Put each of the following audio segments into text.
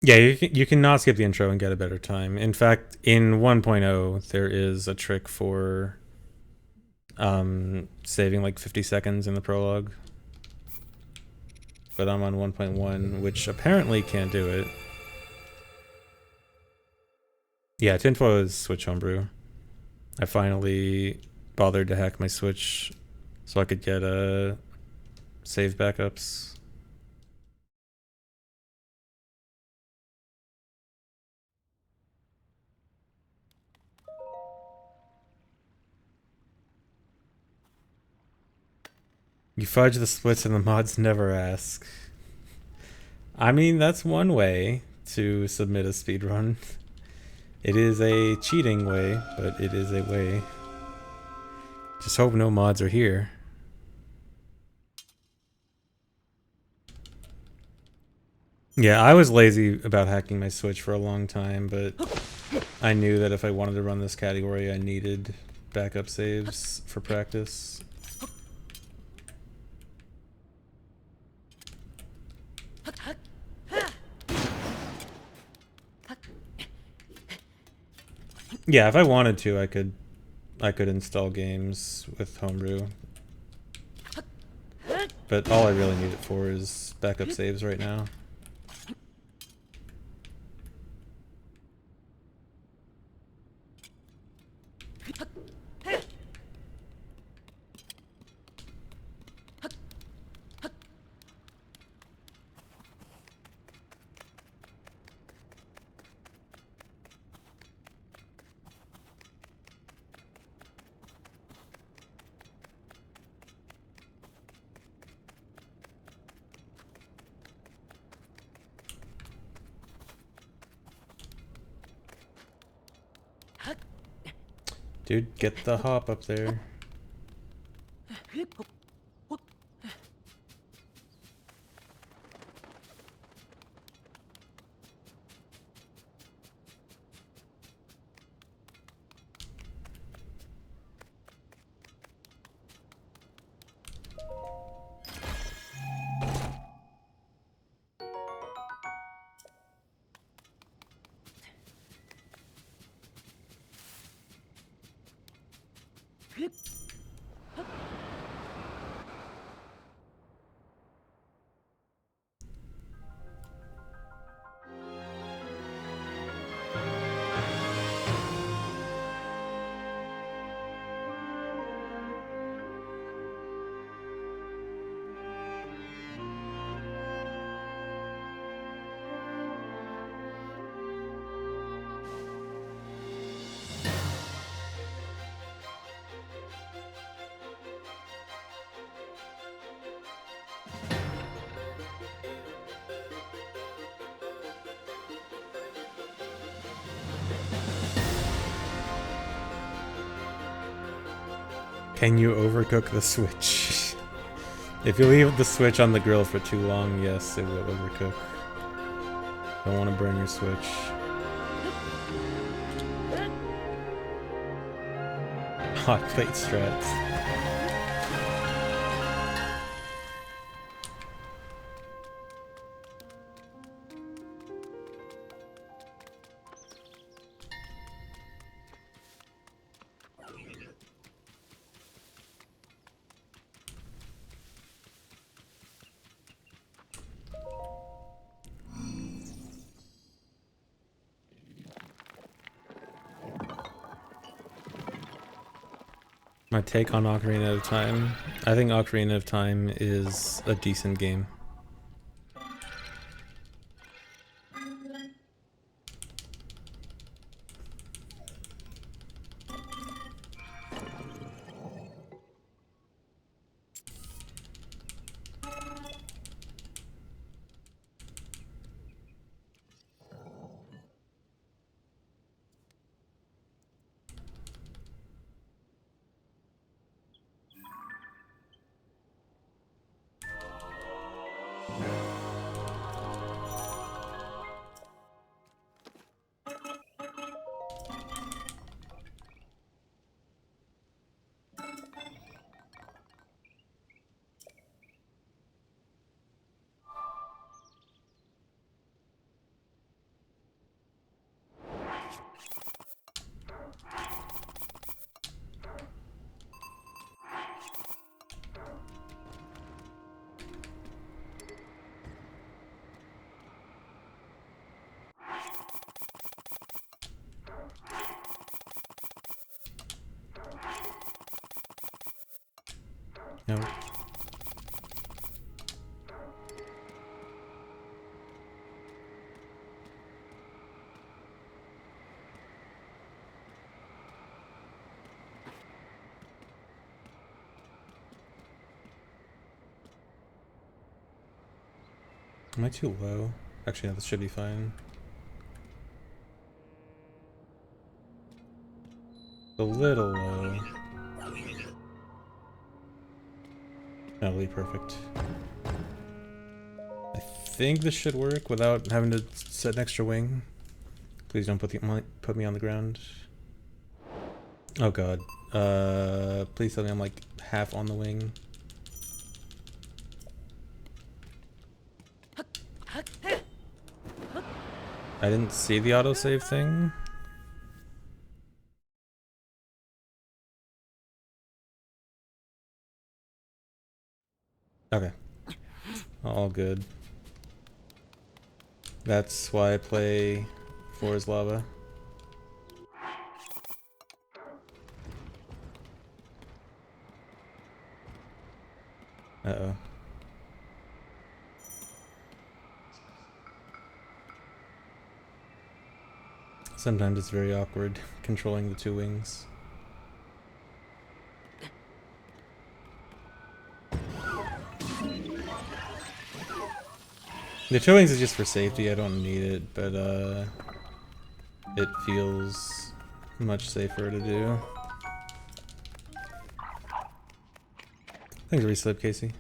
Yeah, you can not skip the intro and get a better time. In fact, in 1.0, there is a trick for saving like 50 seconds in the prologue. But I'm on 1.1, which apparently can't do it. Yeah, tinfoil is Switch homebrew. I finally bothered to hack my Switch so I could get save backups. You fudge the splits and the mods never ask. I mean, that's one way to submit a speedrun. It is a cheating way, but it is a way. Just hope no mods are here. Yeah, I was lazy about hacking my Switch for a long time, but I knew that if I wanted to run this category, I needed backup saves for practice. Yeah, if I wanted to, I could install games with homebrew. But all I really need it for is backup saves right now. Dude, get the hop up there. Can you overcook the Switch? If you leave the Switch on the grill for too long, yes, it will overcook. Don't want to burn your Switch. Hot plate strats. My take on Ocarina of Time. I think Ocarina of Time is a decent game. No. Am I too low? Actually, no, this should be fine. A little low. Totally perfect. I think this should work without having to set an extra wing. Please don't put me on the ground. Oh god. Please tell me I'm like half on the wing. I didn't see the autosave thing. Okay. All good. That's why I play Floor is Lava. Uh-oh. Sometimes it's very awkward controlling the two wings. The two wings is just for safety, I don't need it, but it feels much safer to do. Thanks for reslip, Casey.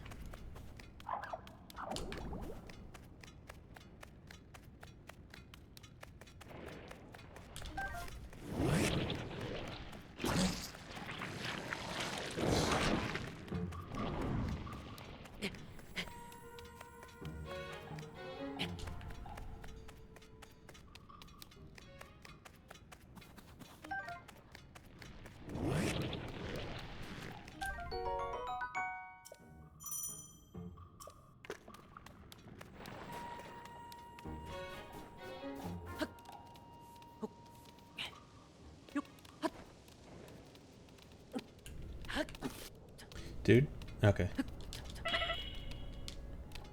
Dude? Okay.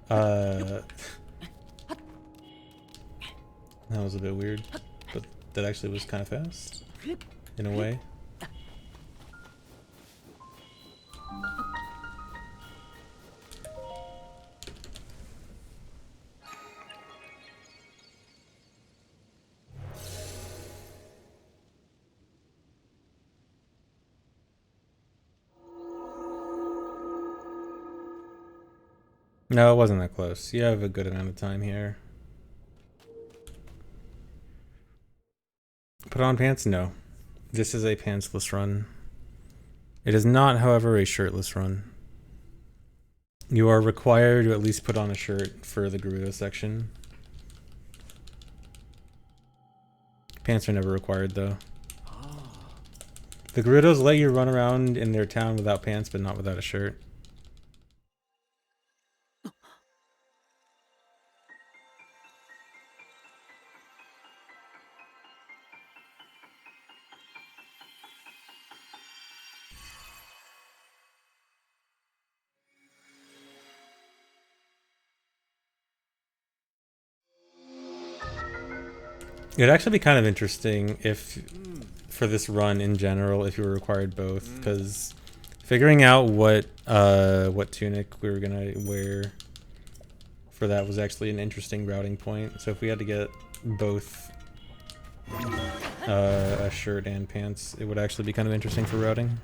That was a bit weird, but that actually was kind of fast, in a way. No, it wasn't that close. You have a good amount of time here. Put on pants? No. This is a pantsless run. It is not, however, a shirtless run. You are required to at least put on a shirt for the Gerudo section. Pants are never required, though. The Gerudos let you run around in their town without pants, but not without a shirt. It'd actually be kind of interesting if, for this run in general, if you were required both, because figuring out what tunic we were gonna wear for that was actually an interesting routing point. So if we had to get both a shirt and pants, it would actually be kind of interesting for routing.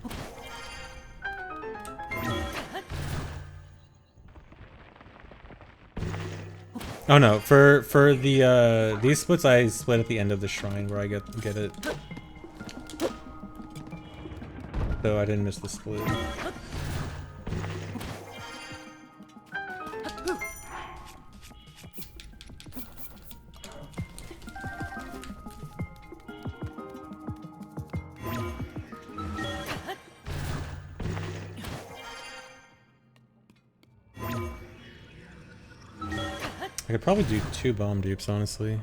Oh no, for the these splits I split at the end of the shrine where I get it. So I didn't miss the split. I could probably do 2 bomb dupes, honestly.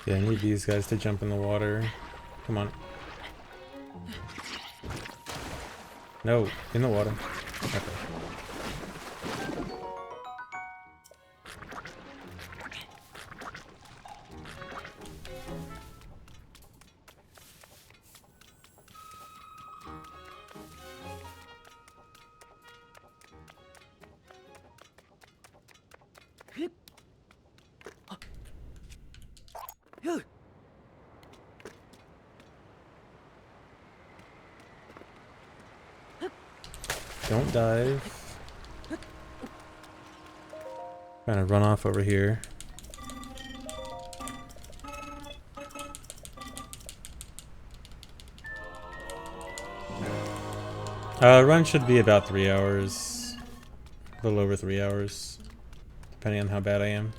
Yeah, I need these guys to jump in the water. Come on. No, in the water. Okay. Don't dive. Trying to run off over here. Run should be about 3 hours. A little over 3 hours. Depending on how bad I am.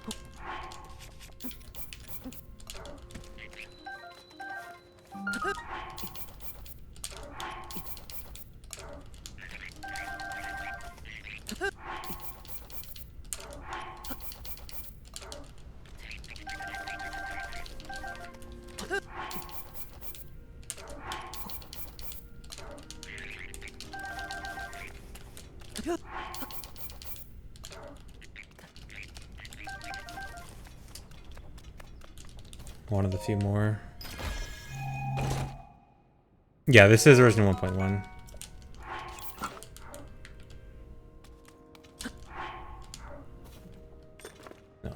One of the few more. Yeah, this is version 1.1. No.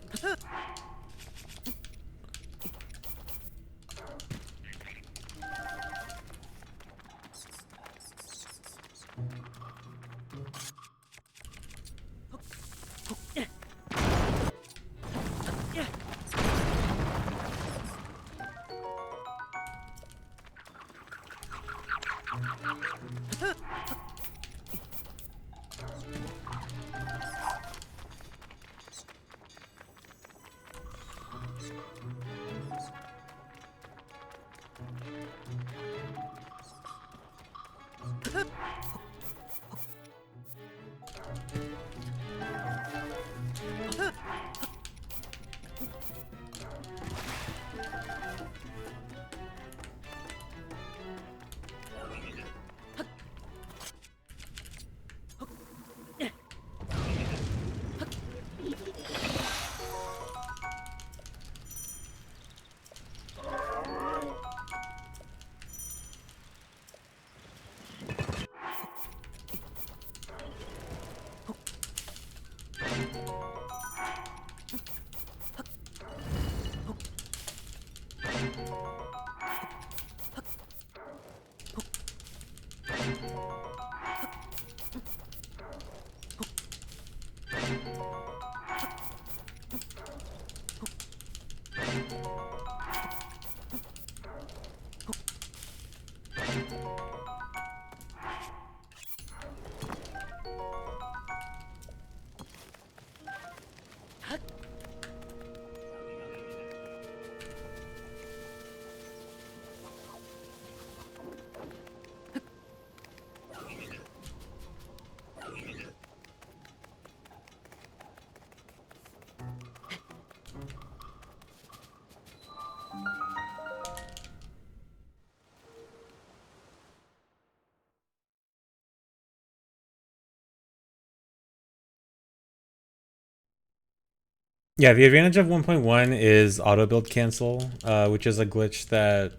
Yeah, the advantage of 1.1 is auto build cancel, which is a glitch that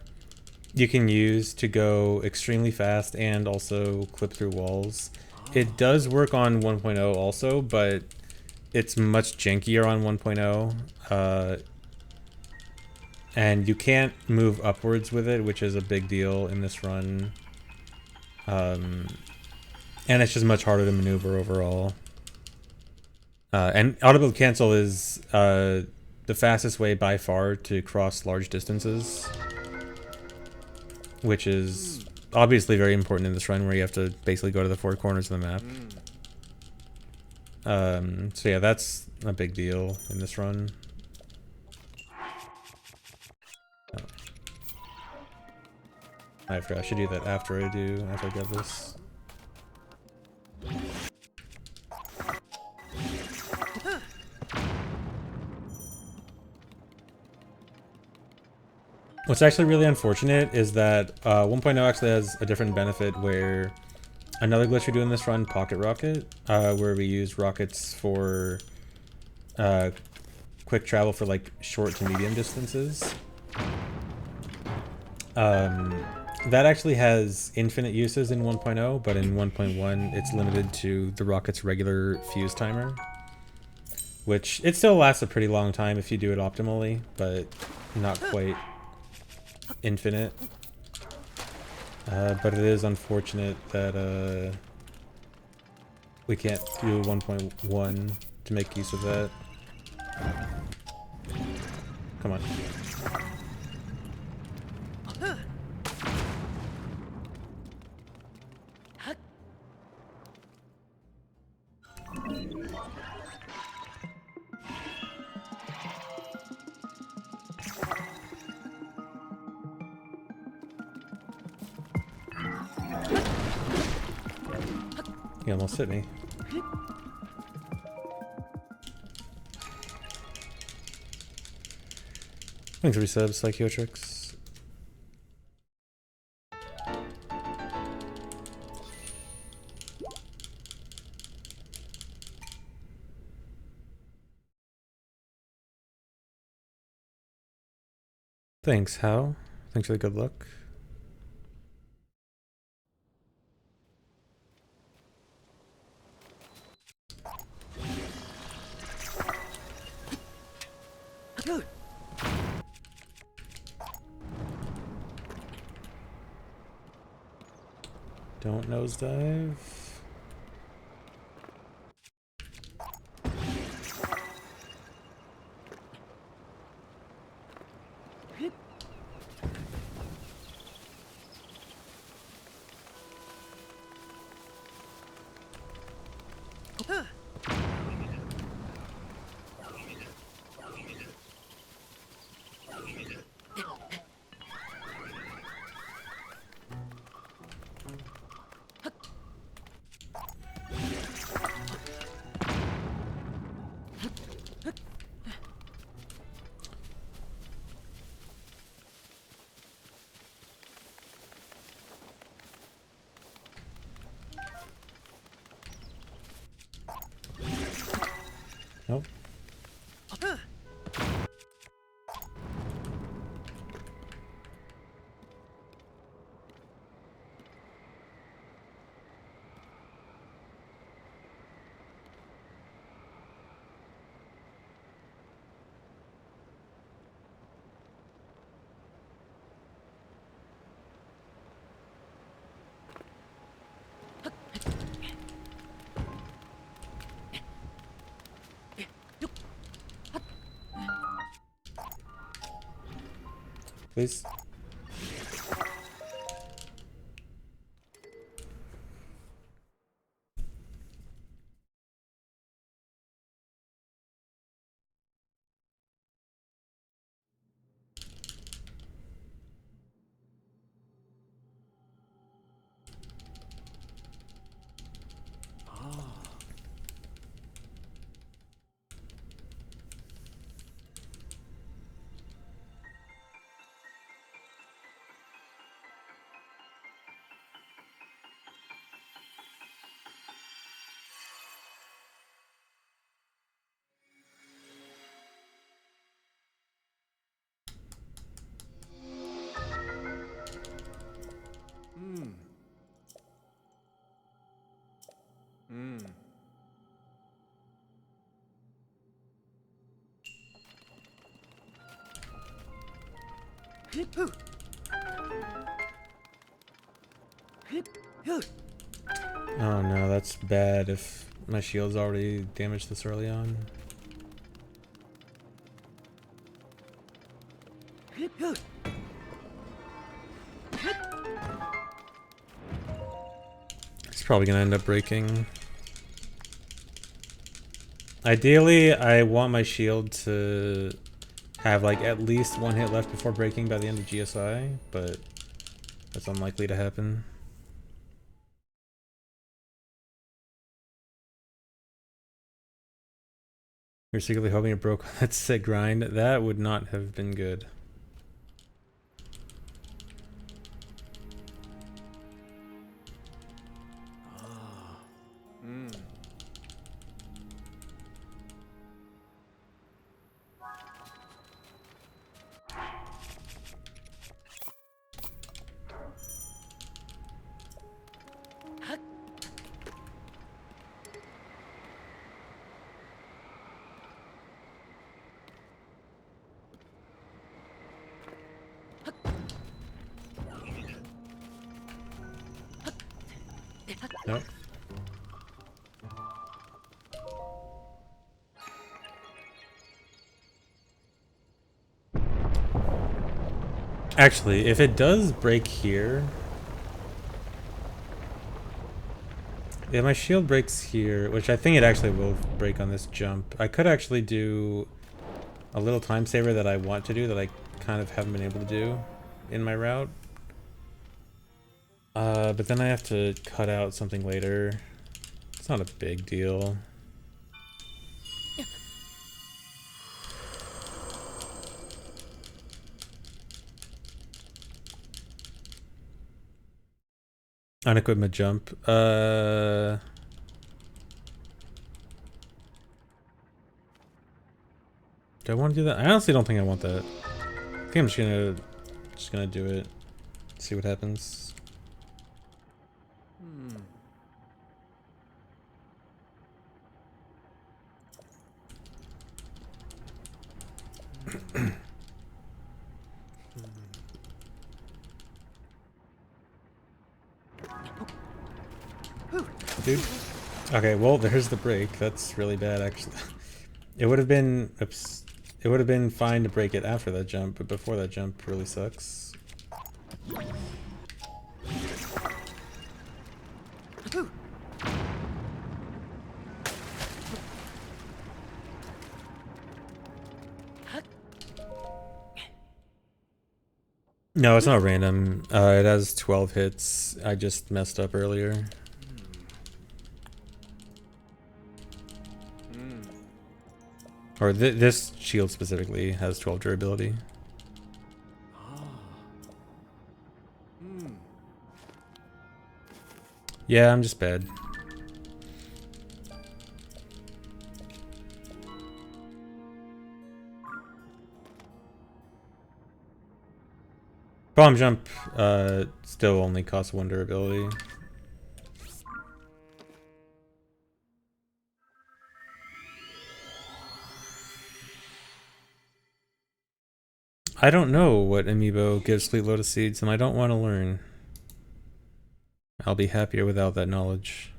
you can use to go extremely fast and also clip through walls. It does work on 1.0 also, but it's much jankier on 1.0. And you can't move upwards with it, which is a big deal in this run. And it's just much harder to maneuver overall. And auto build cancel is the fastest way by far to cross large distances, which is obviously very important in this run where you have to basically go to the four corners of the map. So yeah, that's a big deal in this run. Oh. I forgot I should do that after I get this. What's actually really unfortunate is that 1.0 actually has a different benefit where another glitch we do in this run, Pocket Rocket, where we use rockets for quick travel for like short to medium distances. That actually has infinite uses in 1.0, but in 1.1 it's limited to the rocket's regular fuse timer, which it still lasts a pretty long time if you do it optimally, but not quite infinite. But it is unfortunate that we can't do 1.1 to make use of that. Come on. He almost hit me. Thanks for resubs, Psychotrix. Thanks, How? Thanks for the good luck. Don't nosedive. Nope. Please. Oh no, that's bad if my shield's already damaged this early on. It's probably gonna end up breaking. Ideally, I want my shield to have like at least one hit left before breaking by the end of GSI, but that's unlikely to happen. You're secretly hoping it broke on that sick grind. That would not have been good. Nope. Actually, if it does break here... Yeah, my shield breaks here, which I think it actually will break on this jump. I could actually do a little time saver that I want to do that I kind of haven't been able to do in my route. But then I have to cut out something later. It's not a big deal. Unequip my jump. Do I want to do that? I honestly don't think I want that. I think I'm just gonna do it. See what happens. Dude. Okay, well, there's the break. That's really bad, actually. It would have been... Oops. It would have been fine to break it after that jump, but before that jump really sucks. No, it's not random. It has 12 hits. I just messed up earlier. Or this shield specifically has 12 durability. Yeah, I'm just bad. Bomb jump still only costs 1 durability. I don't know what amiibo gives Fleet Lotus Seeds, and I don't want to learn. I'll be happier without that knowledge.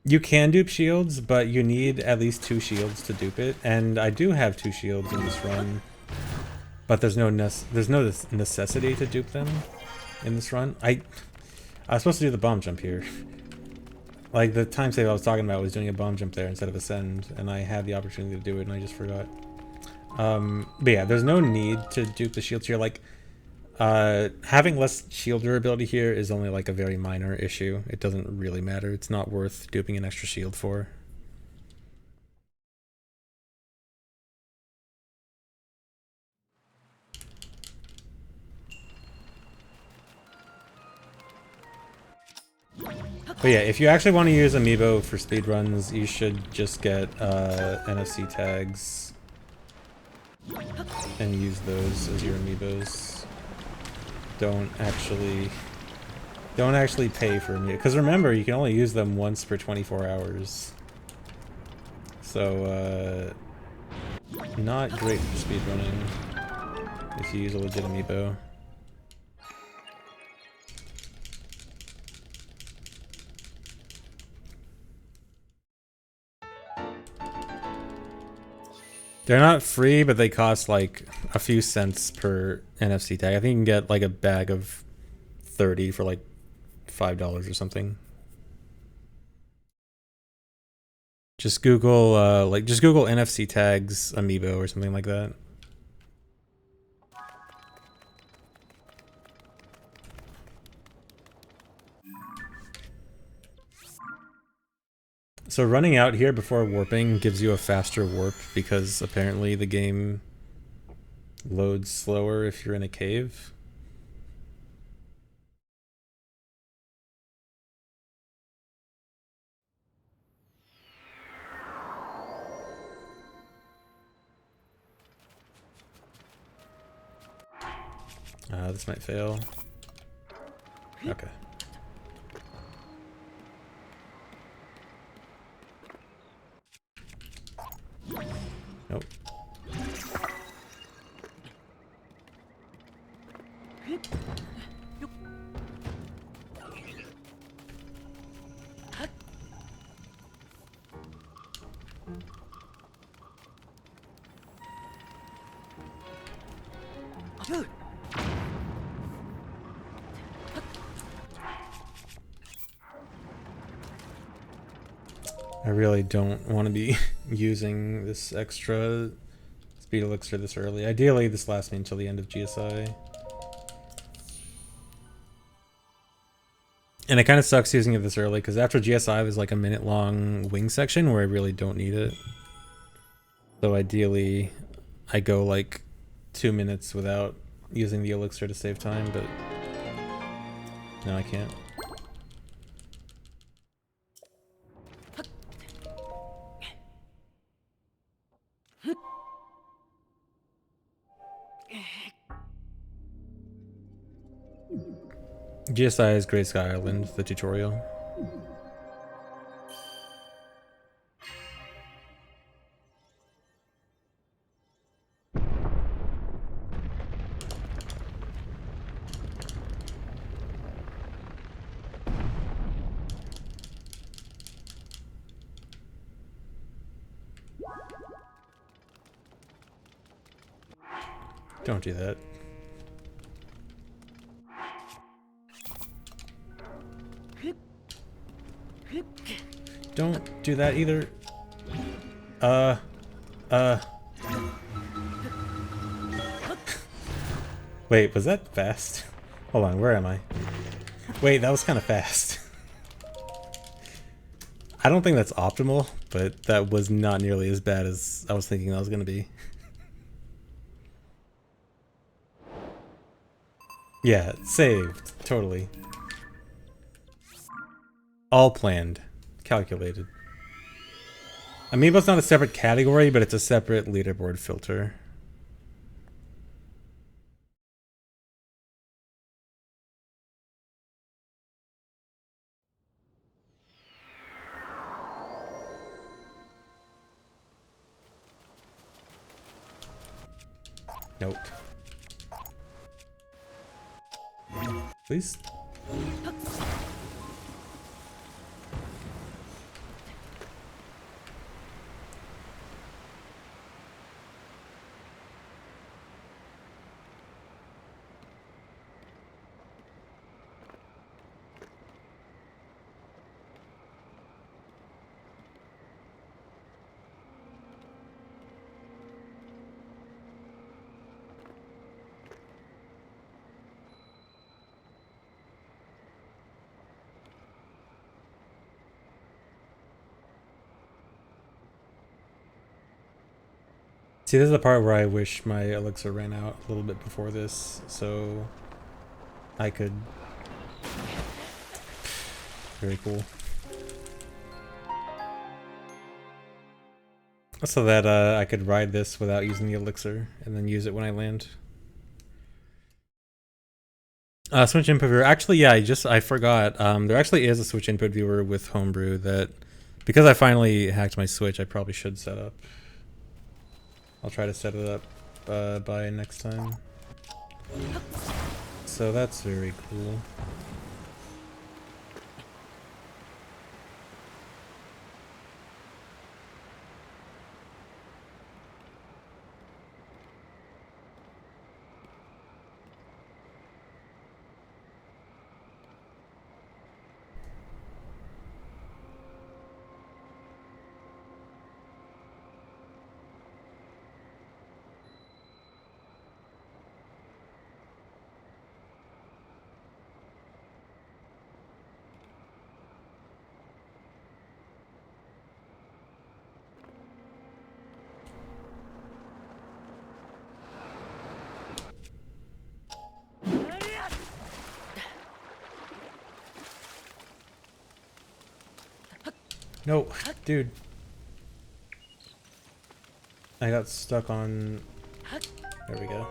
You can dupe shields, but you need at least 2 shields to dupe it, and I do have 2 shields in this run, but there's no necessity to dupe them in this run. I was supposed to do the bomb jump here. Like, the time save I was talking about was doing a bomb jump there instead of ascend, and I had the opportunity to do it, and I just forgot. But yeah, there's no need to dupe the shields here. Like, having less shield durability here is only like a very minor issue. It doesn't really matter. It's not worth duping an extra shield for. But yeah, if you actually want to use amiibo for speedruns, you should just get NFC tags and use those as your amiibos. Don't actually pay for amiibo, because remember, you can only use them once per 24 hours. So not great for speedrunning if you use a legit amiibo. They're not free, but they cost like a few cents per NFC tag. I think you can get like a bag of 30 for like $5 or something. Just Google just Google NFC tags amiibo or something like that. So running out here before warping gives you a faster warp because apparently the game loads slower if you're in a cave. This might fail. Okay. Nope. I really don't want to be using this extra speed elixir this early. Ideally, this lasts me until the end of GSI. And it kind of sucks using it this early, because after GSI there's like a minute-long wing section where I really don't need it. So ideally, I go like 2 minutes without using the elixir to save time, but no, I can't. GSI is Great Sky Island, the tutorial. Don't do that. Don't do that either. Wait, was that fast? Hold on, where am I? Wait, that was kind of fast. I don't think that's optimal, but that was not nearly as bad as I was thinking that was going to be. Yeah, saved. Totally. All planned. Calculated. Amiibo's not a separate category, but it's a separate leaderboard filter. Nope. Please? See, this is the part where I wish my elixir ran out a little bit before this, so I could... Very cool. So that I could ride this without using the elixir, and then use it when I land. Switch input viewer. Actually, yeah, I forgot. There actually is a Switch input viewer with Homebrew that, because I finally hacked my Switch, I probably should set up. I'll try to set it up by next time. So that's very cool. No, dude. I got stuck on... There we go.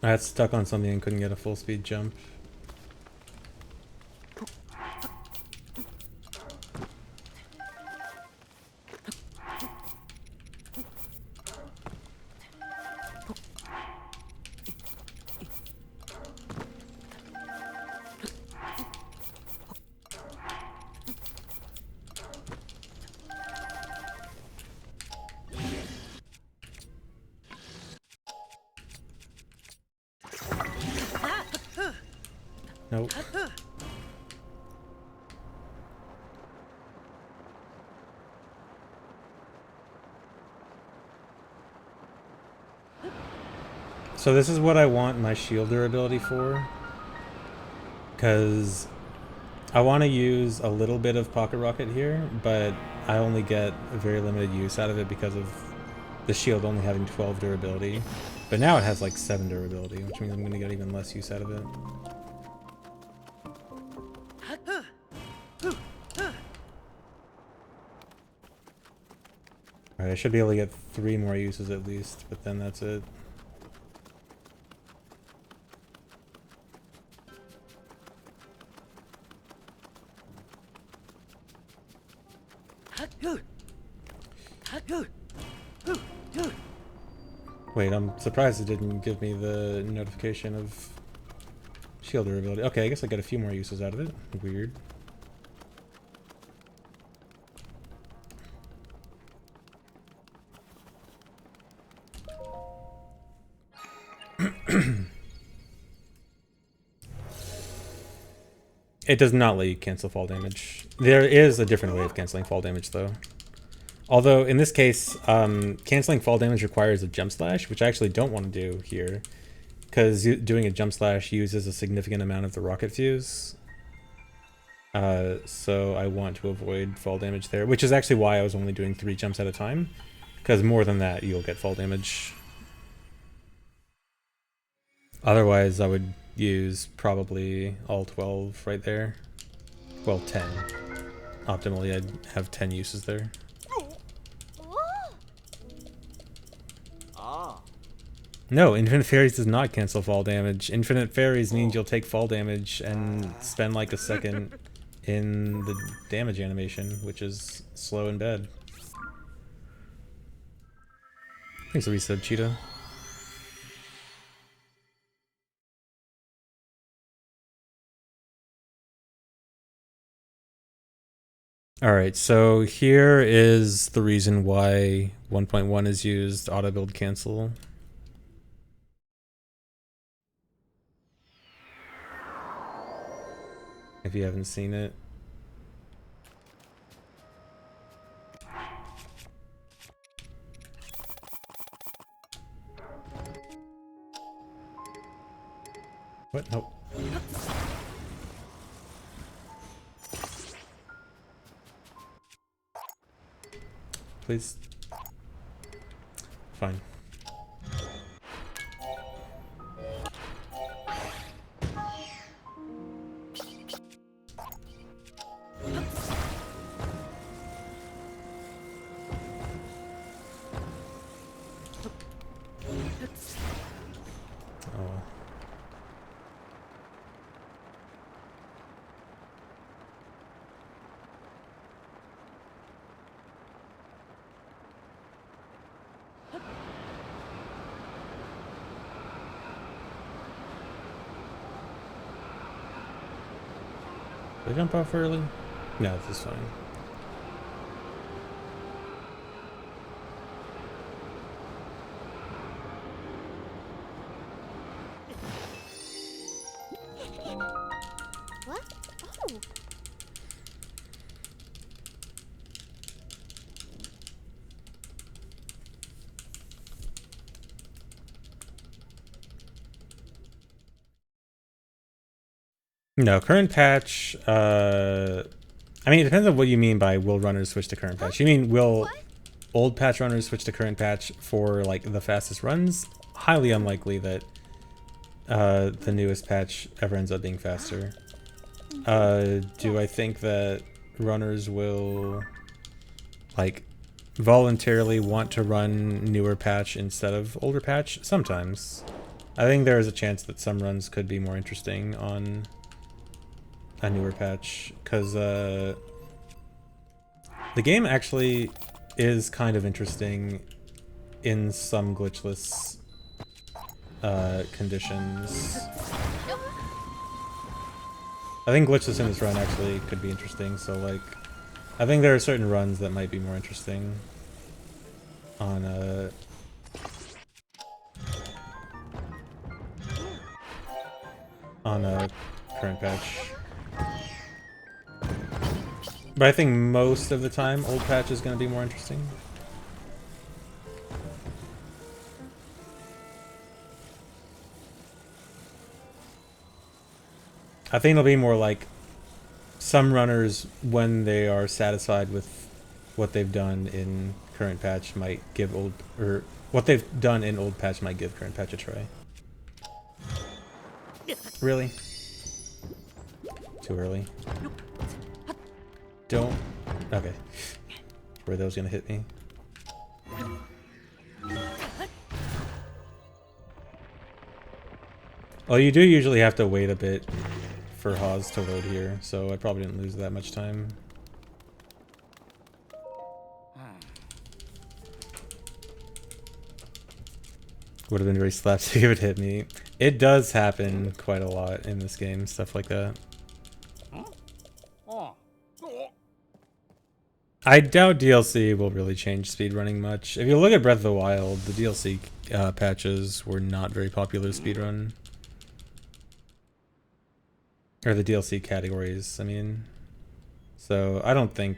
I got stuck on something and couldn't get a full speed jump. Nope. So this is what I want my shield durability for. Because I want to use a little bit of Pocket Rocket here, but I only get a very limited use out of it because of the shield only having 12 durability. But now it has like 7 durability, which means I'm going to get even less use out of it. Alright, I should be able to get 3 more uses at least, but then that's it. Wait, I'm surprised it didn't give me the notification of shield durability. Okay, I guess I get a few more uses out of it. Weird. It does not let you cancel fall damage. There is a different way of canceling fall damage, though. Although, in this case, canceling fall damage requires a jump slash, which I actually don't want to do here, because doing a jump slash uses a significant amount of the rocket fuse. So I want to avoid fall damage there, which is actually why I was only doing 3 jumps at a time, because more than that, you'll get fall damage. Otherwise, I would use probably all 12 right there. Well, 10. Optimally, I'd have 10 uses there. No, Infinite Fairies does not cancel fall damage. Infinite Fairies means you'll take fall damage and spend like a second in the damage animation, which is slow and bad. Thanks, Resub Cheetah. Alright, so here is the reason why 1.1 is used auto build cancel. If you haven't seen it. What? Nope. Please. Fine. Oh. Did I jump off early? No, this is fine. What? Oh. No, current patch, I mean, it depends on what you mean by will runners switch to current patch. You mean will old patch runners switch to current patch for like the fastest runs? Highly unlikely that the newest patch ever ends up being faster. Do I think that runners will like voluntarily want to run newer patch instead of older patch? Sometimes. I think there is a chance that some runs could be more interesting on a newer patch, because the game actually is kind of interesting in some glitchless conditions. I think glitchless in this run actually could be interesting, so like I think there are certain runs that might be more interesting on a current patch. But I think most of the time old patch is going to be more interesting. I think it'll be more like some runners, when they are satisfied with what they've done in current patch, might give old, or what they've done in old patch might give current patch a try. Really? Too early. Don't. Okay. Were those gonna hit me? Well, you do usually have to wait a bit for Haws to load here, so I probably didn't lose that much time. Would have been very slapstick if it hit me. It does happen quite a lot in this game, stuff like that. I doubt DLC will really change speedrunning much. If you look at Breath of the Wild, the DLC patches were not very popular speedrun. Or the DLC categories, I mean. So, I don't think,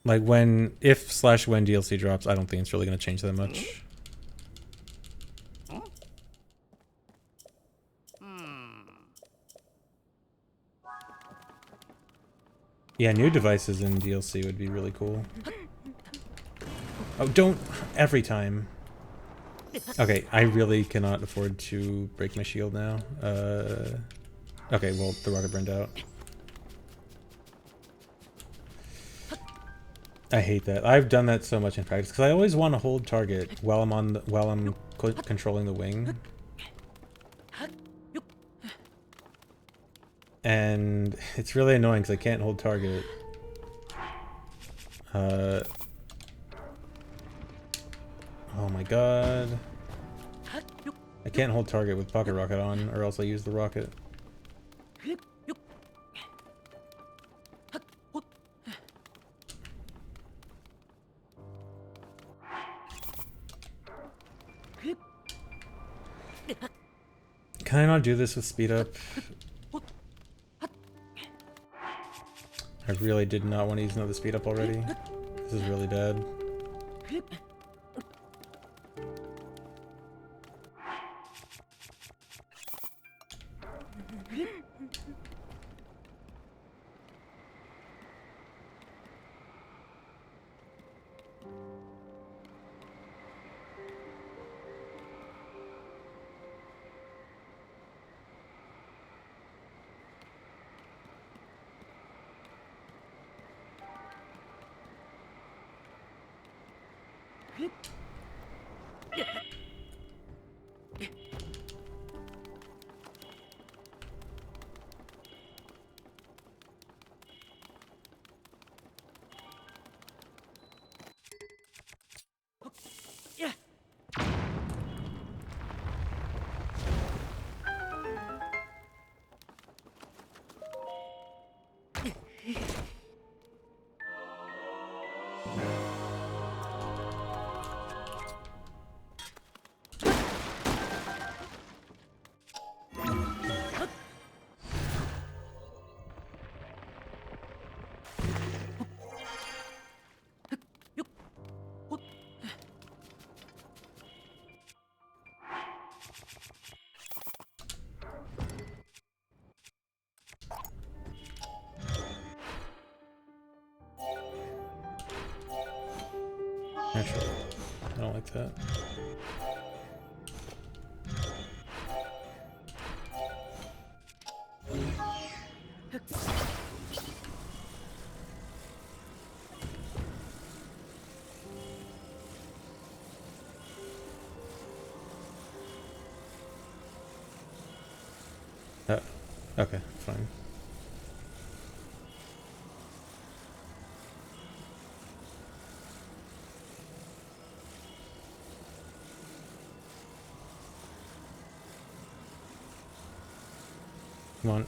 like if/when DLC drops, I don't think it's really going to change that much. Yeah, new devices in DLC would be really cool. Oh, don't every time. Okay, I really cannot afford to break my shield now. Okay, well, the rocket burned out. I hate that. I've done that so much in practice because I always want to hold target while I'm controlling the wing. And it's really annoying because I can't hold target. Oh my god. I can't hold target with pocket rocket on, or else I use the rocket. Can I not do this with speed up? I really did not want to use another speed up already. This is really bad. Actually, I don't like that. Okay, fine. Come on.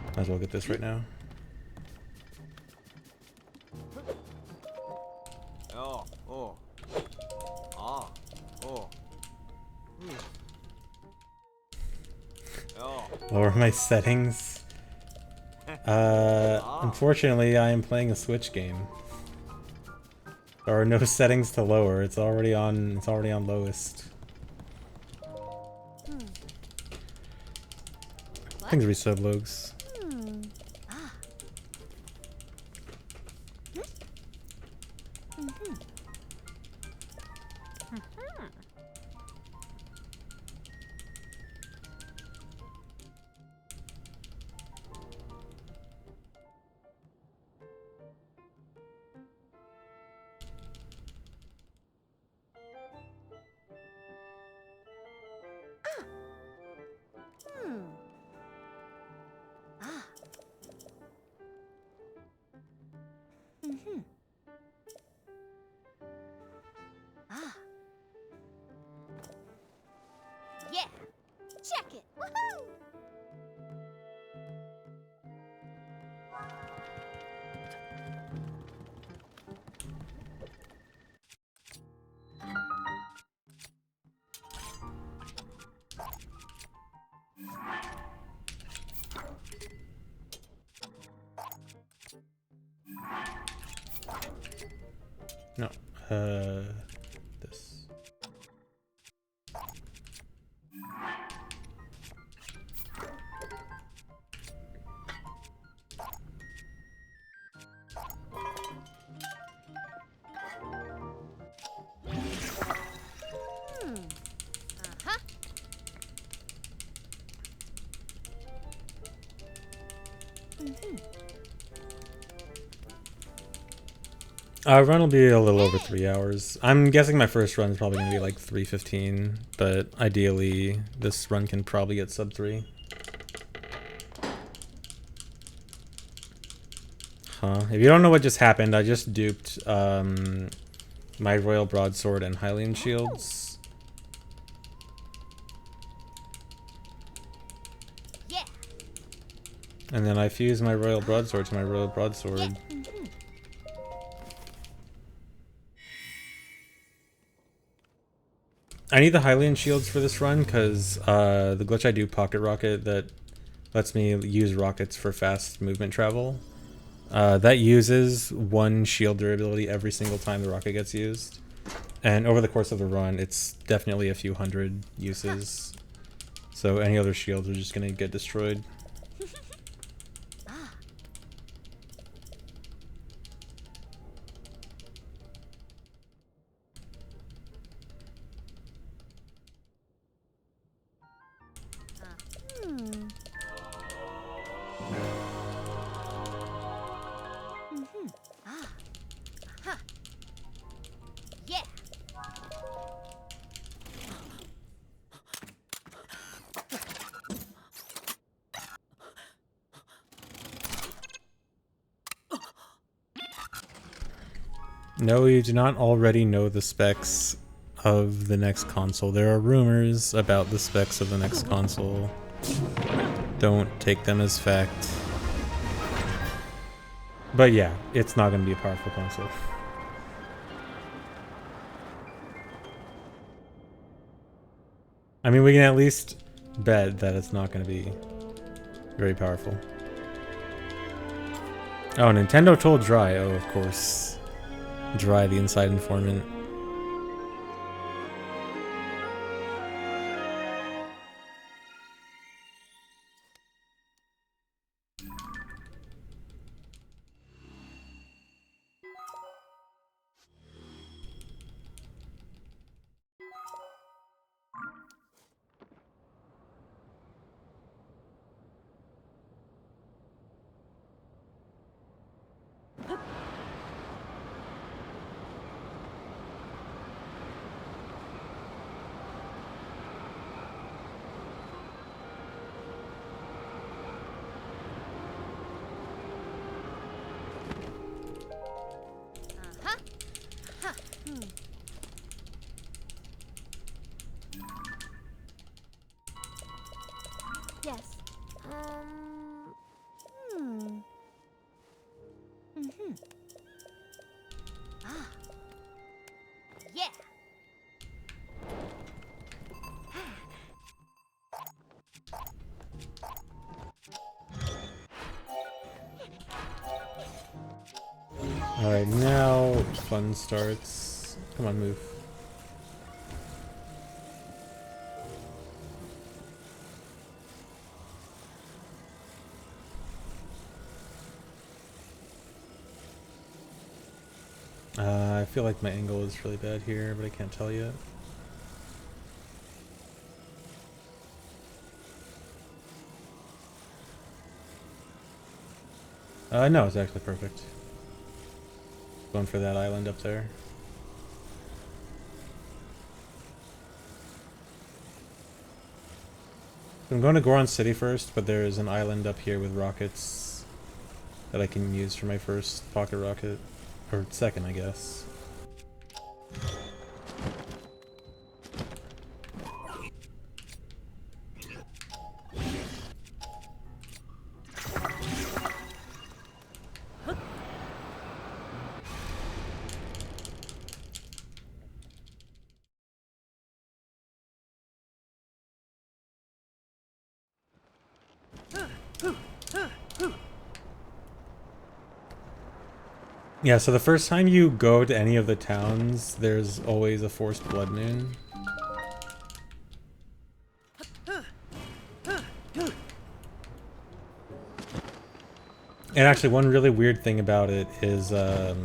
Might as well get this right now. Oh, oh. Ah, oh. Oh. Lower my settings. Unfortunately, I am playing a Switch game. There are no settings to lower. It's already on. It's already on lowest. Things resub logs. Yeah, check it. Woohoo! No. This. Uh-huh. Run will be a little over 3 hours. I'm guessing my first run is probably going to be like 3:15, but ideally this run can probably get sub 3. Huh. If you don't know what just happened, I just duped my Royal Broadsword and Hylian Shields. Yeah. And then I fused my Royal Broadsword to my Royal Broadsword. I need the Hylian Shields for this run because the glitch I do Pocket Rocket that lets me use rockets for fast movement travel. That uses one shield durability every single time the rocket gets used. And over the course of the run, it's definitely a few hundred uses. So any other shields are just going to get destroyed. Yeah. No, you do not already know the specs of the next console. There are rumors about the specs of the next console. Don't take them as fact. But yeah, it's not going to be a powerful console. I mean, we can at least bet that it's not going to be very powerful. Oh, Nintendo told Dry. Oh, of course. Dry, the inside informant. Yes. Hmm. Mm-hmm. Ah. Yeah. Alright, now fun starts. Come on, move. I feel like my angle is really bad here, but I can't tell yet. No, it's actually perfect. Going for that island up there. I'm going to Goron City first, but there's an island up here with rockets that I can use for my first pocket rocket. Or second, I guess. Yeah, so the first time you go to any of the towns, there's always a forced blood moon. And actually, one really weird thing about it is the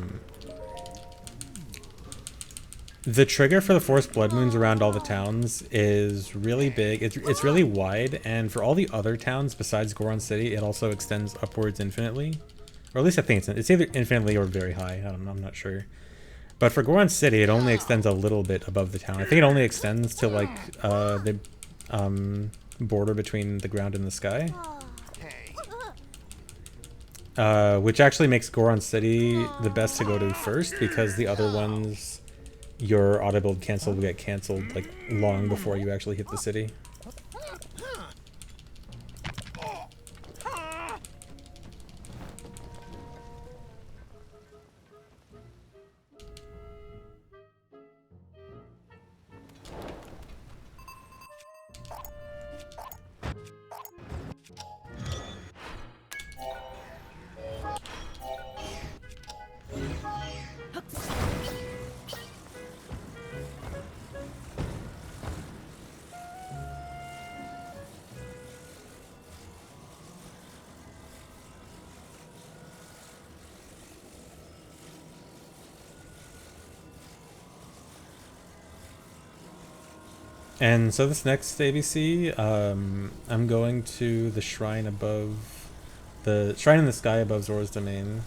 trigger for the forced blood moons around all the towns is really big. It's really wide, and for all the other towns besides Goron City, it also extends upwards infinitely. Or at least I think it's either infinitely or very high. I don't know, I'm not sure. But for Goron City, it only extends a little bit above the town. I think it only extends to like the border between the ground and the sky. Which actually makes Goron City the best to go to first, because the other ones, your auto build cancel will get canceled like long before you actually hit the city. And so this next ABC, I'm going to the shrine above, the shrine in the sky above Zora's domain,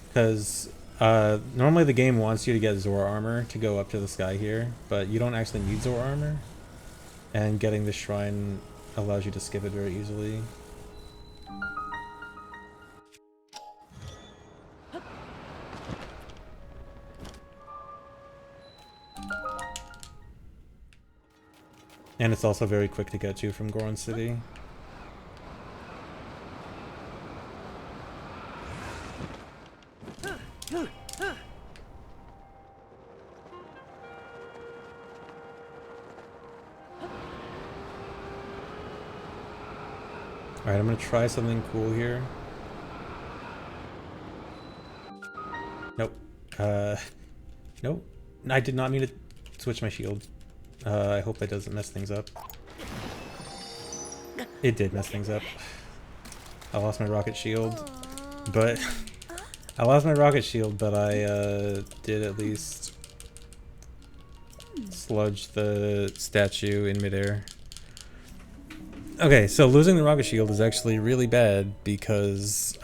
because normally the game wants you to get Zora armor to go up to the sky here, but you don't actually need Zora armor, and getting this shrine allows you to skip it very easily. And it's also very quick to get to from Goron City. Alright, I'm gonna try something cool here. Nope. Nope. I did not mean to switch my shield. I hope that doesn't mess things up. It did mess things up. I lost my rocket shield, but I did at least sludge the statue in midair. Okay, so losing the rocket shield is actually really bad because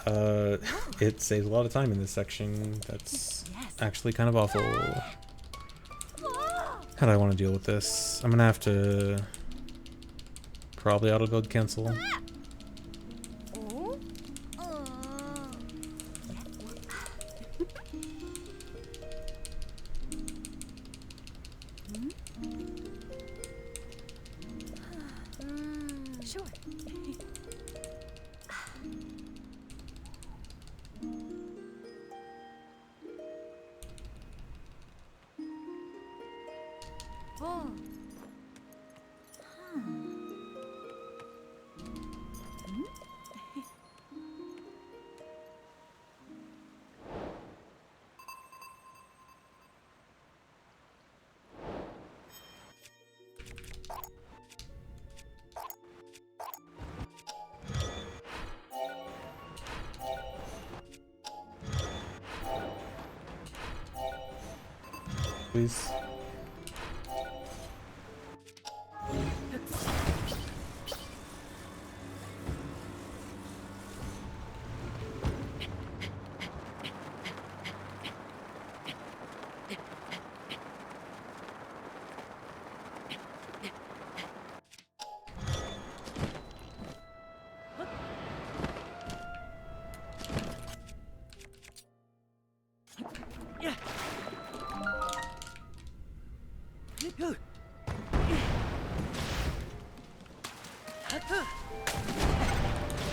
it saves a lot of time in this section. That's actually kind of awful. How do I want to deal with this? I'm gonna have to probably auto build cancel. Sure. Oh. Please.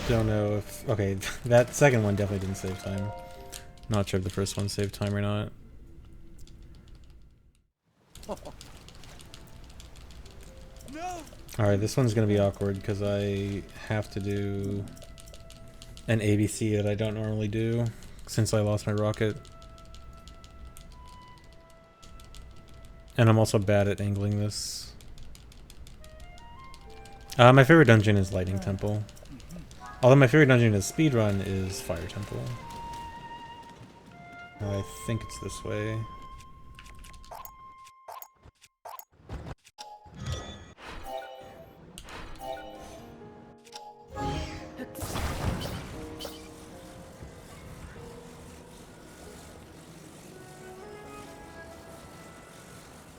Don't know if... Okay, that second one definitely didn't save time. Not sure if the first one saved time or not. No. Alright, this one's gonna be awkward because I have to do an ABC that I don't normally do since I lost my rocket. And I'm also bad at angling this. My favorite dungeon is Lightning Temple. Although my favorite dungeon is Speedrun is Fire Temple. I think it's this way.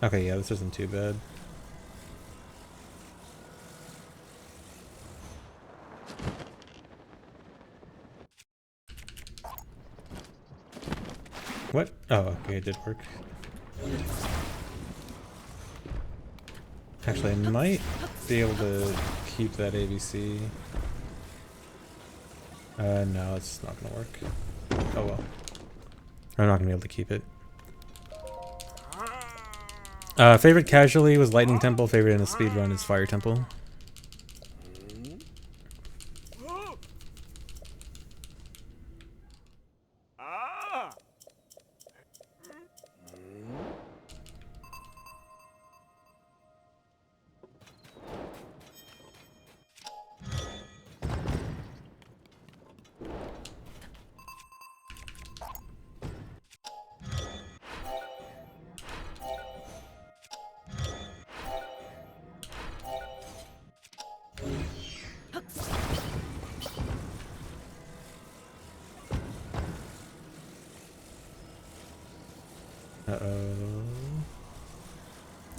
Okay, yeah, this isn't too bad. What? Oh, okay, it did work. Actually, I might be able to keep that ABC. No, it's not gonna work. Oh well. I'm not gonna be able to keep it. Favorite casually was Lightning Temple. Favorite in a speedrun is Fire Temple. Ah. Uh-oh.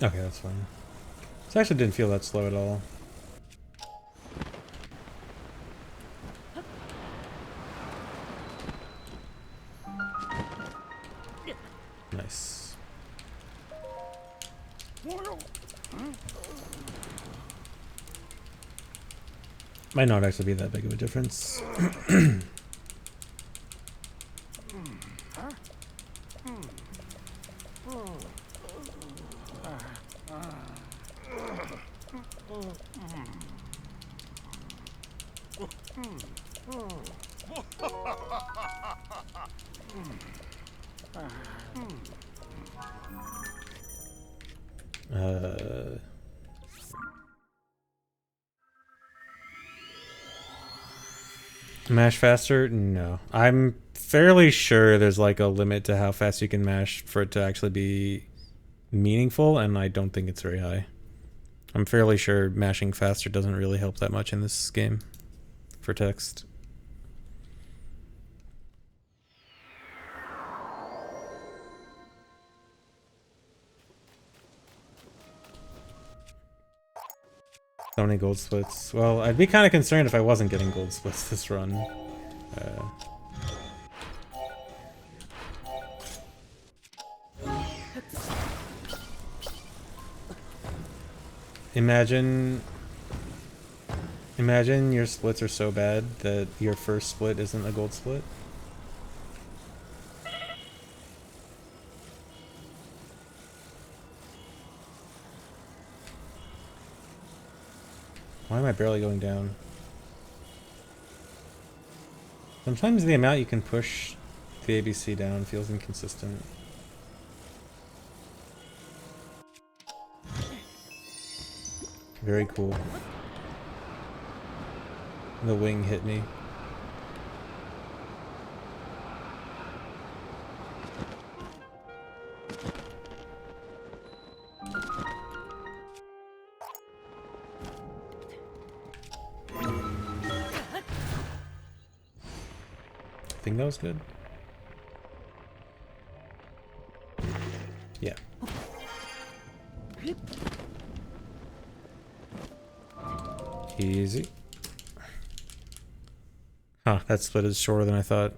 Okay, that's fine. This actually didn't feel that slow at all. Nice. Might not actually be that big of a difference. Mash faster? No. I'm fairly sure there's like a limit to how fast you can mash for it to actually be meaningful, and I don't think it's very high. I'm fairly sure mashing faster doesn't really help that much in this game for text. So many gold splits. Well, I'd be kind of concerned if I wasn't getting gold splits this run. Imagine your splits are so bad that your first split isn't a gold split. Why am I barely going down? Sometimes the amount you can push the ABC down feels inconsistent. Very cool. The wing hit me. I think that was good. Yeah. Easy. Huh, that split is shorter than I thought.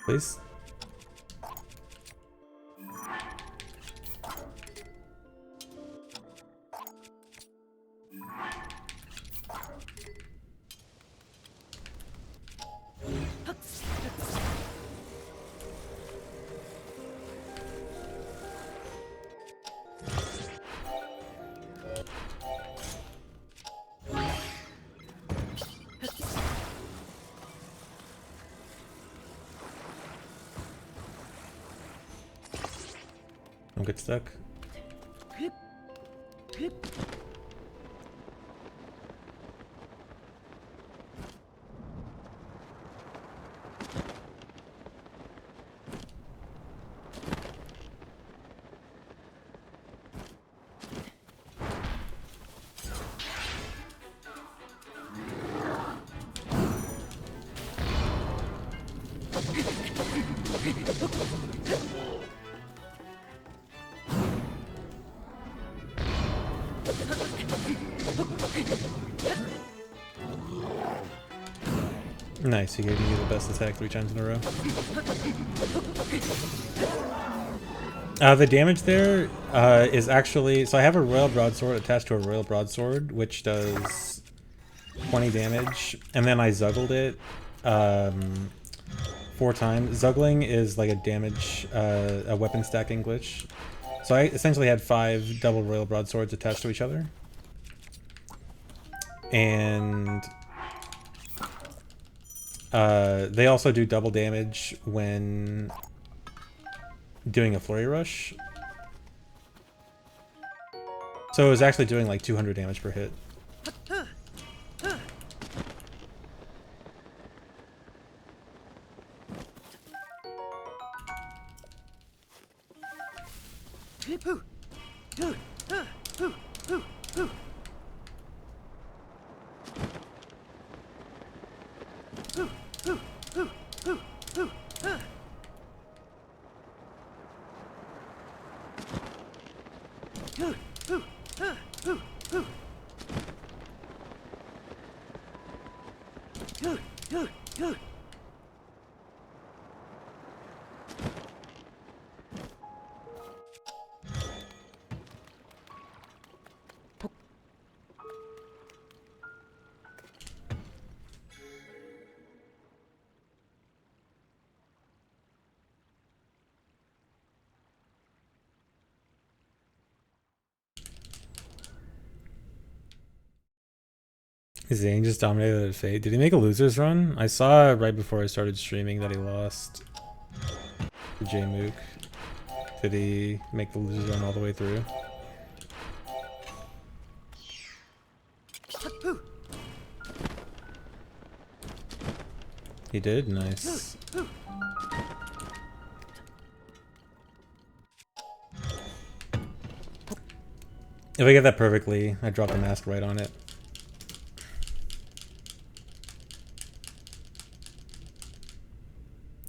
Please. Don't get stuck. Nice, he gave me the best attack 3 times in a row. The damage there is actually... So I have a Royal Broadsword attached to a Royal Broadsword, which does 20 damage, and then I Zuggled it 4 times. Zuggling is like a damage, a weapon stacking glitch. So I essentially had 5 double Royal Broadswords attached to each other. And... they also do double damage when doing a flurry rush. So it was actually doing like 200 damage per hit. Zane just dominated at Fate. Did he make a loser's run? I saw right before I started streaming that he lost to J-Mook. Did he make the loser's run all the way through? He did? Nice. If I get that perfectly, I drop the mask right on it.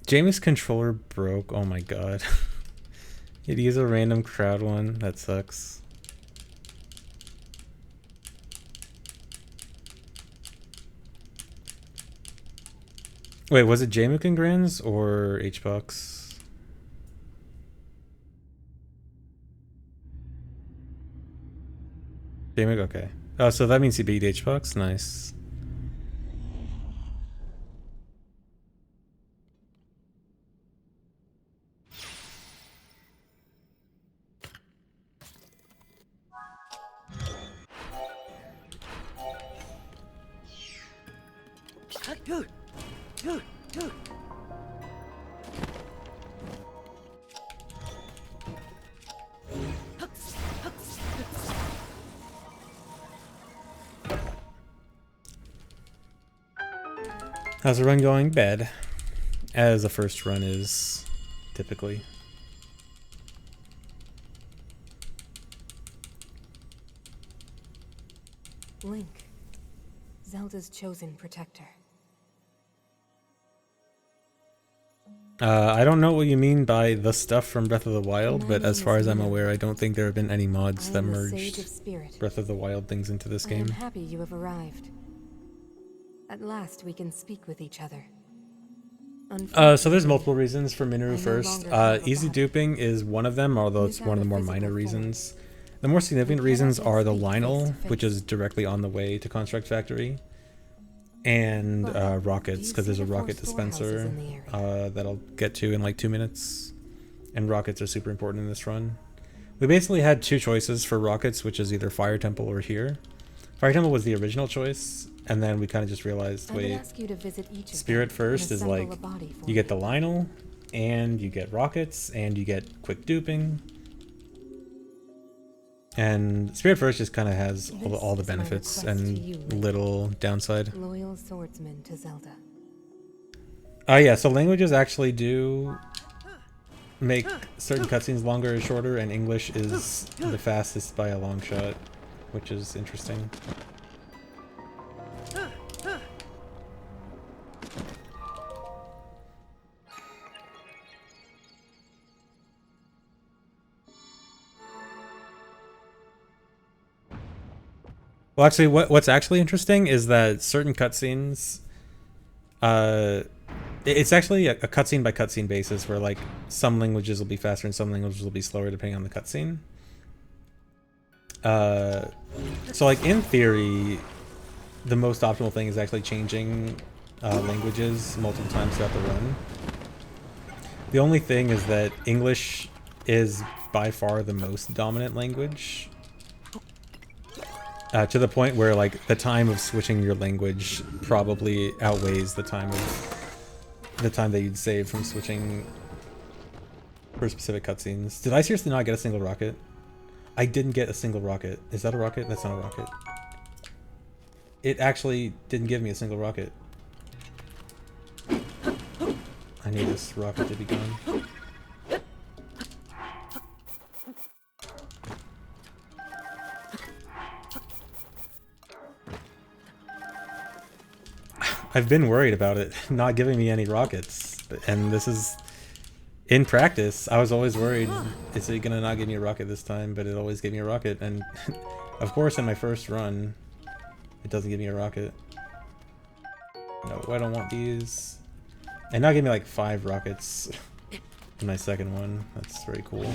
Jamie's controller broke. Oh my god. He'd use a random crowd one. That sucks. Wait, was it Jamie Congrans or HBox? Jamie, okay. Oh, so that means he beat HBox? Nice. How's the run going? Bad. As a first run is, typically. Link, Zelda's chosen protector. I don't know what you mean by the stuff from Breath of the Wild, but as far as I'm aware, I don't think there have been any mods that merged Breath of the Wild things into this game. I am happy you have arrived. At last we can speak with each other. So there's multiple reasons for Minoru first. Easy duping is one of them, although it's one of the more minor reasons. The more significant reasons are the Lionel, which is directly on the way to Construct Factory, and rockets, because there's a rocket dispenser that I'll get to in like 2 minutes. And rockets are super important in this run. We basically had two choices for rockets, which is either Fire Temple or here. Fire Temple was the original choice, and then we kind of just realized, wait, Spirit first is like, you get the Lionel, and you get rockets, and you get quick duping. And Spirit first just kind of has all the benefits and little downside. Loyal swordsman to Zelda. Yeah, so languages actually do make certain cutscenes longer or shorter, and English is the fastest by a long shot, which is interesting. Well, actually, what's actually interesting is that certain cutscenes, it's actually a cutscene by cutscene basis, where like some languages will be faster and some languages will be slower depending on the cutscene. So like in theory, the most optimal thing is actually changing languages multiple times throughout the run. The only thing is that English is by far the most dominant language. To the point where like the time of switching your language probably outweighs the time that you'd save from switching for specific cutscenes. Did I seriously not get a single rocket? I didn't get a single rocket. Is that a rocket? That's not a rocket. It actually didn't give me a single rocket. I need this rocket to be gone. I've been worried about it not giving me any rockets, and this is in practice. I was always worried, is it gonna not give me a rocket this time? But it always gave me a rocket, and of course in my first run it doesn't give me a rocket. No, I don't want these. And now give me like 5 rockets in my second one. That's very cool.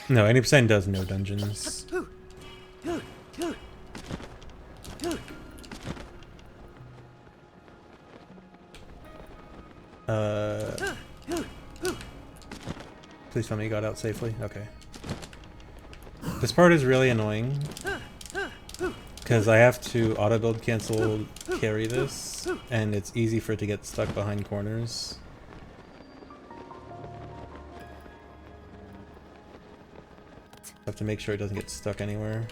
No, 80% does no dungeons. Please tell me you got out safely. Okay. This part is really annoying because I have to auto build cancel carry this, and it's easy for it to get stuck behind corners. Have to make sure it doesn't get stuck anywhere.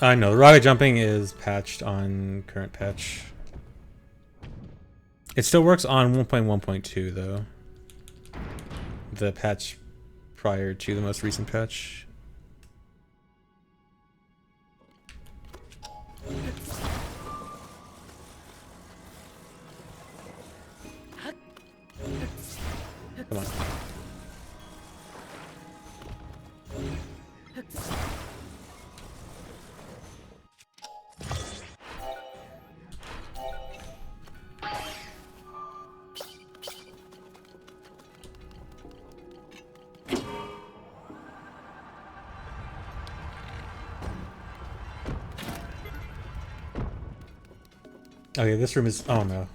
I know, the rocket jumping is patched on current patch. It still works on 1.1.2 though. The patch prior to the most recent patch. Come on. Okay, this room is. Oh no.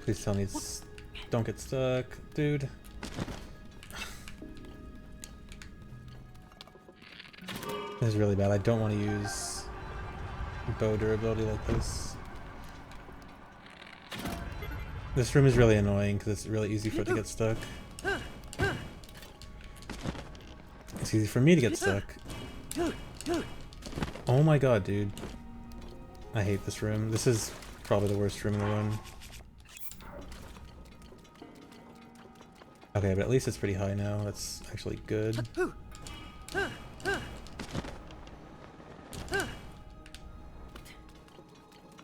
Please tell me it's. Don't get stuck, dude. This is really bad. I don't want to use bow durability like this. This room is really annoying because it's really easy for it to get stuck. It's easy for me to get stuck. Oh my god, dude. I hate this room. This is probably the worst room in the run. Okay, but at least it's pretty high now. That's actually good.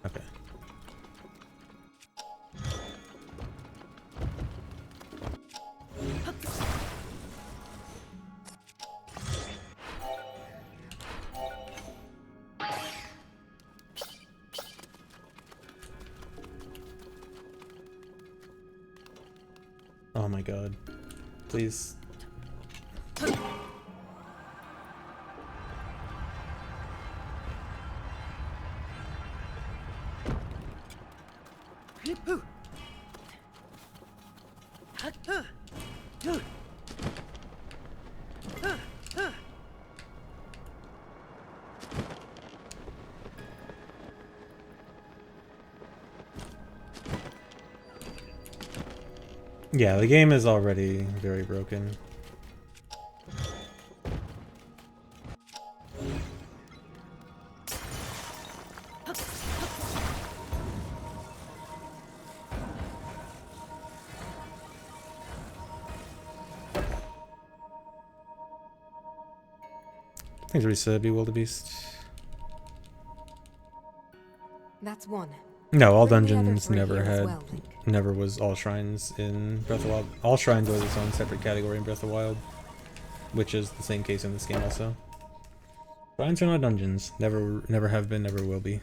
Okay. Oh my god. Please. Yeah, the game is already very broken. Thanks, Risa, be wildebeest. That's one. No, all Bring the other dungeons three never here as had, well, Link. never was all shrines in Breath of the Wild. All shrines was its own separate category in Breath of the Wild, which is the same case in this game also. Shrines are not dungeons. Never have been, never will be.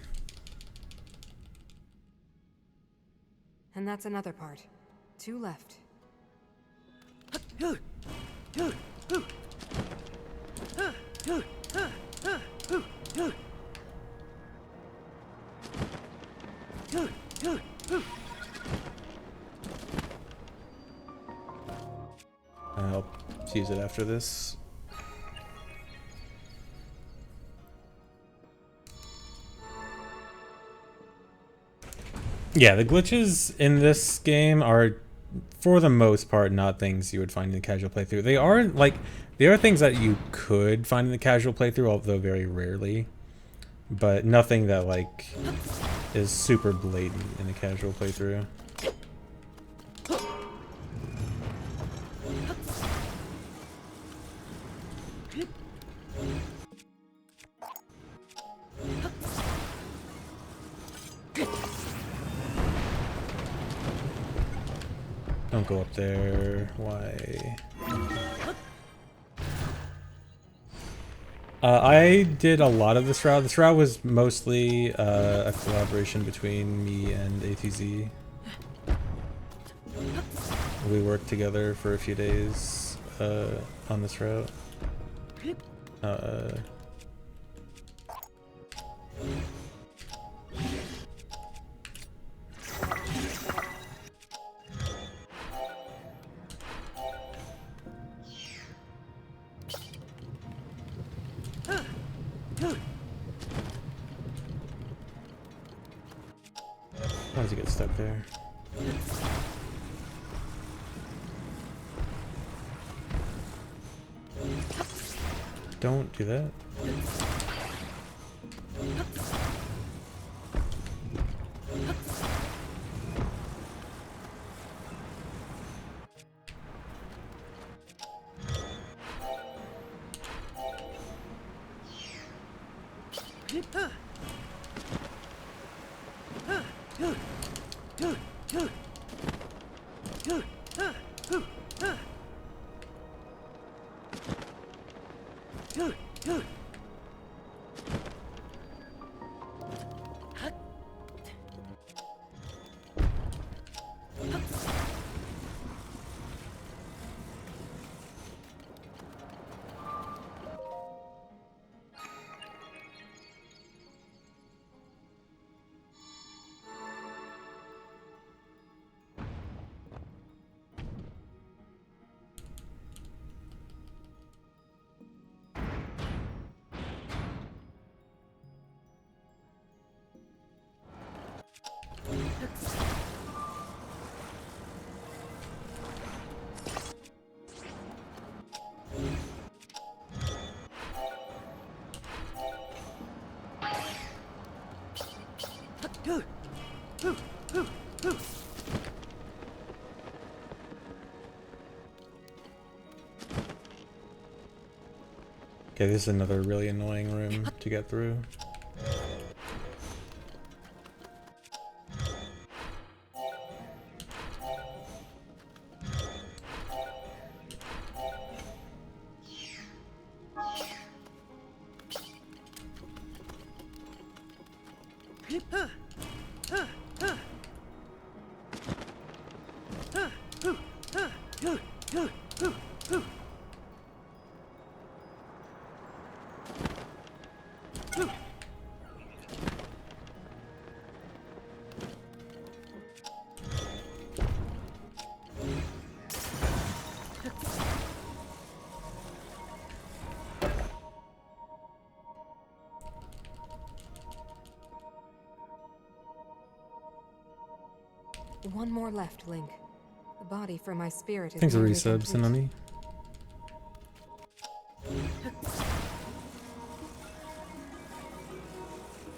And that's another part. 2 left. I'll use it after this. Yeah, the glitches in this game are, for the most part, not things you would find in the casual playthrough. They are things that you could find in the casual playthrough, although very rarely. But nothing that, like, is super blatant in the casual playthrough. Don't go up there. Why? I did a lot of this route. This route was mostly a collaboration between me and ATZ. We worked together for a few days on this route. Why does he get stuck there? Don't do that. Okay, this is another really annoying room to get through. One more left, Link. The body for my spirit is Thanks for nearly resubs, complete. Tsunami.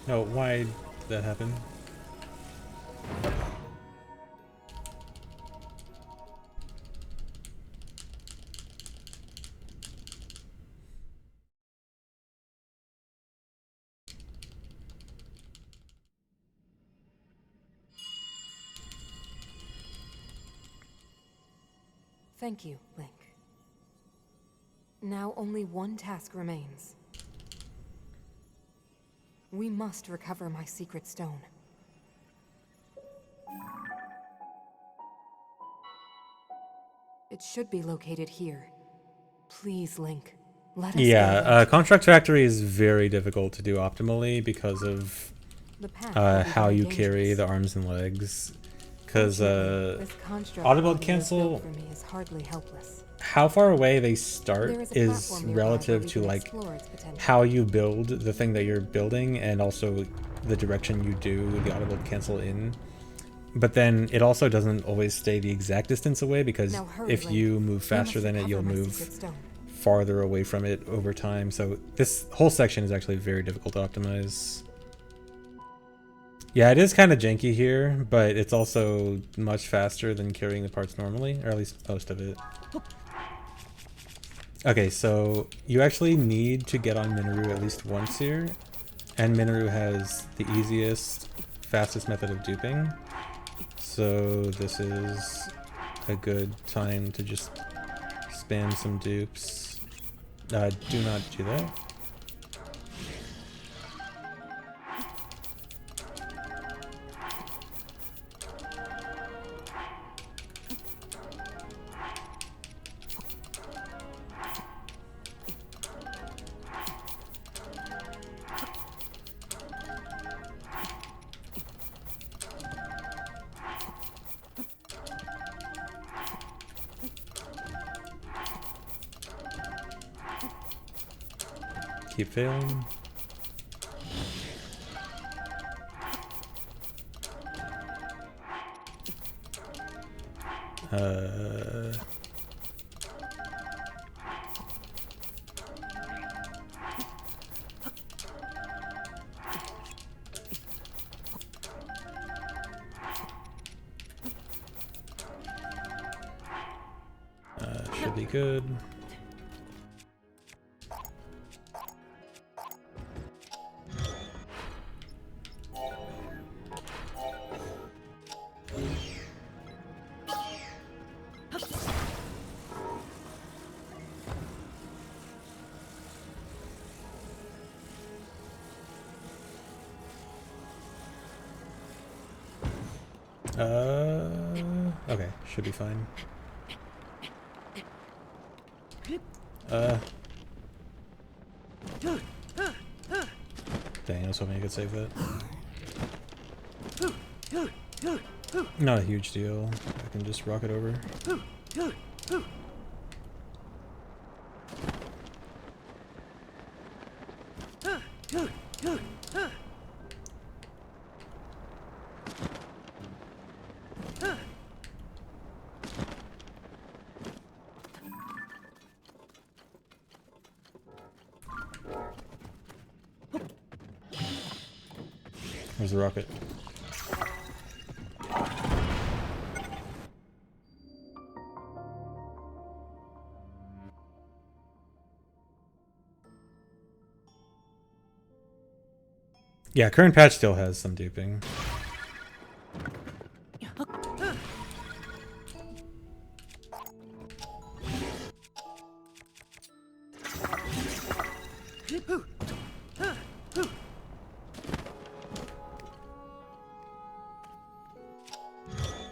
No, why did that happen? Thank you, Link. Now only one task remains. We must recover my secret stone. It should be located here. Please, Link. Let us go Yeah, there. Contract Factory is very difficult to do optimally because of The path will be how very you carry dangerous. the arms and legs. Because Fortunately, this construct auto build Bobby has built cancel, for me is hardly helpless. how far away they start There is a is platform nearby where relative we to can like explore its potential. how you build the thing that you're building and also the direction you do the auto build cancel in. But then it also doesn't always stay the exact distance away because Now hurry, if Link. you move We faster must than it, recover you'll my move secret stone. farther away from it over time. So this whole section is actually very difficult to optimize. Yeah, it is kind of janky here, but it's also much faster than carrying the parts normally, or at least most of it. Okay, so you actually need to get on Minoru at least once here, and Minoru has the easiest, fastest method of duping. So this is a good time to just spam some dupes. Do not do that. keep failing. Should be good. Okay, should be fine. Dang, I was hoping I could save that. Not a huge deal. I can just rock it over. Where's the rocket? Yeah, current patch still has some duping.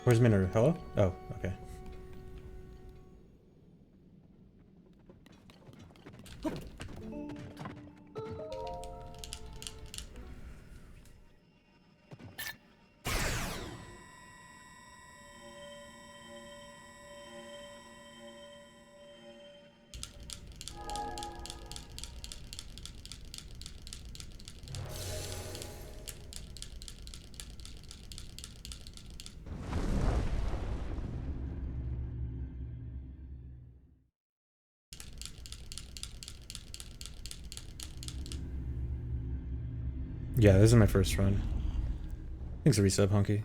Where's Minoru? Hello? Oh, okay. Yeah, this is my first run. Thanks for resub, Hunky.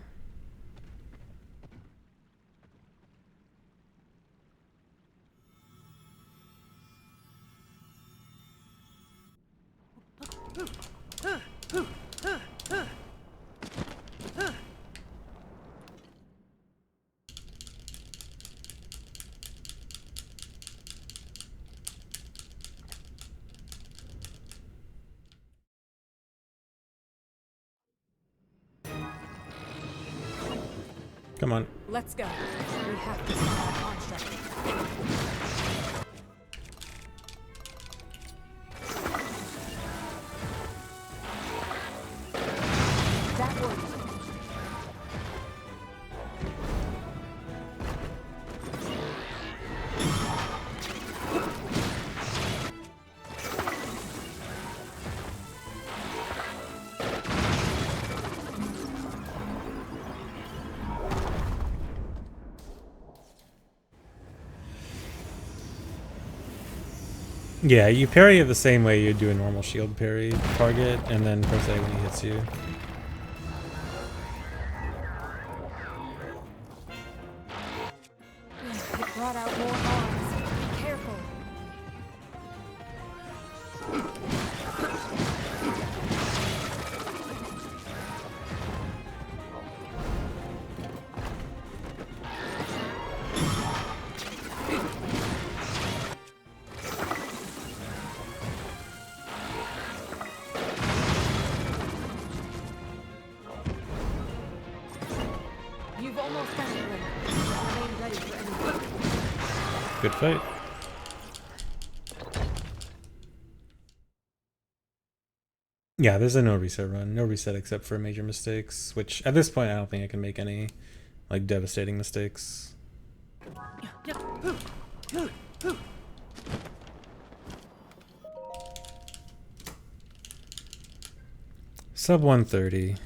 Come on. Let's go. We have to stop that construct. That worked. Yeah, you parry it the same way you do a normal shield parry. Target, and then press A when he hits you. It brought out more arms. Be careful. You've almost done it, Link. Remain ready for anything. Good fight. Yeah, there's a no reset run. No reset except for major mistakes, which at this point I don't think I can make any like devastating mistakes. Sub 130.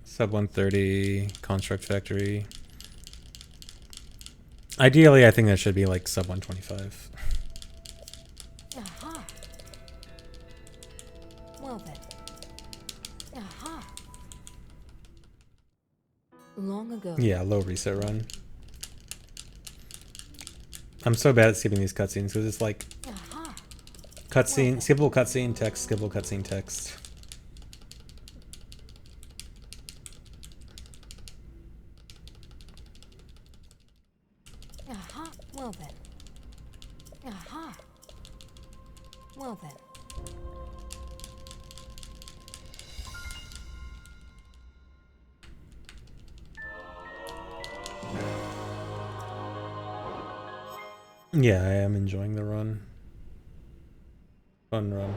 Sub 130 Construct Factory. Ideally, I think that should be like sub 125. Aha. Well then. Aha. Long ago. Yeah, low reset run. I'm so bad at skipping these cutscenes because it's like Aha. cutscene, skippable cutscene, text, skippable cutscene, text. Aha. Well then. Aha. Well then. Yeah, I am enjoying the run. Fun run.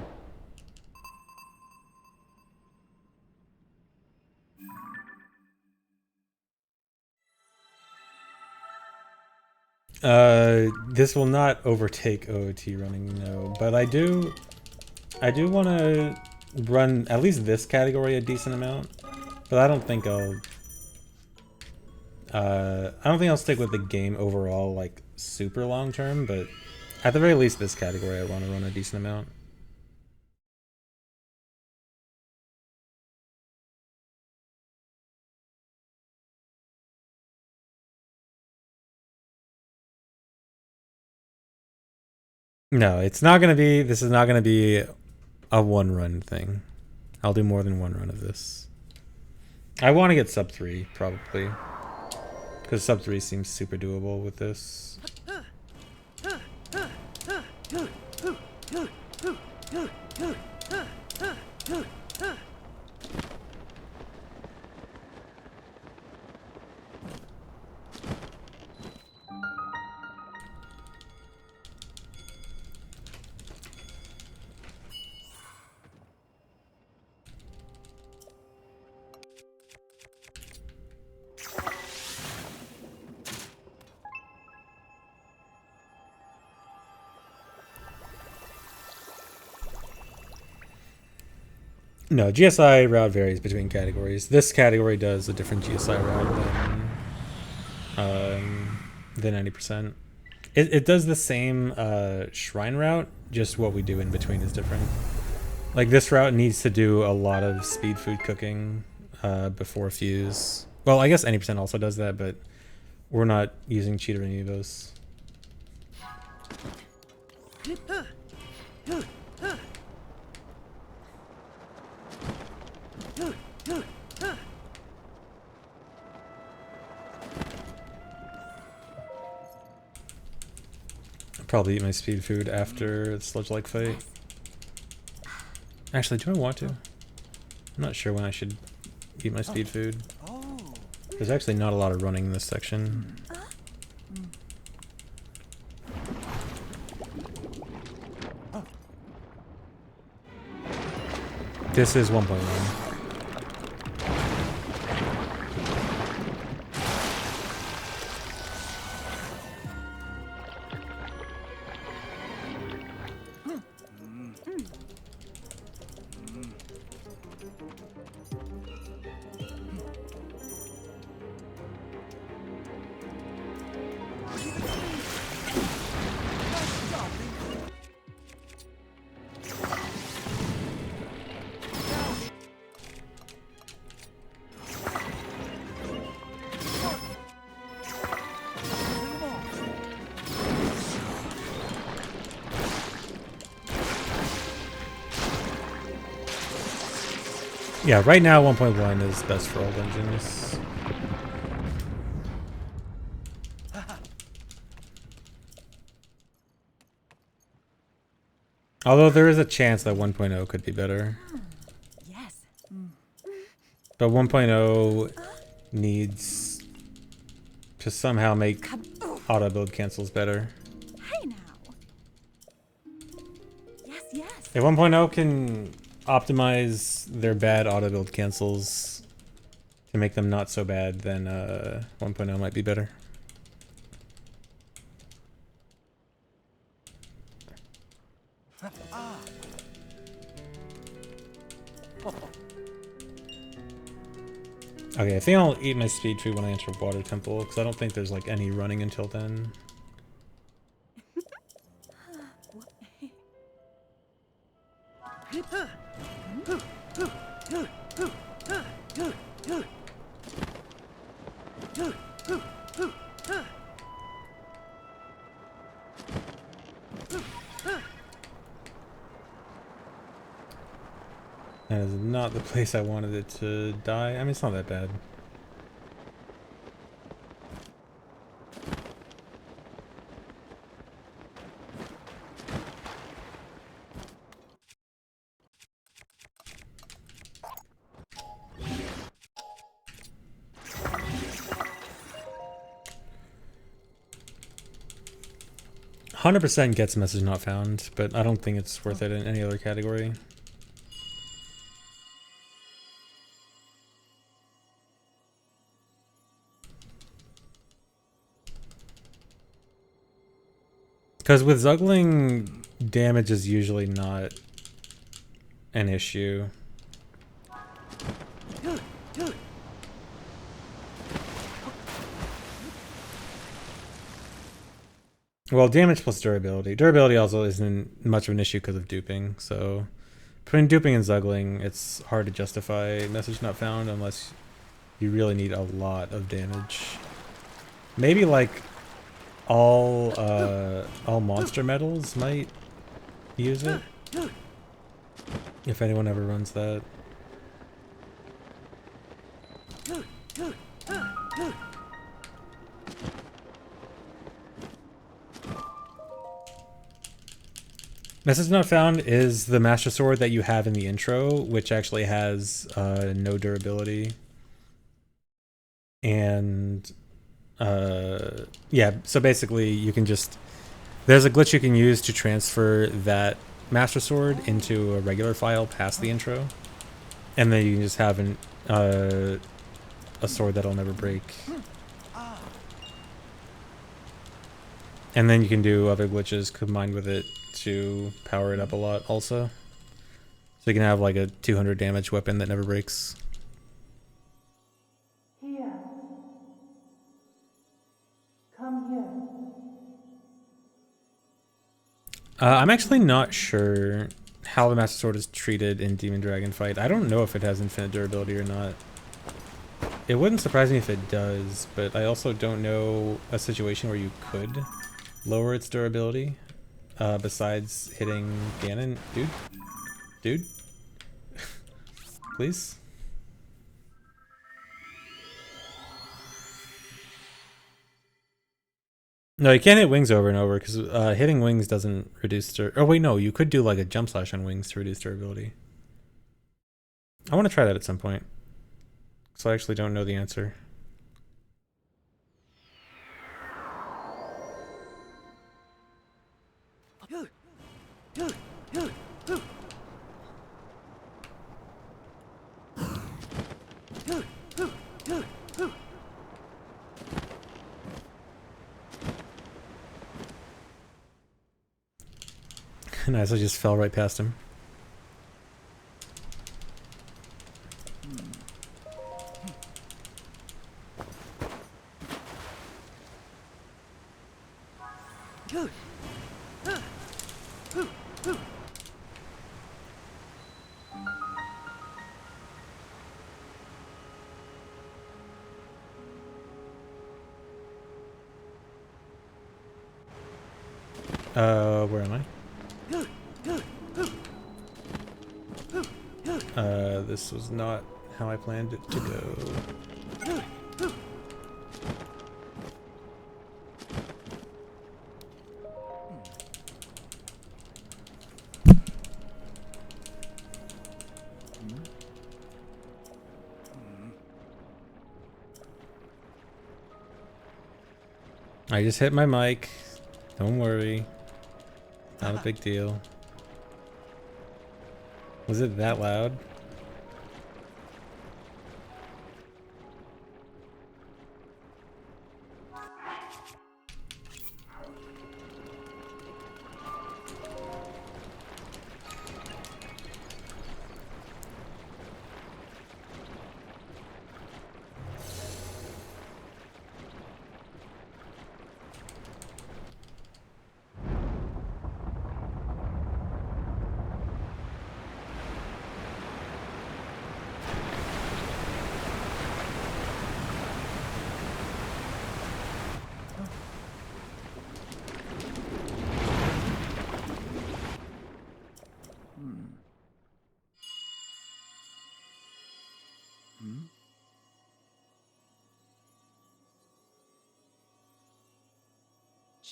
This will not overtake OOT running, no. But I do want to run at least this category a decent amount. But I don't think I'll stick with the game overall like super long term. But at the very least, this category I want to run a decent amount. No, it's not gonna be. This is not gonna be a one run thing. I'll do more than one run of this. I want to get sub 3 probably, because sub 3 seems super doable with this. No, GSI route varies between categories. This category does a different GSI route than 90%. It does the same shrine route, just what we do in between is different. Like this route needs to do a lot of speed food cooking before fuse. Well, I guess 90% also does that, but we're not using cheat or any of those. Probably eat my speed food after the sludge-like fight. Actually, do I want to? I'm not sure when I should eat my speed food. There's actually not a lot of running in this section. This is 1.1. Yeah, right now 1.1 is best for all dungeons. Although there is a chance that 1.0 could be better. Yes. But 1.0 needs to somehow make auto build cancels better. Hey now. Yes, yes. If 1.0 can optimize their bad auto build cancels to make them not so bad, then 1.0 might be better. Okay, I think I'll eat my speed tree when I enter Water Temple, because I don't think there's like any running until then. That is not the place I wanted it to die. I mean, it's not that bad. 100% gets message not found, but I don't think it's worth it in any other category. Because with Zuggling, damage is usually not an issue. Well, damage plus durability. Durability also isn't much of an issue because of duping, so between duping and Zuggling, it's hard to justify message not found unless you really need a lot of damage. Maybe like all monster medals might use it. If anyone ever runs that. Message Not Found is the Master Sword that you have in the intro, which actually has no durability. And yeah, so basically you can just... There's a glitch you can use to transfer that Master Sword into a regular file past the intro. And then you can just have a sword that'll never break. And then you can do other glitches combined with it to power it up a lot also. So you can have like a 200 damage weapon that never breaks. Here. Come here. I'm actually not sure how the Master Sword is treated in Demon Dragon Fight. I don't know if it has infinite durability or not. It wouldn't surprise me if it does, but I also don't know a situation where you could lower its durability. Besides hitting Ganon. Dude? Please? No, you can't hit wings over and over, because hitting wings doesn't reduce oh wait, no, you could do like a jump slash on wings to reduce durability. I want to try that at some point. So I actually don't know the answer. Nice, I just fell right past him. Where am I? This was not how I planned it to go. I just hit my mic. Don't worry. Not a big deal. Was it that loud?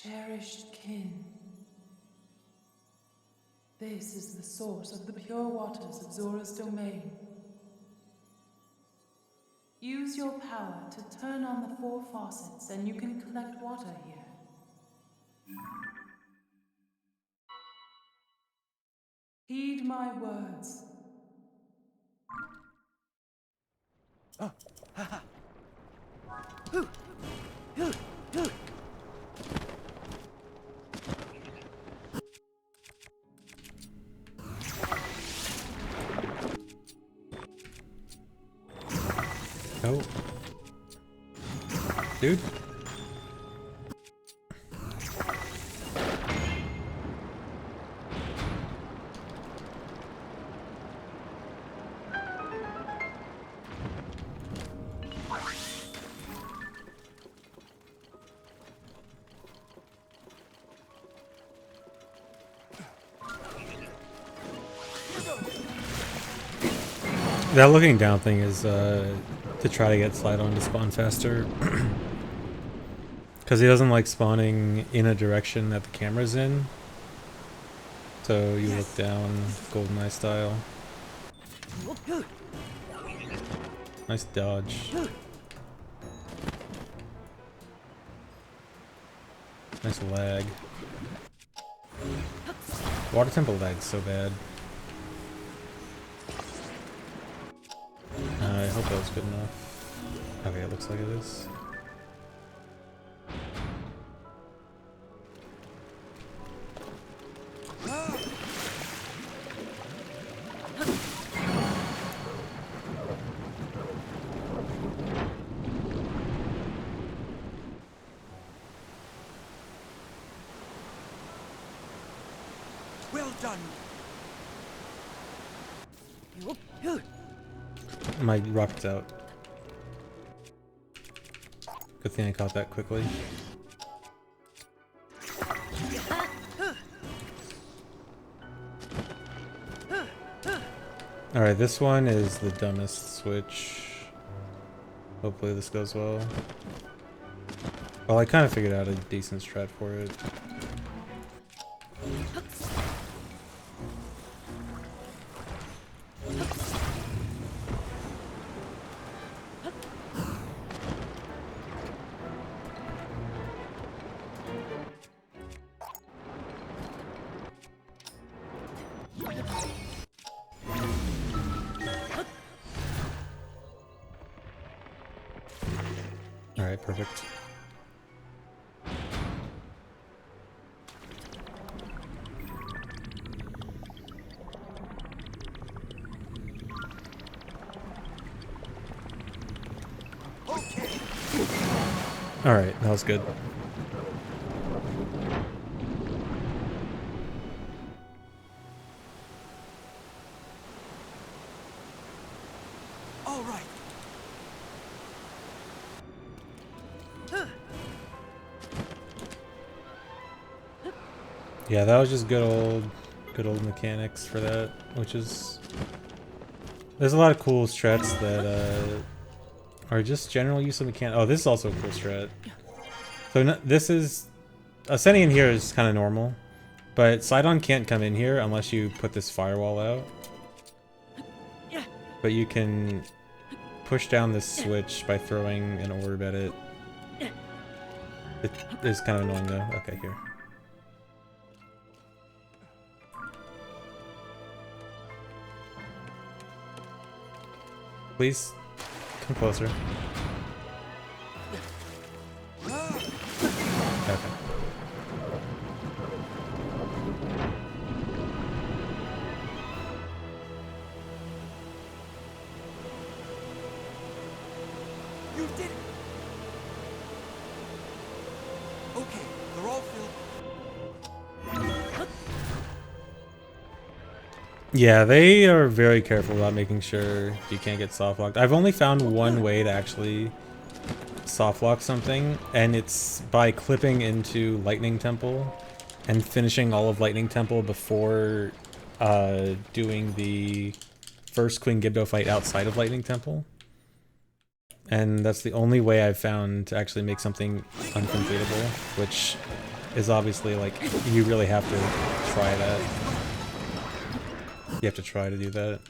Cherished kin. This is the source of the pure waters of Zora's domain. Use your power to turn on the 4 faucets and you can collect water here. Heed my words. Oh. Dude. That looking down thing is to try to get Slide on to spawn faster. Because he doesn't like spawning in a direction that the camera's in. So you look down, GoldenEye style. Nice dodge. Nice lag. Water temple lag's so bad. I hope that was good enough. Okay, it looks like it is. Well done. My rocket's out. Good thing I caught that quickly. Alright, this one is the dumbest switch. Hopefully this goes well. Well, I kind of figured out a decent strat for it. Alright, perfect. Alright, that was good. All right. Yeah, that was just good old mechanics for that, which is... There's a lot of cool strats that are just general use of mechanics. Oh, this is also a cool strat. So this is... Ascending in here is kind of normal, but Sidon can't come in here unless you put this firewall out. But you can push down this switch by throwing an orb at it. It is kind of annoying though. Okay, here. Please, come closer. Okay. You did it. Okay, they're all filled. Yeah, they are very careful about making sure you can't get soft locked. I've only found one way to actually soft lock something, and it's by clipping into Lightning Temple and finishing all of Lightning Temple before doing the first Queen Gibdo fight outside of Lightning Temple. And that's the only way I've found to actually make something uncompletable, which is obviously like you really have to try that. You have to try to do that.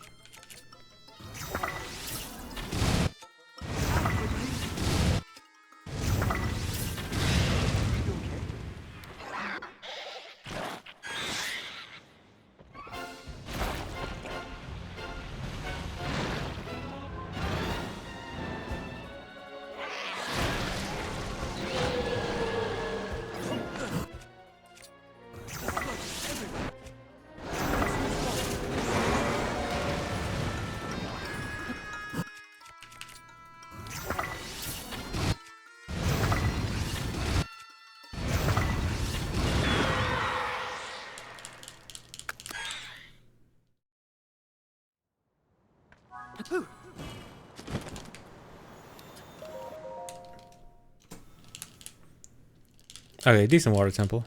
Okay, decent water temple.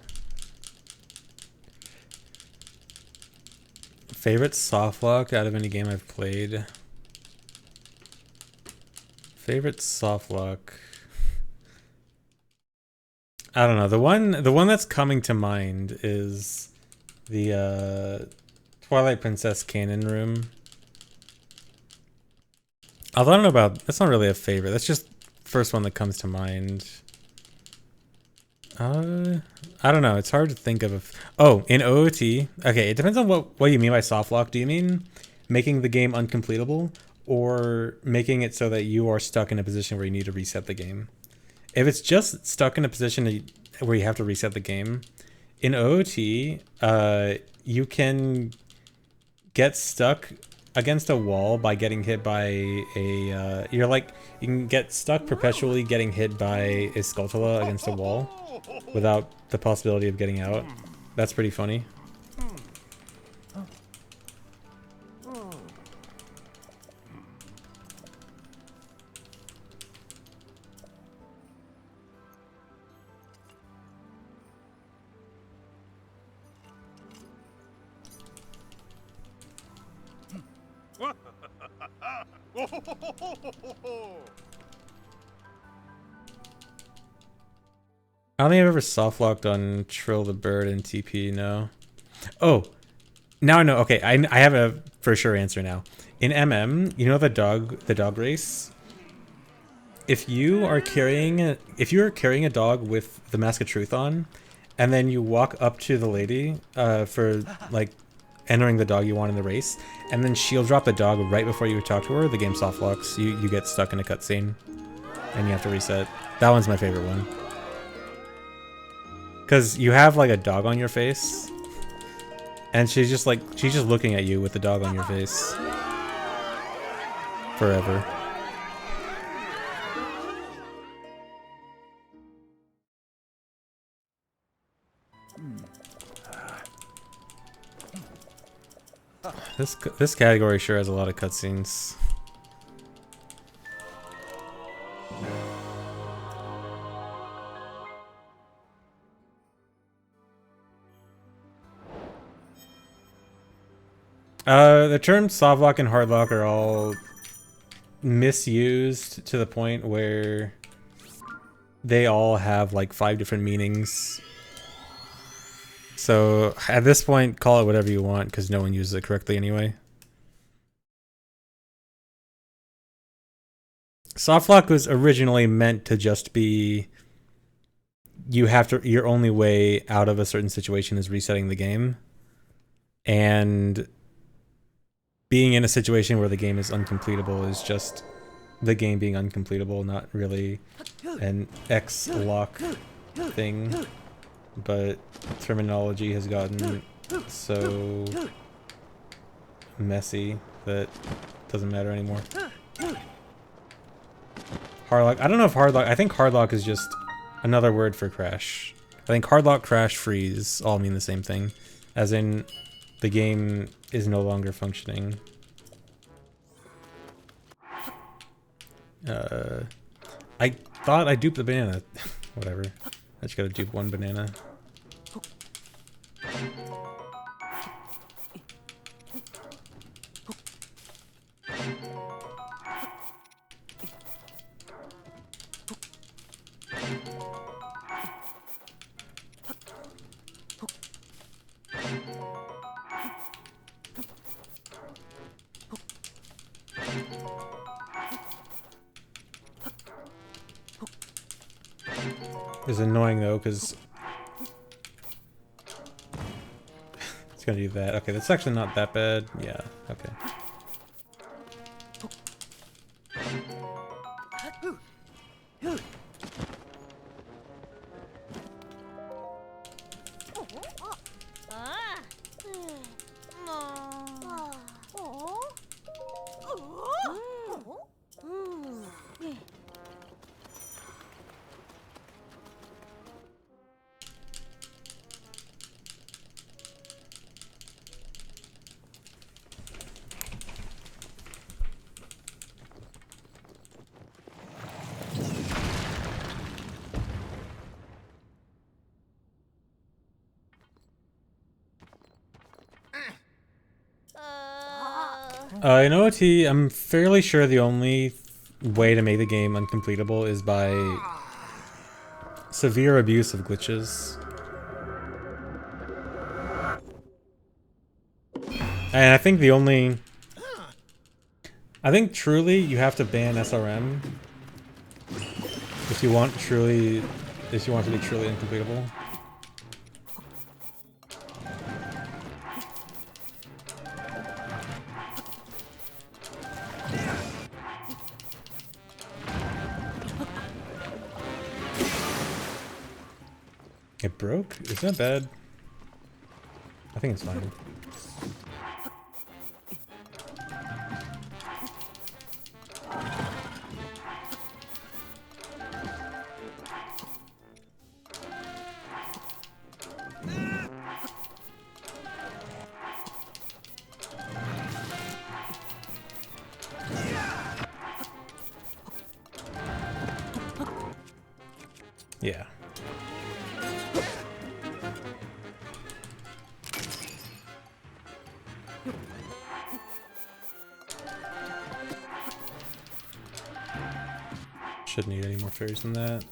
Favorite softlock out of any game I've played? Favorite softlock. I don't know. The one that's coming to mind is the Twilight Princess Canon room. Although I don't know about, that's not really a favorite. That's just first one that comes to mind. I don't know. It's hard to think of. Oh, in OOT. Okay, it depends on what you mean by soft lock. Do you mean making the game uncompletable, or making it so that you are stuck in a position where you need to reset the game? If it's just stuck in a position where you have to reset the game, in OOT, you can get stuck against a wall by getting hit by a you can get stuck perpetually getting hit by a Skulltula against a wall without the possibility of getting out. That's pretty funny. I don't think I've ever softlocked on Trill the Bird and TP, no. Oh, now I know. Okay, I have a for sure answer now. In MM, you know the dog race? If you are carrying a dog with the Mask of Truth on, and then you walk up to the lady for like entering the dog you want in the race, and then she'll drop the dog right before you talk to her, the game softlocks. You get stuck in a cutscene, and you have to reset. That one's my favorite one. Because you have like a dog on your face, and she's just looking at you with the dog on your face forever. This category sure has a lot of cutscenes. The terms softlock and hardlock are all misused to the point where they all have like 5 different meanings. So at this point, call it whatever you want because no one uses it correctly anyway. Softlock was originally meant to just be your only way out of a certain situation is resetting the game. And being in a situation where the game is uncompletable is just the game being uncompletable, not really an X-lock thing. But terminology has gotten so messy that it doesn't matter anymore. Hardlock. I don't know if hardlock. I think hardlock is just another word for crash. I think hardlock, crash, freeze all mean the same thing, as in the game is no longer functioning. I thought I duped the banana. Whatever. I just gotta dupe one banana. is annoying though, because it's gonna do that. Okay, that's actually not that bad. Yeah, okay. In OT, I'm fairly sure the only way to make the game uncompletable is by severe abuse of glitches. And I think I think truly you have to ban SRM if you want to be truly uncompletable. It broke? Is that bad? I think it's fine. Yeah. Shouldn't need any more fairies than that.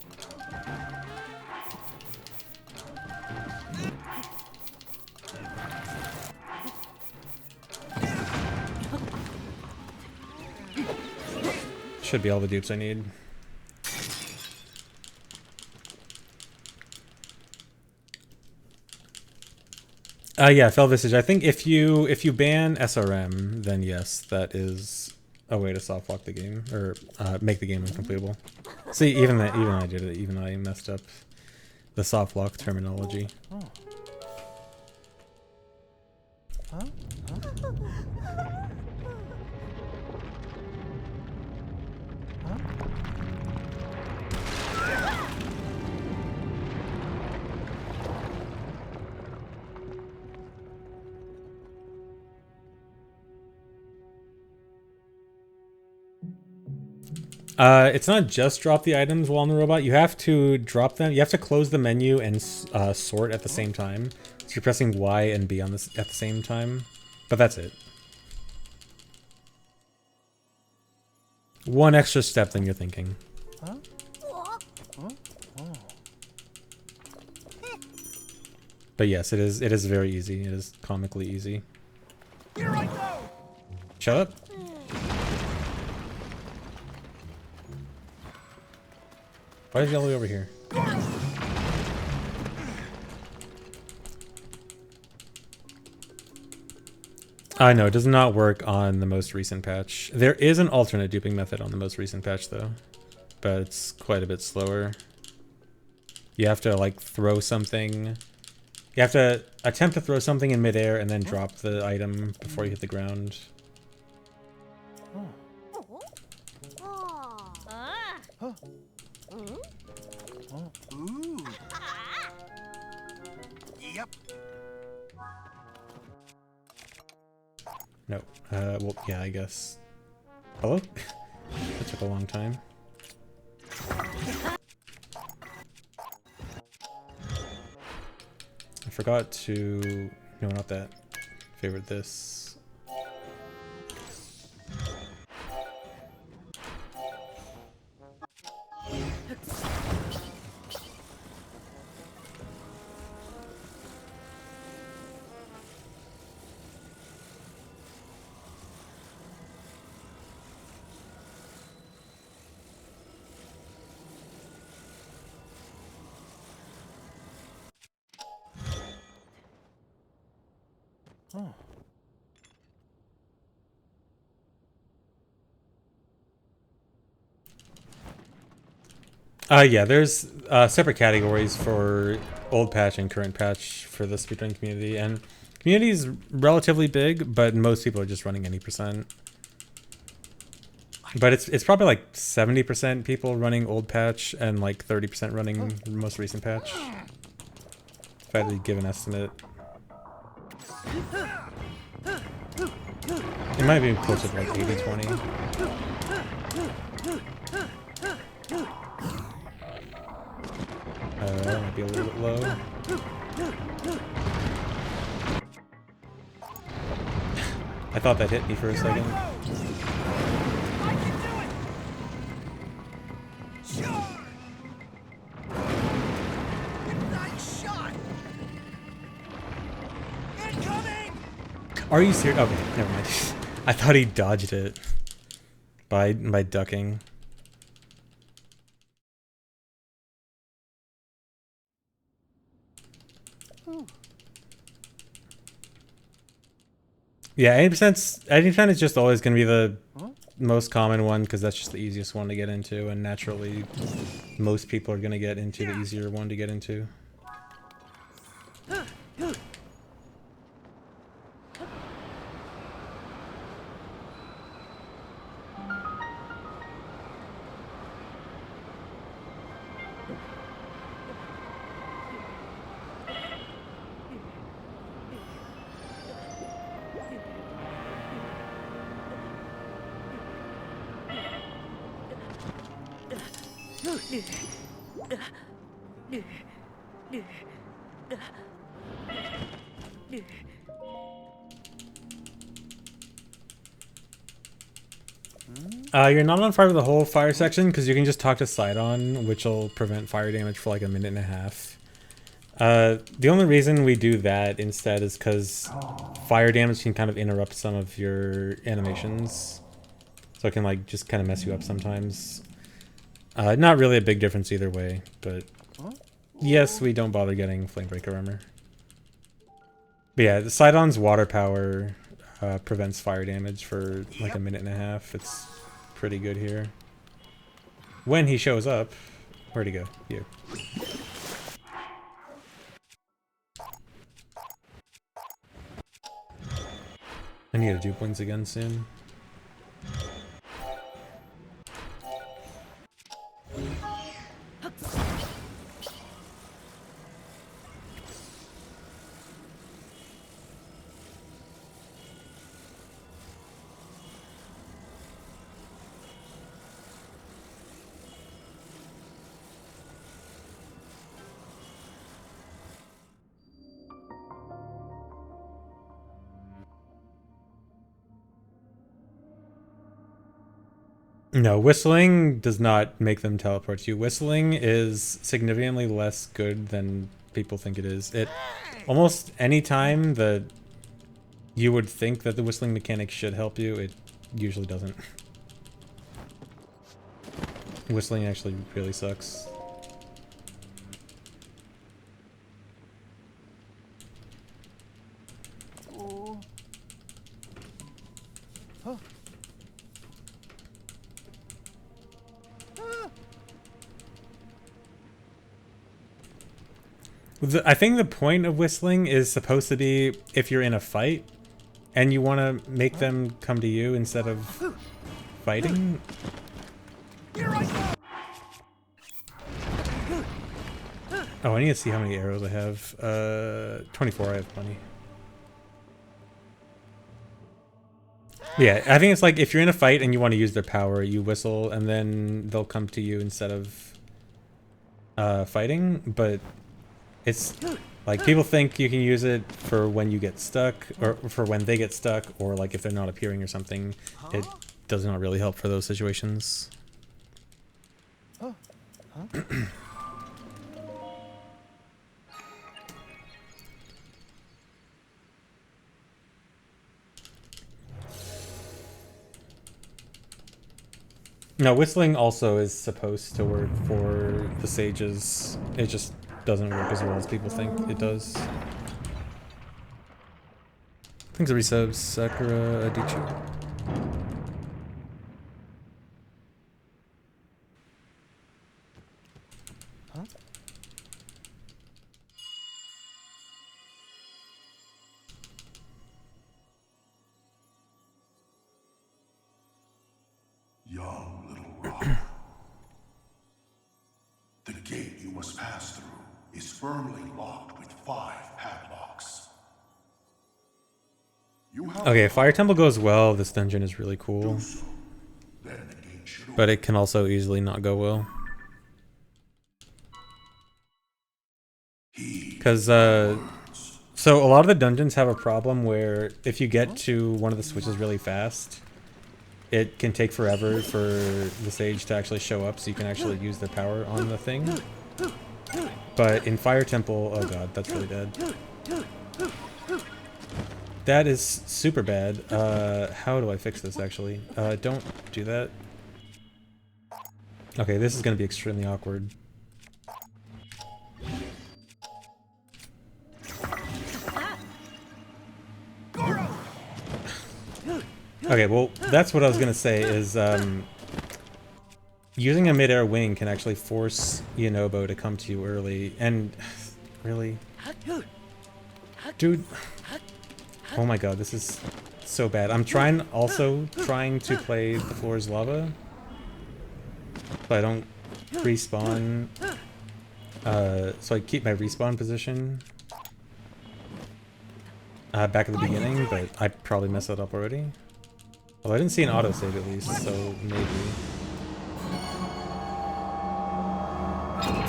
Should be all the dupes I need. Yeah, Fell Visage. I think if you ban SRM, then yes, that is a way to soft lock the game or make the game uncompletable. See, even I did it. Even I messed up the soft lock terminology. Oh. Huh? It's not just drop the items while on the robot. You have to drop them. You have to close the menu and sort at the same time. So you're pressing Y and B on this at the same time. But that's it. One extra step than you're thinking. Huh? Huh? Oh. But yes, it is very easy. It is comically easy. Here I go! Shut up. Why is he all the way over here? I know, it does not work on the most recent patch. There is an alternate duping method on the most recent patch though, but it's quite a bit slower. You have to like throw something. You have to attempt to throw something in midair and then drop the item before you hit the ground. Huh. Ooh. Yep. No. Well, yeah, I guess. Hello? That took a long time. I forgot to... No, not that. Favorite this. Yeah, there's separate categories for old patch and current patch for the speedrun community, and community is relatively big, but most people are just running any percent. But it's probably like 70% people running old patch and like 30% running most recent patch. If I had to give an estimate. It might be closer to like 80-20. That might be a little bit low. I thought that hit me for a second. I can do it! Sure! Midnight shot! Incoming! Are you serious? Okay, never mind. I thought he dodged it by ducking. Yeah, 80% is just always going to be the most common one because that's just the easiest one to get into, and naturally most people are going to get into the easier one to get into. You're not on fire with the whole fire section because you can just talk to Sidon, which will prevent fire damage for like a minute and a half. The only reason we do that instead is because fire damage can kind of interrupt some of your animations. So it can like just kind of mess you up sometimes. Not really a big difference either way, but yes, we don't bother getting Flamebreaker armor. But yeah, the Sidon's water power prevents fire damage for like a minute and a half. It's pretty good here. When he shows up, where'd he go? Here. I need to dupe wings again soon. No, whistling does not make them teleport to you. Whistling is significantly less good than people think it is. It almost any time that you would think that the whistling mechanic should help you, it usually doesn't. Whistling actually really sucks. I think the point of whistling is supposed to be if you're in a fight and you want to make them come to you instead of fighting. Oh, I need to see how many arrows I have. 24, I have plenty. Yeah, I think it's like if you're in a fight and you want to use their power, you whistle and then they'll come to you instead of fighting, but it's like people think you can use it for when you get stuck or for when they get stuck or like if they're not appearing or something. It does not really help for those situations. No, whistling also is supposed to work for the sages. It just doesn't work as well as people think it does. Thanks for resubs, Sakura Adichie. Young little rock. The gate you must pass through is firmly locked with 5 padlocks. You have Okay, if Fire Temple goes well, this dungeon is really cool. so. Then the gate should But it can also easily not go well. Because, so a lot of the dungeons have a problem where if you get to one of the switches really fast, it can take forever for the sage to actually show up so you can actually use the power on the thing. But in Fire Temple, oh god, that's really bad. That is super bad. How do I fix this actually? Don't do that. Okay, this is going to be extremely awkward. Okay, well, that's what I was gonna say, is, using a mid-air wing can actually force Yonobo to come to you early, and... really? Dude... Oh my god, this is so bad. I'm also trying to play the floor is lava, but I don't respawn, so I keep my respawn position back at the beginning, but I probably messed that up already. Well, I didn't see an autosave at least, so maybe.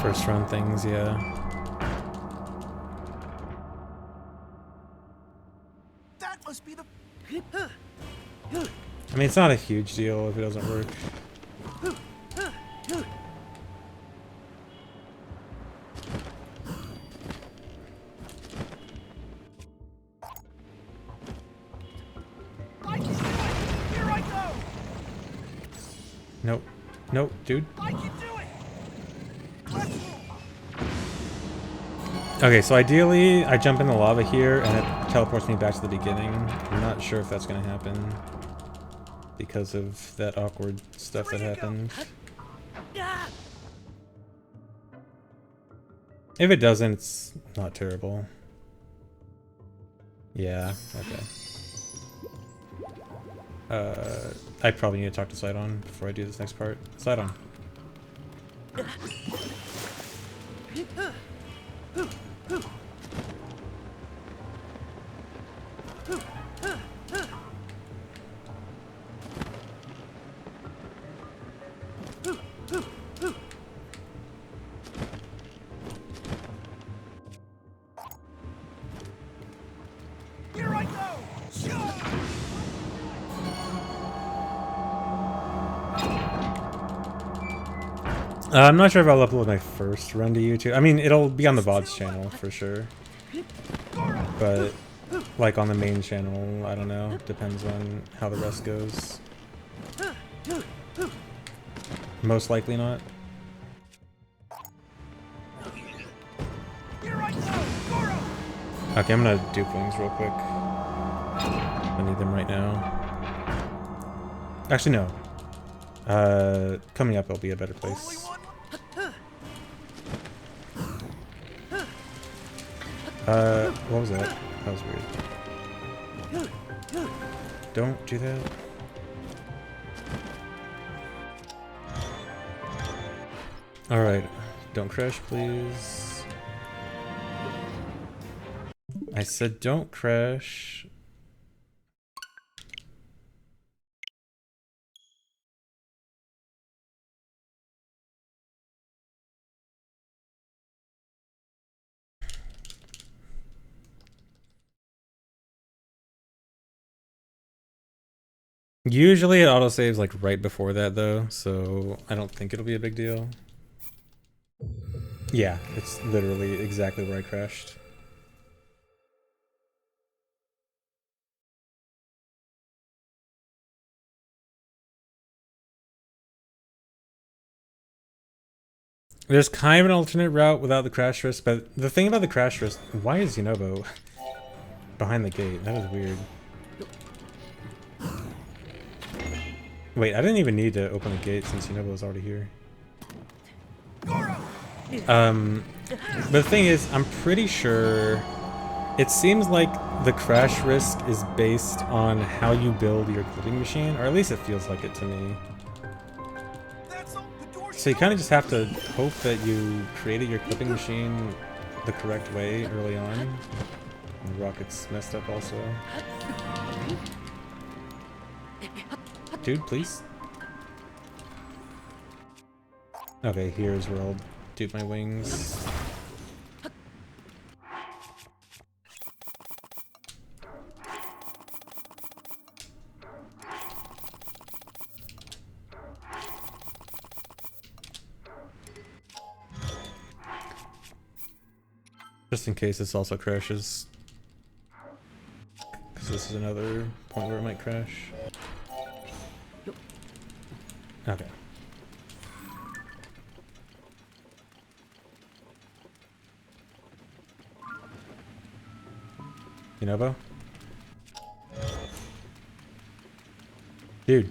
First run things, yeah. That must be the. I mean, it's not a huge deal if it doesn't work. I can do it! Here I go! Nope. Nope, dude. I can do it! Let's move! Okay, so ideally, I jump in the lava here, and it teleports me back to the beginning. I'm not sure if that's gonna happen because of that awkward stuff that happened. If it doesn't, it's not terrible. Yeah, okay. I probably need to talk to Sidon before I do this next part. Sidon. Here I go! I'm not sure if I'll upload my first run to YouTube. I mean, it'll be on the VODs channel for sure. But, like on the main channel, I don't know. Depends on how the rest goes. Most likely not. Here I go! Goro! Okay, I'm gonna dupe wings real quick. I need them right now. Actually, no. Coming up will be a better Only place. one? What was that? That was weird. Don't do that. Alright, don't crash, please. I said don't crash. Usually it autosaves like right before that though, so I don't think it'll be a big deal. Yeah, it's literally exactly where I crashed. There's kind of an alternate route without the crash risk, but the thing about the crash risk, why is Yonobo behind the gate? That is weird. Wait, I didn't even need to open the gate since Yunobo was already here. But the thing is, I'm pretty sure it seems like the crash risk is based on how you build your clipping machine, or at least it feels like it to me. That's all. The door's So you kind of just have to hope that you created your clipping machine the correct way early on. And the rocket's messed up also. Dude, please. Okay, here's where I'll do my wings. Just in case this also crashes. Because this is another point where it might crash. Okay. Yunobo? Dude.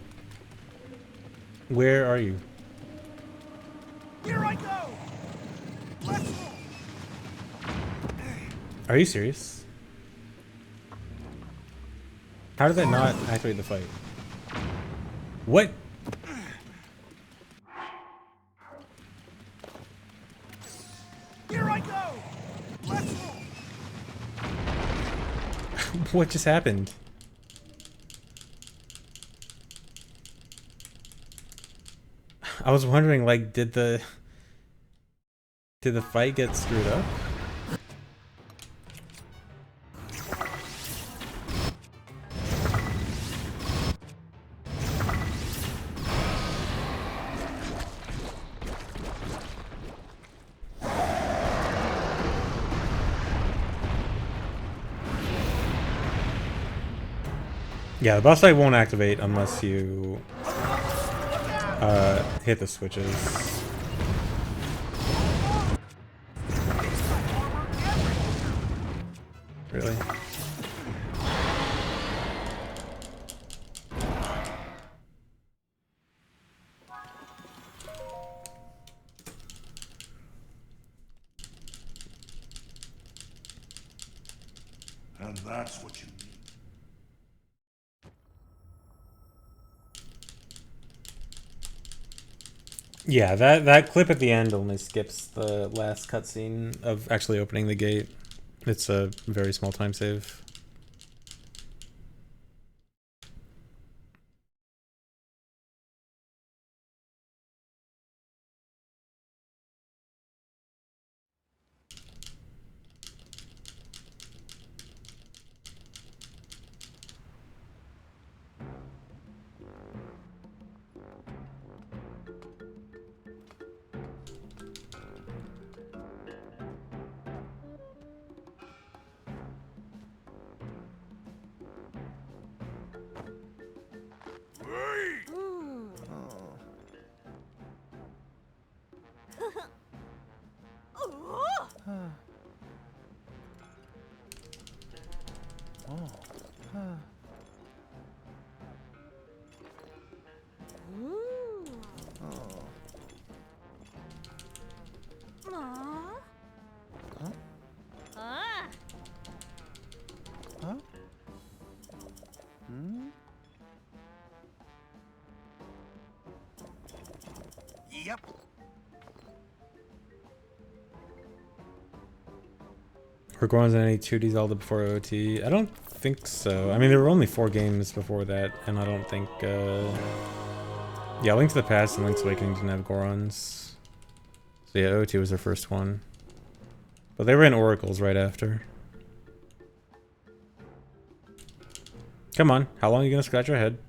Where are you? Here I go. Let's move. Are you serious? How did that not activate the fight? What? Here I go. Let's move. What just happened? I was wondering, like, did the fight get screwed up? Yeah, the boss fight won't activate unless you hit the switches. Really? And that's what you need. Yeah, that clip at the end only skips the last cutscene of actually opening the gate. It's a very small time save. Yep. Were Gorons in any 2D Zelda before OT? I don't think so. I mean, there were only 4 games before that, and I don't think, yeah, Link to the Past and Link's Awakening didn't have Gorons. So yeah, OT was their first one. But they were in Oracles right after. Come on, how long are you gonna scratch your head?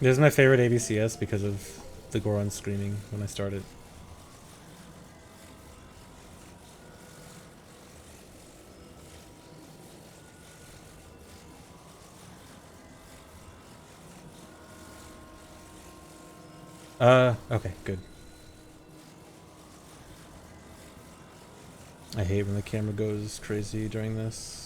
This is my favorite ABCS because of the Goron screaming when I start it. Okay, good. I hate when the camera goes crazy during this.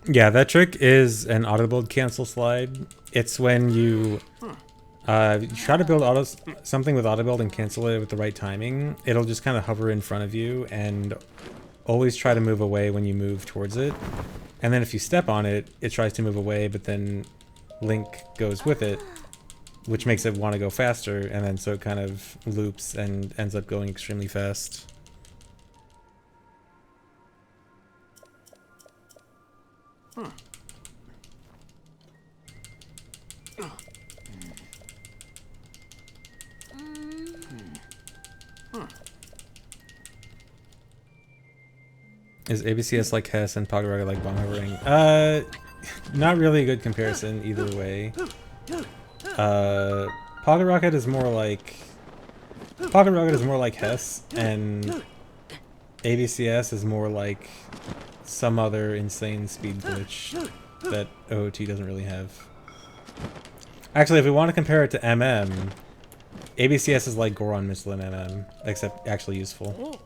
Yeah, that trick is an auto build cancel slide. It's when you try to build something with auto build and cancel it with the right timing. It'll just kind of hover in front of you and always try to move away when you move towards it. And then if you step on it, it tries to move away, but then Link goes with it, which makes it want to go faster, and then so it kind of loops and ends up going extremely fast. Is ABCS like Hess and Pogoroga like bomb hovering? Not really a good comparison either way. Pocket Rocket is more like Hess, and ABCS is more like some other insane speed glitch that OOT doesn't really have. Actually, if we want to compare it to MM, ABCS is like Goron Missile and MM, except actually useful.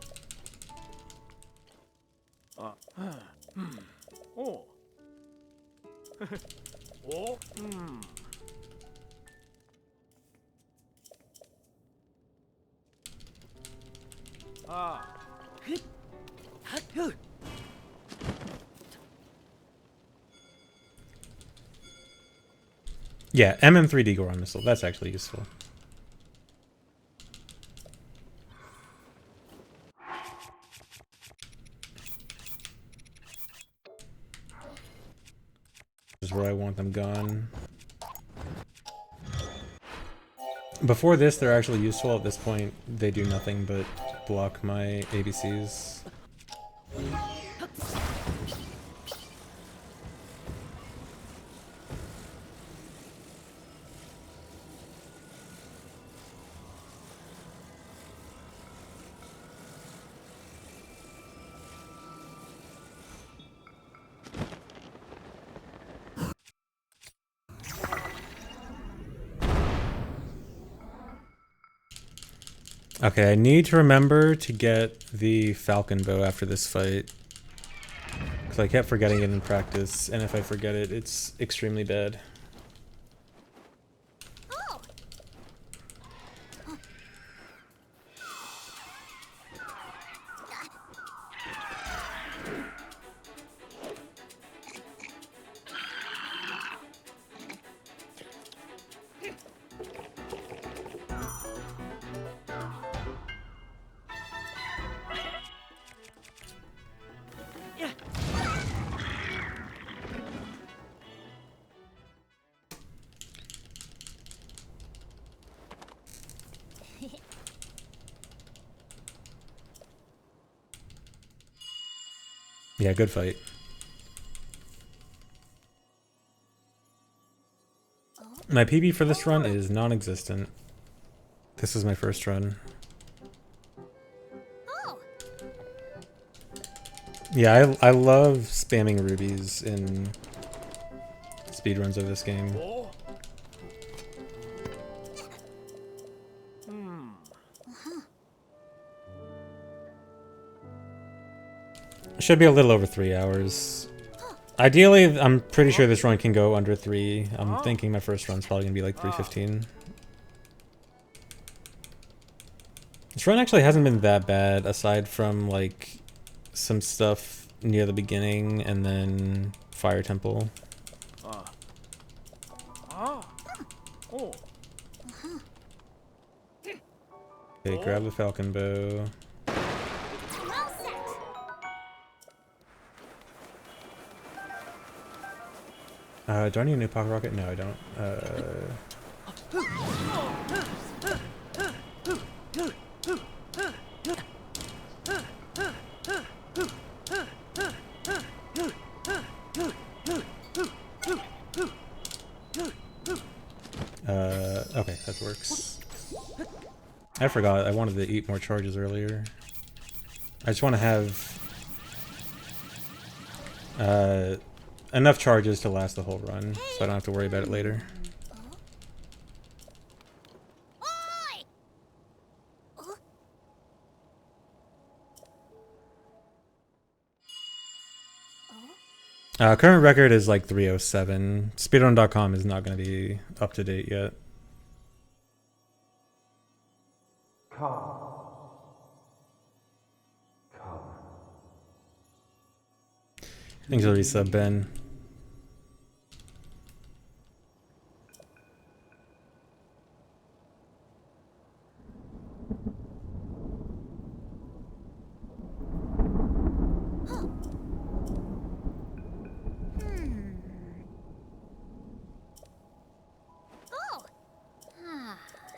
Yeah, MM3D Goron Missile, that's actually useful. This is where I want them gone. Before this, they're actually useful. At this point, they do nothing but block my ABCs. Okay, I need to remember to get the Falcon Bow after this fight. Because I kept forgetting it in practice, and if I forget it, it's extremely bad. Yeah, good fight. My PB for this run is non-existent. This is my first run. Yeah, I love spamming rubies in speedruns of this game. Should be a little over 3 hours. Ideally, I'm pretty sure this run can go under 3. I'm thinking my first run's probably gonna be like 3:15. This run actually hasn't been that bad, aside from like some stuff near the beginning and then Fire Temple. Okay, grab the Falcon Bow. Well set. Do I need a new pocket rocket? No, I don't. Okay, that works. I forgot, I wanted to eat more charges earlier. I just want to have enough charges to last the whole run, so I don't have to worry about it later. Current record is like 307. Speedrun.com is not going to be up to date yet. Thanks for the resub, Ben.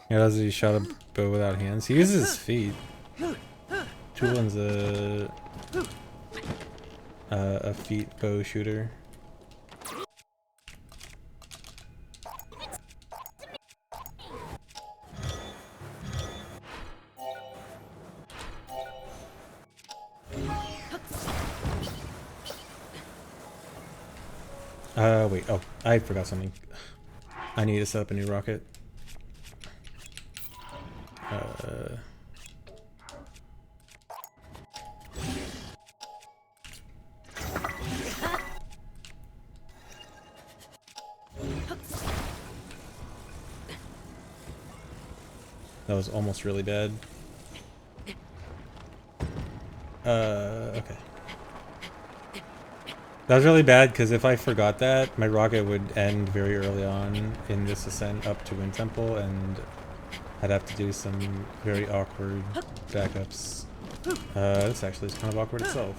Yeah, does he shot a bow without hands? He uses his feet. Julian's a feet bow shooter. Wait, oh, I forgot something. I need to set up a new rocket. That was almost really bad. Okay. That was really bad because if I forgot that, my rocket would end very early on in this ascent up to Wind Temple, and I'd have to do some very awkward backups. This actually is kind of awkward itself.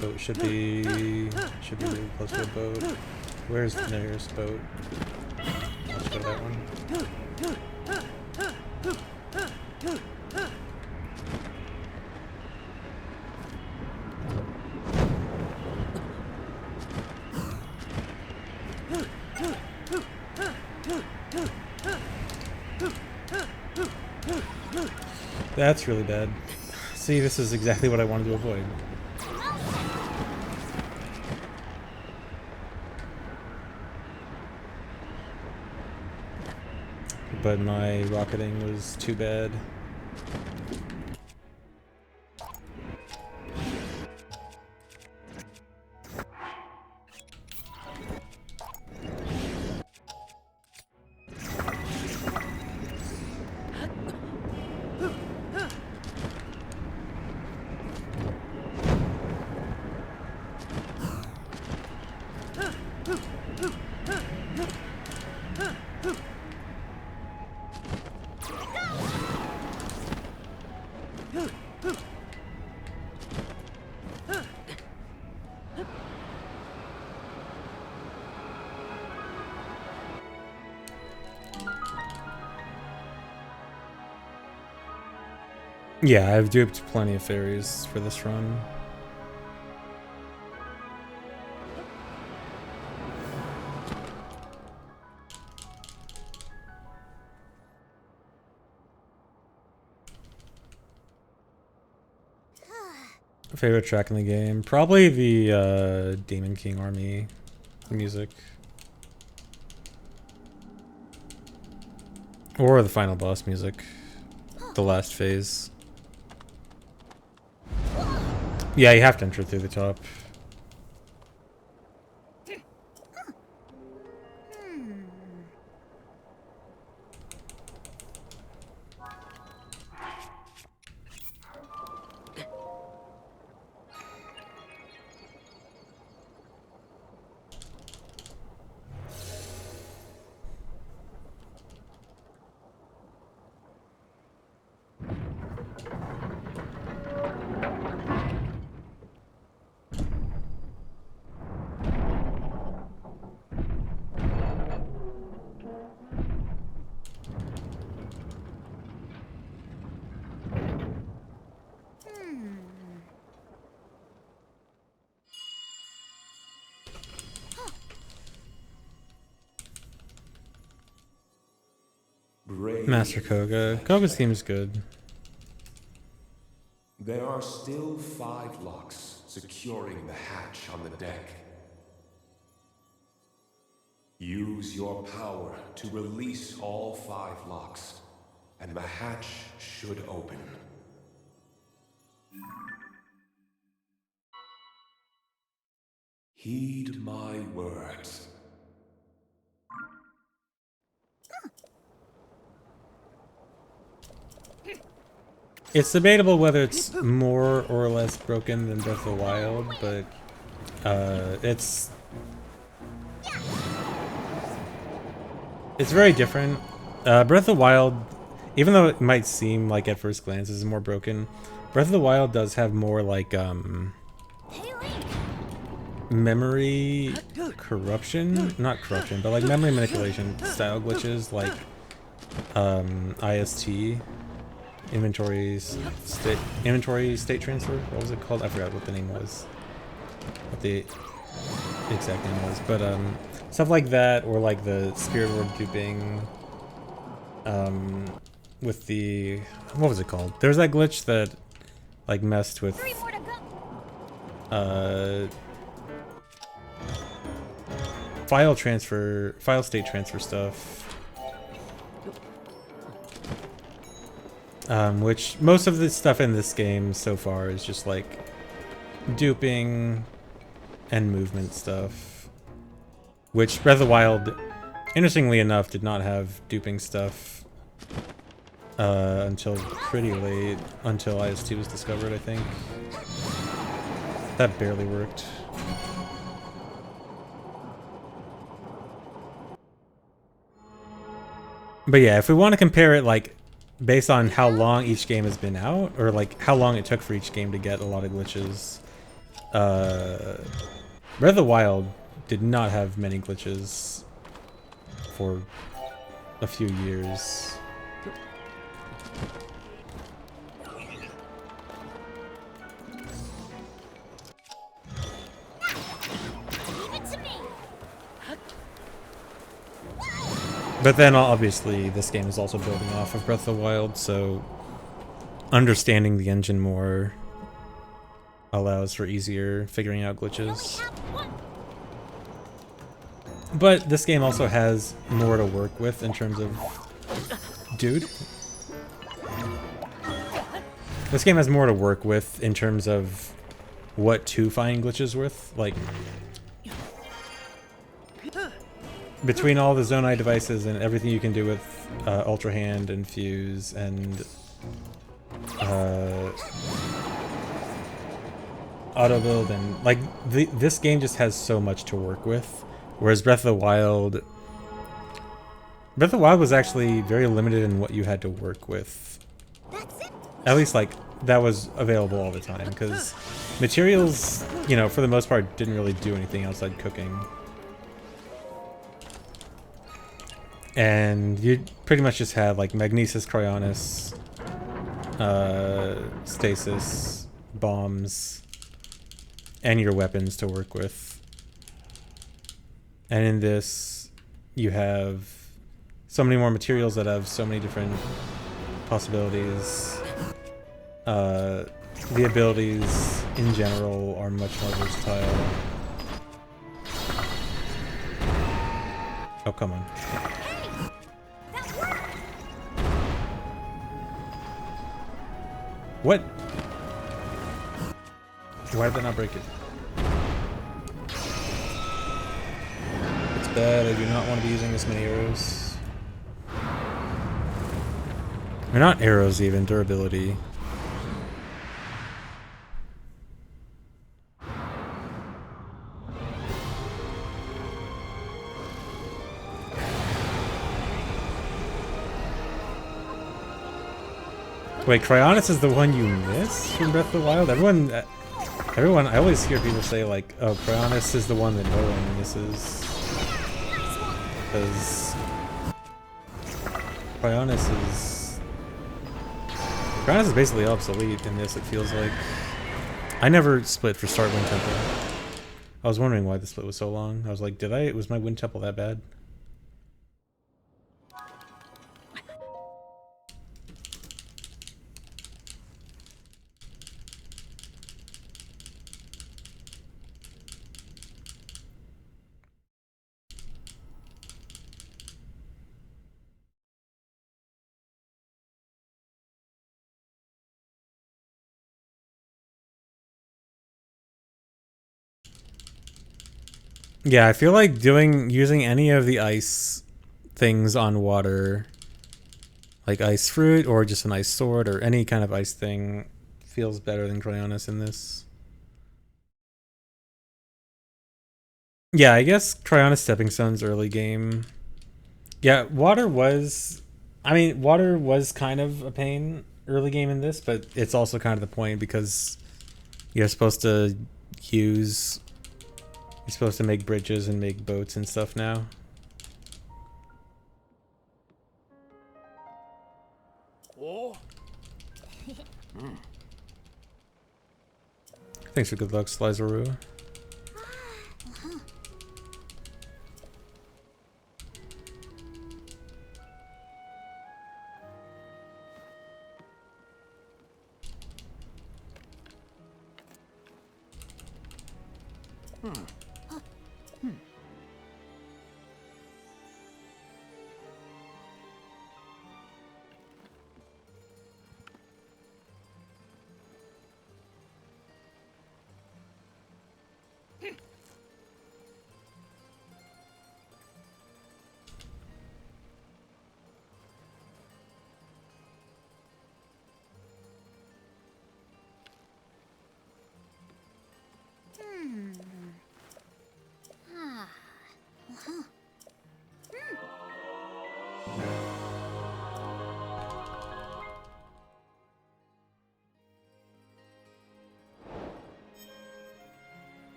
Boat should be really close to a boat. Where's the nearest boat? Let's go to that one. That's really bad. See, this is exactly what I wanted to avoid. But my rocketing was too bad. Yeah, I've duped plenty of fairies for this run. Favorite track in the game? Probably the Demon King Army music. Or the final boss music. The last phase. Yeah, you have to enter through the top. Brave. Master Koga. Koga seems good. There are still 5 locks securing the hatch on the deck. Use your power to release all 5 locks, and the hatch should open. Heed my words. It's debatable whether it's more or less broken than Breath of the Wild, but it's very different. Breath of the Wild, even though it might seem like at first glance is more broken, Breath of the Wild does have more like memory corruption, not corruption, but like memory manipulation style glitches, like IST. Inventory state transfer. What was it called? I forgot what the name was. What the exact name was. But stuff like that, or like the spirit word duping. With the what was it called? There was that glitch that like messed with file state transfer stuff. Which most of the stuff in this game so far is just like duping and movement stuff. Which Breath of the Wild, interestingly enough, did not have duping stuff until pretty late, until IS-2 was discovered, I think. That barely worked. But yeah, if we want to compare it like based on how long each game has been out, or like how long it took for each game to get a lot of glitches, Breath of the Wild did not have many glitches for a few years. But then obviously this game is also building off of Breath of the Wild, so understanding the engine more allows for easier figuring out glitches. But this game also has more to work with in terms of... Dude? This game has more to work with in terms of what to find glitches with. Like, between all the Zonai devices and everything you can do with Ultra Hand and Fuse and auto build, and like this game just has so much to work with, whereas Breath of the Wild was actually very limited in what you had to work with. At least like that was available all the time, because materials, you know, for the most part didn't really do anything outside cooking. And you pretty much just had like Magnesis, Cryonis, Stasis, bombs, and your weapons to work with. And in this, you have so many more materials that have so many different possibilities. The abilities in general are much more versatile. Oh, come on. What? Why did that not break it? It's bad. I do not want to be using this many arrows. They're not arrows even, durability. Wait, Cryonis is the one you miss from Breath of the Wild? Everyone, I always hear people say like, oh, Cryonis is the one that no one misses. Because Cryonis is basically obsolete in this, it feels like. I never split for Start Wind Temple. I was wondering why the split was so long. I was like, was my Wind Temple that bad? Yeah, I feel like using any of the ice things on water, like ice fruit or just an ice sword or any kind of ice thing, feels better than Cryonis in this. Yeah, I guess Cryonis Stepping Stone's early game. Yeah, water was kind of a pain early game in this, but it's also kind of the point because you're supposed to use You're supposed to make bridges and make boats and stuff now. Oh. Thanks for good luck, Slizaru.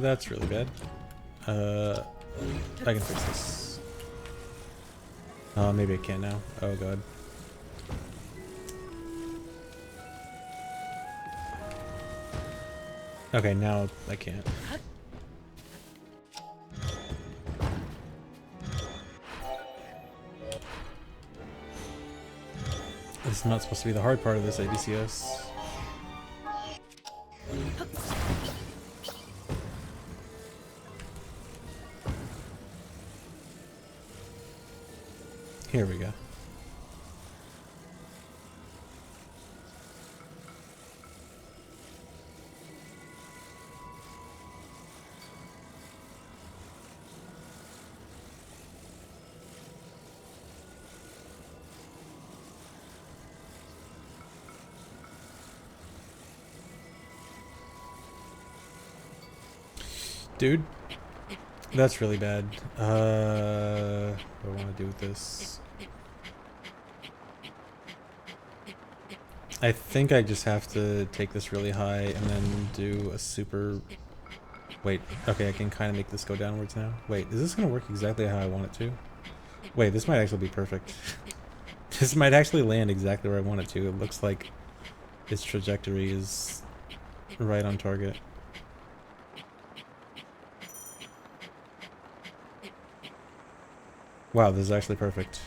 That's really bad. I can fix this. Maybe I can now. Oh god. Okay, now I can't. This is not supposed to be the hard part of this ABCS. Here we go. Dude, that's really bad. What do I want to do with this? I think I just have to take this really high and then do a super... Wait, okay, I can kind of make this go downwards now. Wait, is this going to work exactly how I want it to? Wait, this might actually be perfect. This might actually land exactly where I want it to. It looks like its trajectory is right on target. Wow, this is actually perfect.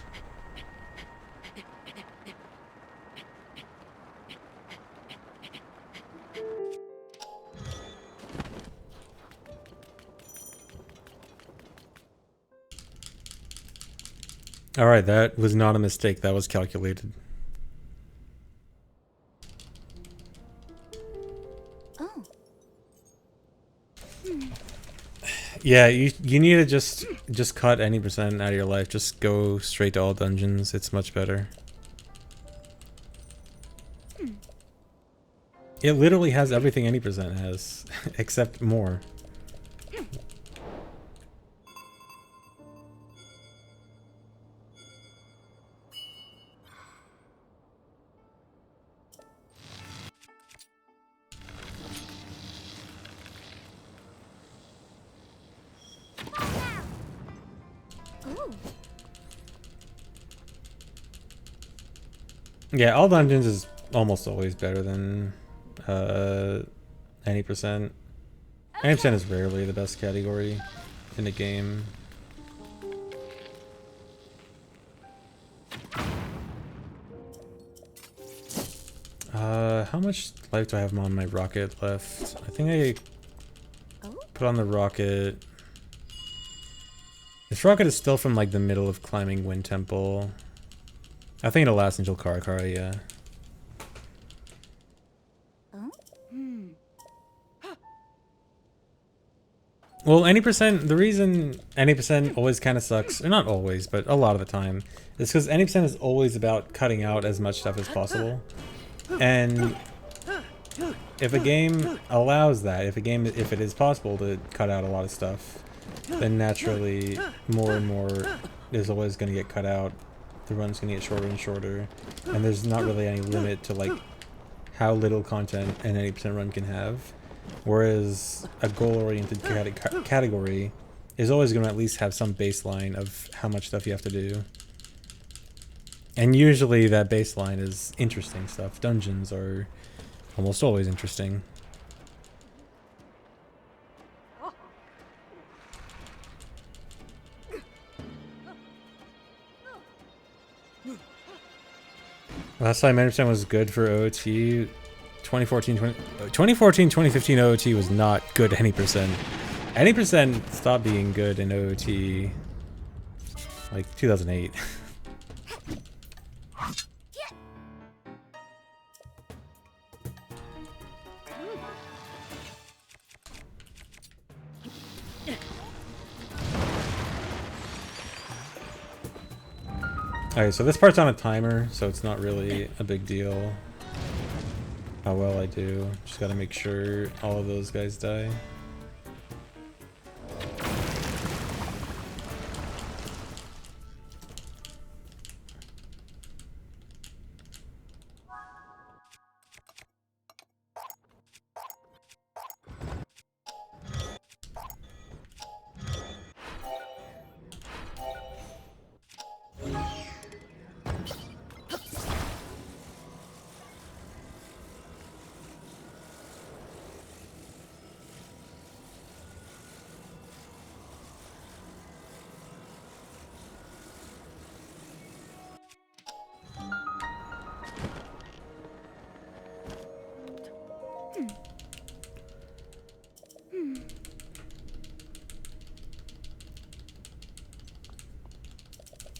Alright, that was not a mistake. That was calculated. Oh. Yeah, you need to just cut any percent out of your life. Just go straight to all dungeons. It's much better. It literally has everything any percent has, except more. Oh. Yeah, all dungeons is almost always better than any percent. Any percent is rarely the best category in a game. How much life do I have on my rocket left? I think I Oh. put on the rocket. This rocket is still from like the middle of climbing Wind Temple. I think it'll last until Karakara, yeah. Oh. Hmm. Well, any percent, the reason any percent always kind of sucks, or not always, but a lot of the time, is because any percent is always about cutting out as much stuff as possible. And if a game allows that, if it is possible to cut out a lot of stuff, then naturally more and more is always going to get cut out. The run's going to get shorter and shorter, and there's not really any limit to like how little content an 80% run can have. Whereas a goal-oriented category is always going to at least have some baseline of how much stuff you have to do. And usually that baseline is interesting stuff. Dungeons are almost always interesting. Last time 90% was good for OOT. 2015 OOT was not good any percent. Any percent stopped being good in OOT like 2008. Alright, so this part's on a timer, so it's not really a big deal how well I do. Just gotta make sure all of those guys die.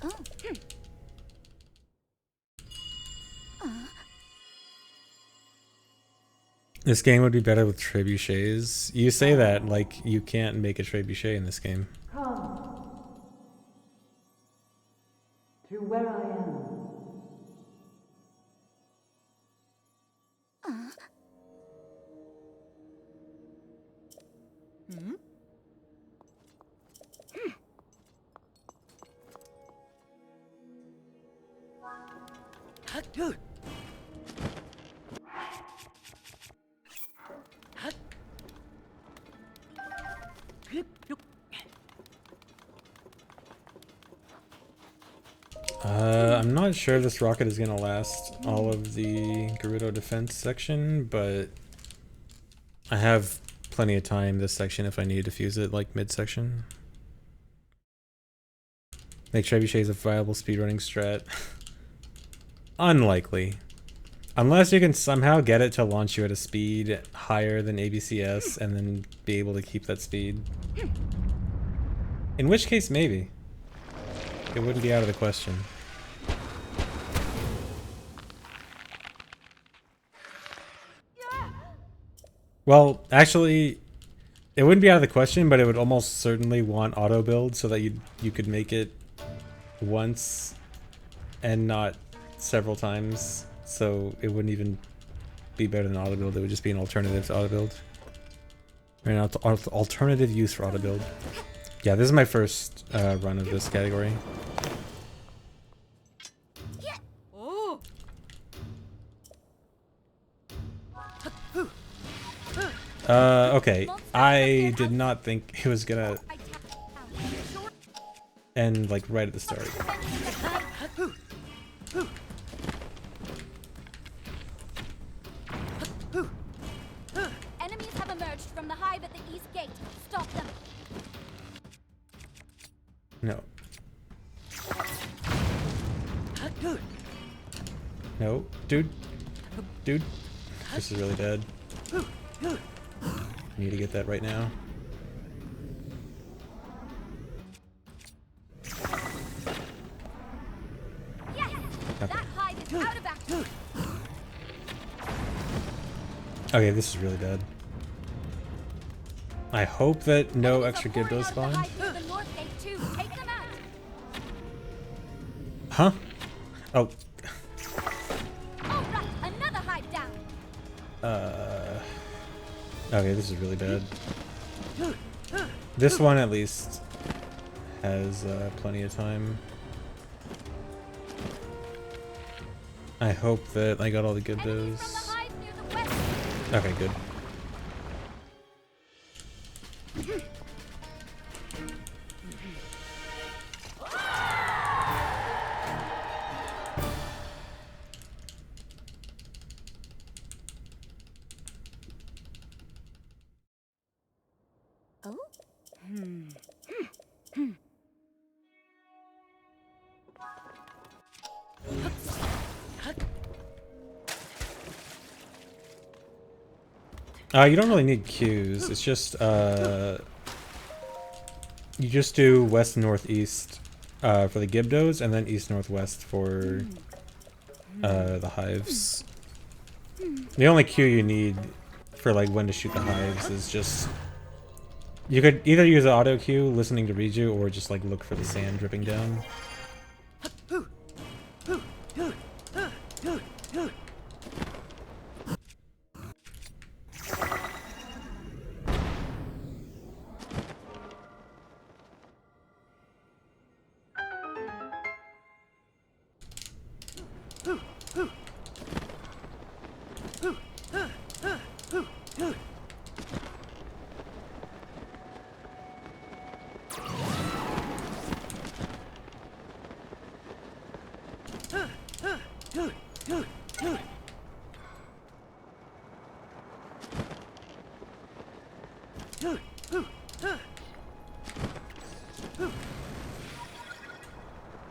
Oh. This game would be better with trebuchets. You say that like you can't make a trebuchet in this game. Come to where I am. Hmm? I'm not sure this rocket is gonna last all of the Gerudo defense section, but I have plenty of time this section if I need to fuse it like mid-section. Make trebuchet is a viable speedrunning strat. Unlikely. Unless you can somehow get it to launch you at a speed higher than ABCS and then be able to keep that speed. In which case, maybe. It wouldn't be out of the question. Well, actually, it wouldn't be out of the question, but it would almost certainly want auto build so that you could make it once and not several times. So it wouldn't even be better than auto build. It would just be an alternative to auto build. Or an alternative use for auto build. Yeah, this is my first run of this category. Okay. I did not think it was gonna end like right at the start. Enemies have emerged from the hive at the east gate. Stop them. No. No, dude. Dude. This is really bad. I need to get that right now. Yes! That hive is out of action. Okay, this is really bad. I hope that no extra Gibdos spawn. Huh? Oh. Another hive down. Okay, this is really bad. This one at least has plenty of time. I hope that I got all the Gibdos. Okay, good. Oh? You don't really need Qs. It's just you just do west northeast for the Gibdos and then east northwest for the hives. The only Q you need for like when to shoot the hives is just you could either use the auto Q listening to Riju or just like look for the sand dripping down.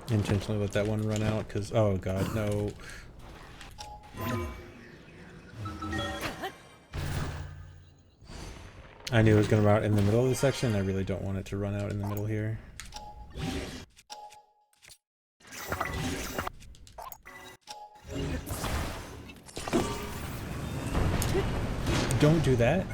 Intentionally let that one run out because oh god no. I knew it was gonna run out in the middle of the section. I really don't want it to run out in the middle here. Don't do that.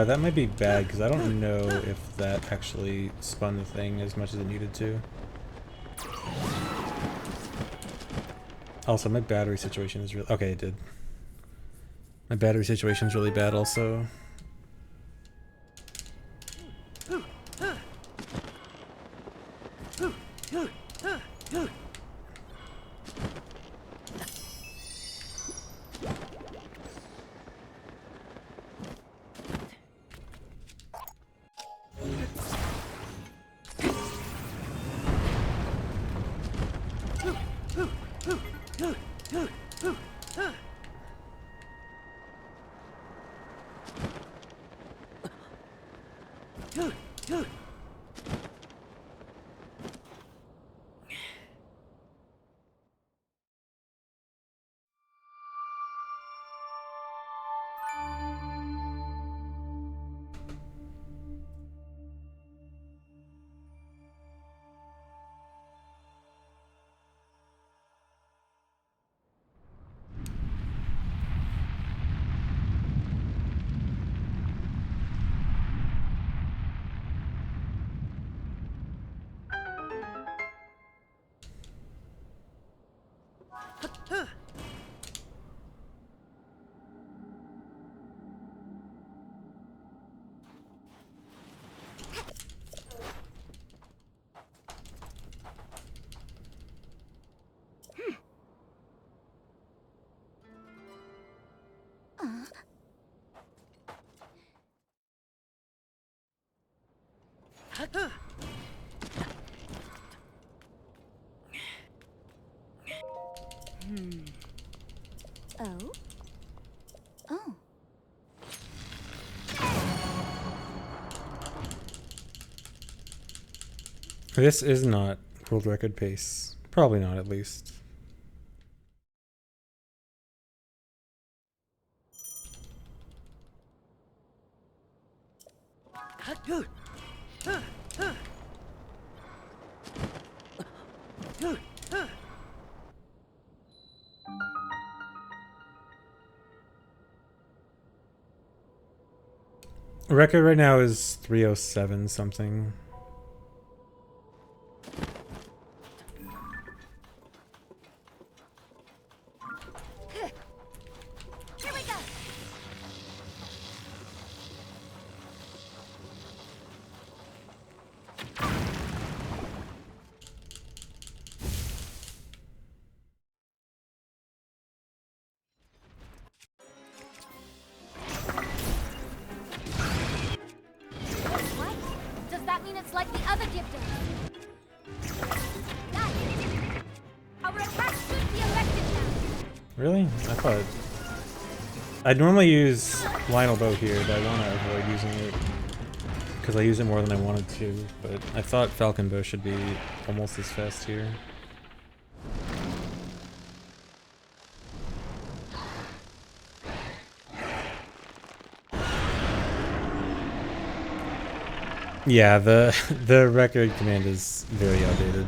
That might be bad because I don't know if that actually spun the thing as much as it needed to. Also, my battery situation is really okay. It did. My battery situation is really bad. Also. Oh? Oh. This is not world record pace. Probably not, at least. Record right now is 307 something. Here we go. What? Does that mean it's like the other gift days? Guys, our attack should be effective now. Really? I thought... I'd normally use Lionel Bow here, but I want to avoid using it because I use it more than I wanted to, but I thought Falcon Bow should be almost as fast here. Yeah, the record command is very outdated.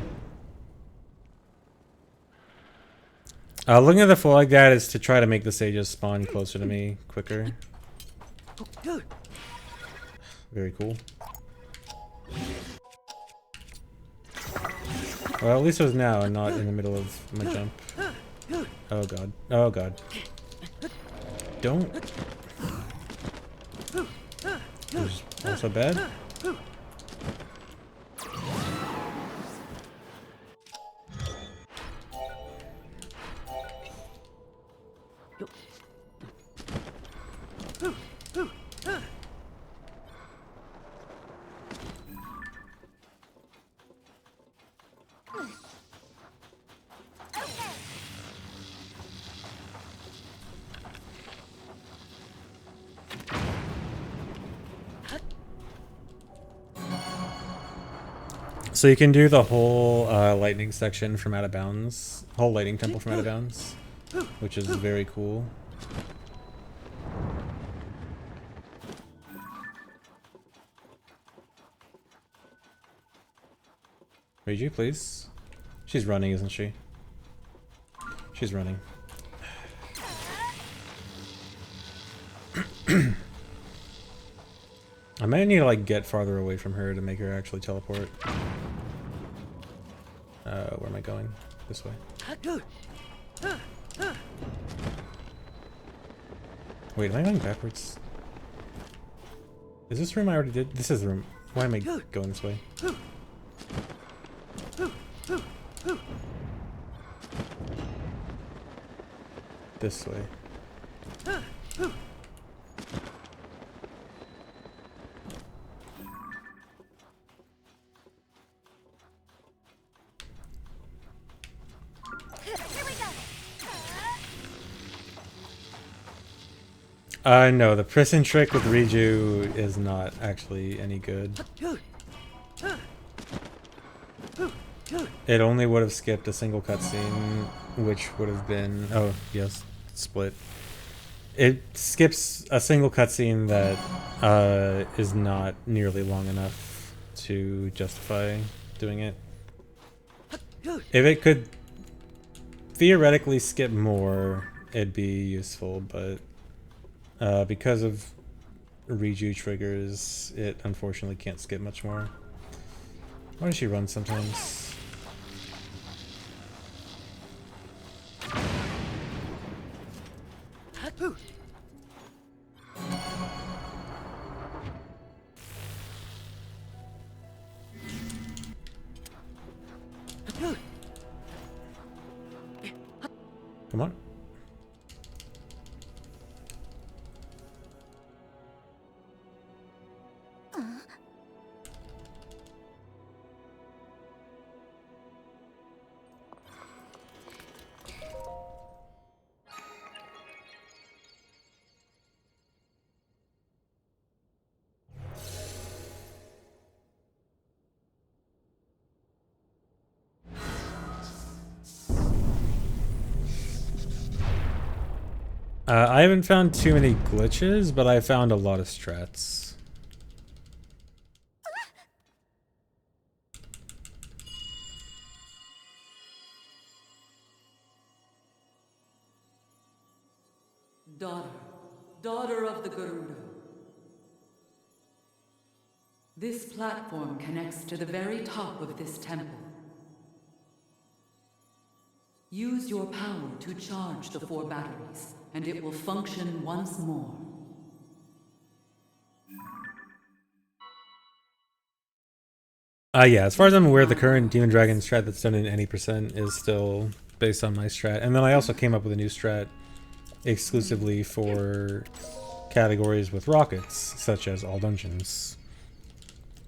Looking at the flow like that is to try to make the sages spawn closer to me quicker. Very cool. Well, at least it was now and not in the middle of my jump. Oh god. Oh god. Don't. It was also bad. So you can do the whole lightning section from out of bounds, whole lightning temple from out of bounds, which is very cool. Reiju, please. She's running, isn't she? She's running. I might need to like get farther away from her to make her actually teleport. Where am I going? This way. Wait, am I going backwards? Is this room I already did? This is the room. Why am I going this way? This way. No, the prison trick with Reiju is not actually any good. It only would have skipped a single cutscene, which would have been... Oh, yes, split. It skips a single cutscene that is not nearly long enough to justify doing it. If it could theoretically skip more, it'd be useful, but because of Reiju triggers, it unfortunately can't skip much more. Why does she run sometimes? Come on. I haven't found too many glitches, but I found a lot of strats. Daughter of the Gerudo. This platform connects to the very top of this temple. Use your power to charge the 4 batteries, and it will function once more. Yeah, as far as I'm aware, the current Demon Dragon strat that's done in any percent is still based on my strat. And then I also came up with a new strat exclusively for categories with rockets, such as all dungeons.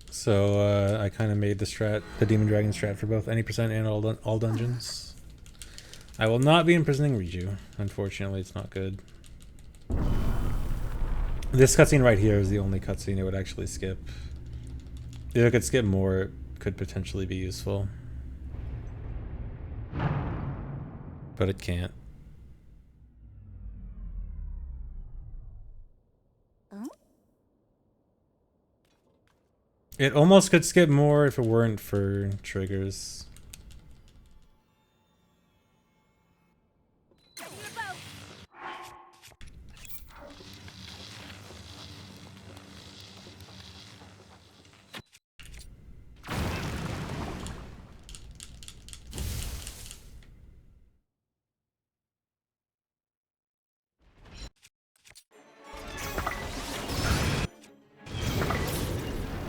So I kind of made the Demon Dragon strat for both any percent and all dungeons. I will not be imprisoning Riju. Unfortunately, it's not good. This cutscene right here is the only cutscene it would actually skip. If it could skip more, it could potentially be useful. But it can't. It almost could skip more if it weren't for triggers.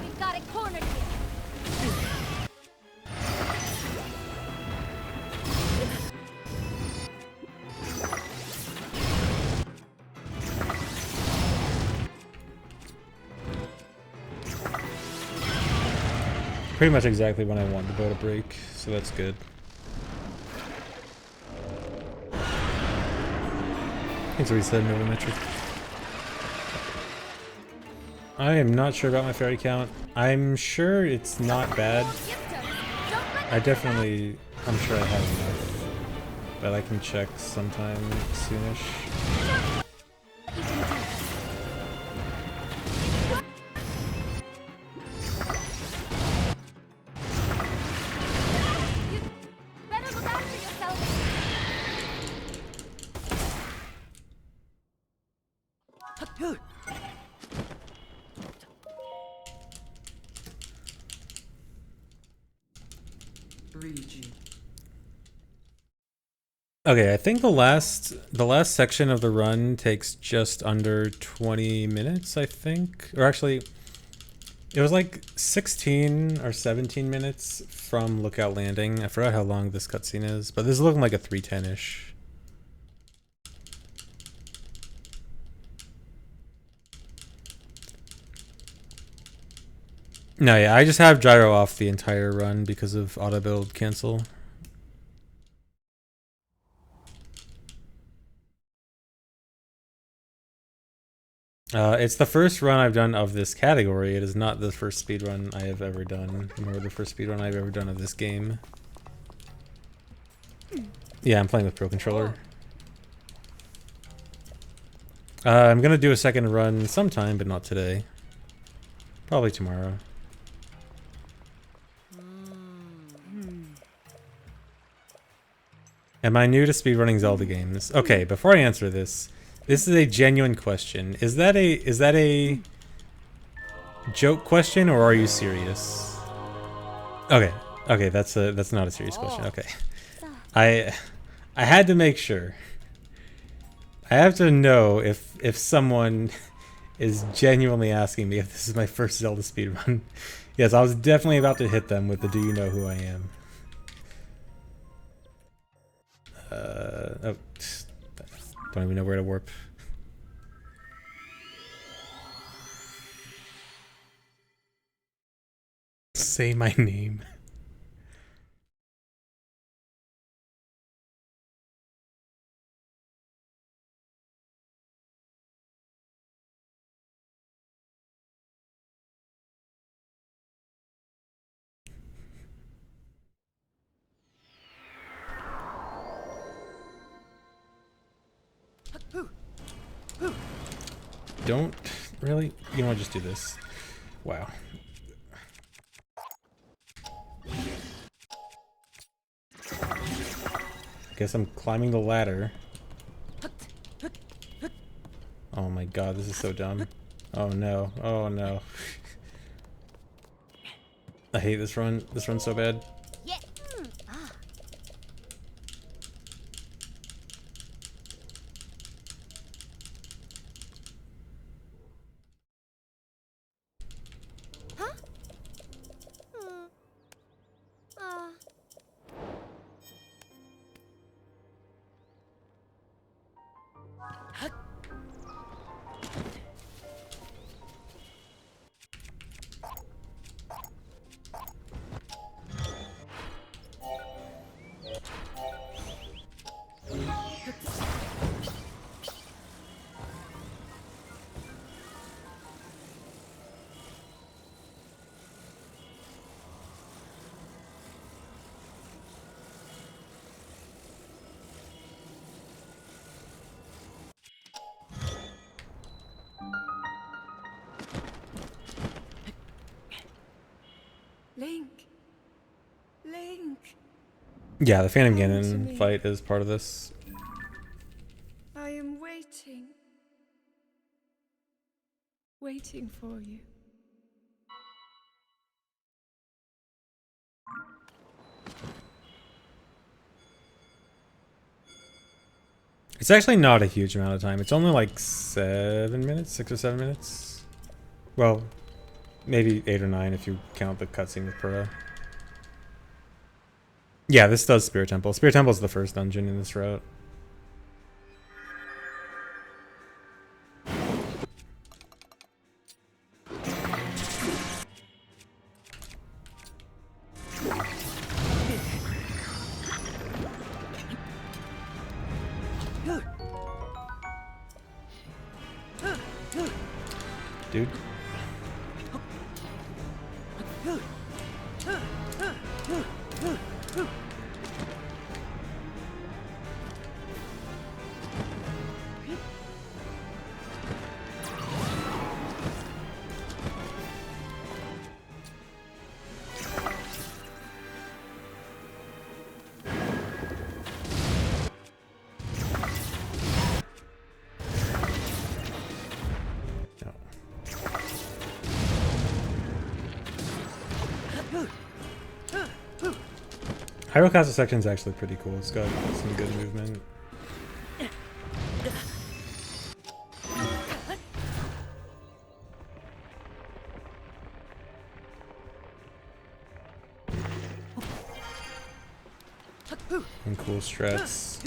We've got it cornered here. Pretty much exactly when I want the bow to break, so that's good. Thanks for resetting Novometric. I am not sure about my fairy count. I'm sure it's not bad. I'm sure I have enough. But I can check sometime soonish. Better look after yourself. Okay, I think the last section of the run takes just under 20 minutes, I think. Or actually, it was like 16 or 17 minutes from Lookout Landing. I forgot how long this cutscene is, but this is looking like a 310-ish. No, yeah, I just have gyro off the entire run because of auto build cancel. It's the first run I've done of this category. It is not the first speedrun I have ever done, nor the first speedrun I've ever done of this game. Yeah, I'm playing with Pro Controller. I'm gonna do a second run sometime, but not today. Probably tomorrow. Am I new to speedrunning Zelda games? Okay, before I answer this, this is a genuine question. Is that a joke question, or are you serious? Okay, okay, that's not a serious question. Okay, I had to make sure. I have to know if someone is genuinely asking me if this is my first Zelda speedrun. Yes, I was definitely about to hit them with the "Do you know who I am?" Oh, don't even know where to warp. Say my name. Don't really. You know what? Just do this. Wow. Guess I'm climbing the ladder. Oh my god, this is so dumb. Oh no. Oh no. I hate this run. This run's so bad. Yeah. Huh? Uh. Link. Link. Yeah, the Phantom Come to Ganon me. fight is part of this. I am waiting. Waiting for you. It's actually not a huge amount of time. It's only like 7 minutes, 6 or 7 minutes. Well, maybe 8 or 9 if you count the cutscene with Purah. Yeah, this does Spirit Temple. Spirit Temple is the first dungeon in this route. Dude. Hyrule Castle section is actually pretty cool. It's got some good movement. And cool strats.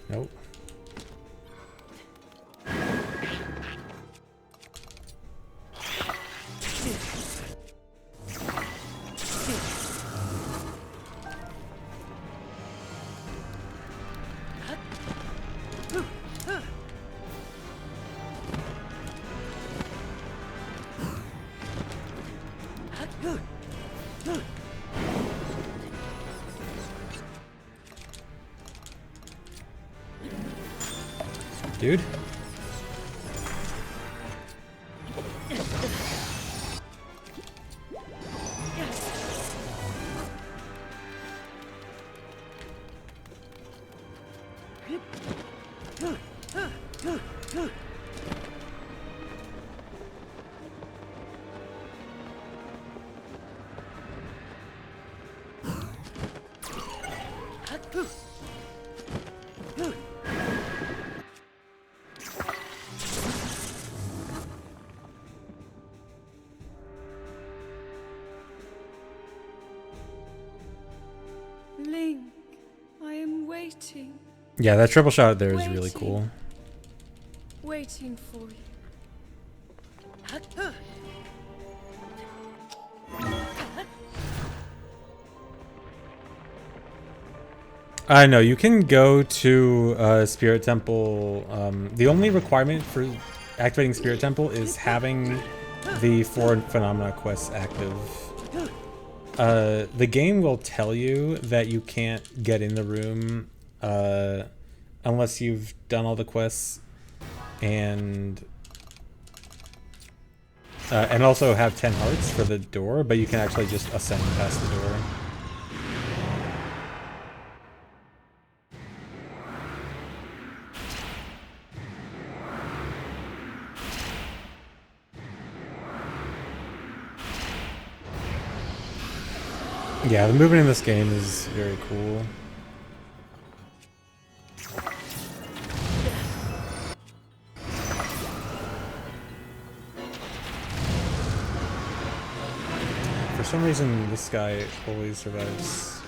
Nope. Dude. Link, I am waiting. Yeah, that triple shot there is really cool. Waiting for you. I know you can go to Spirit Temple. The only requirement for activating Spirit Temple is having the 4 Phenomena quests active. The game will tell you that you can't get in the room unless you've done all the quests and also have 10 hearts for the door, but you can actually just ascend past the door. Yeah, the movement in this game is very cool. For some reason, this guy always survives.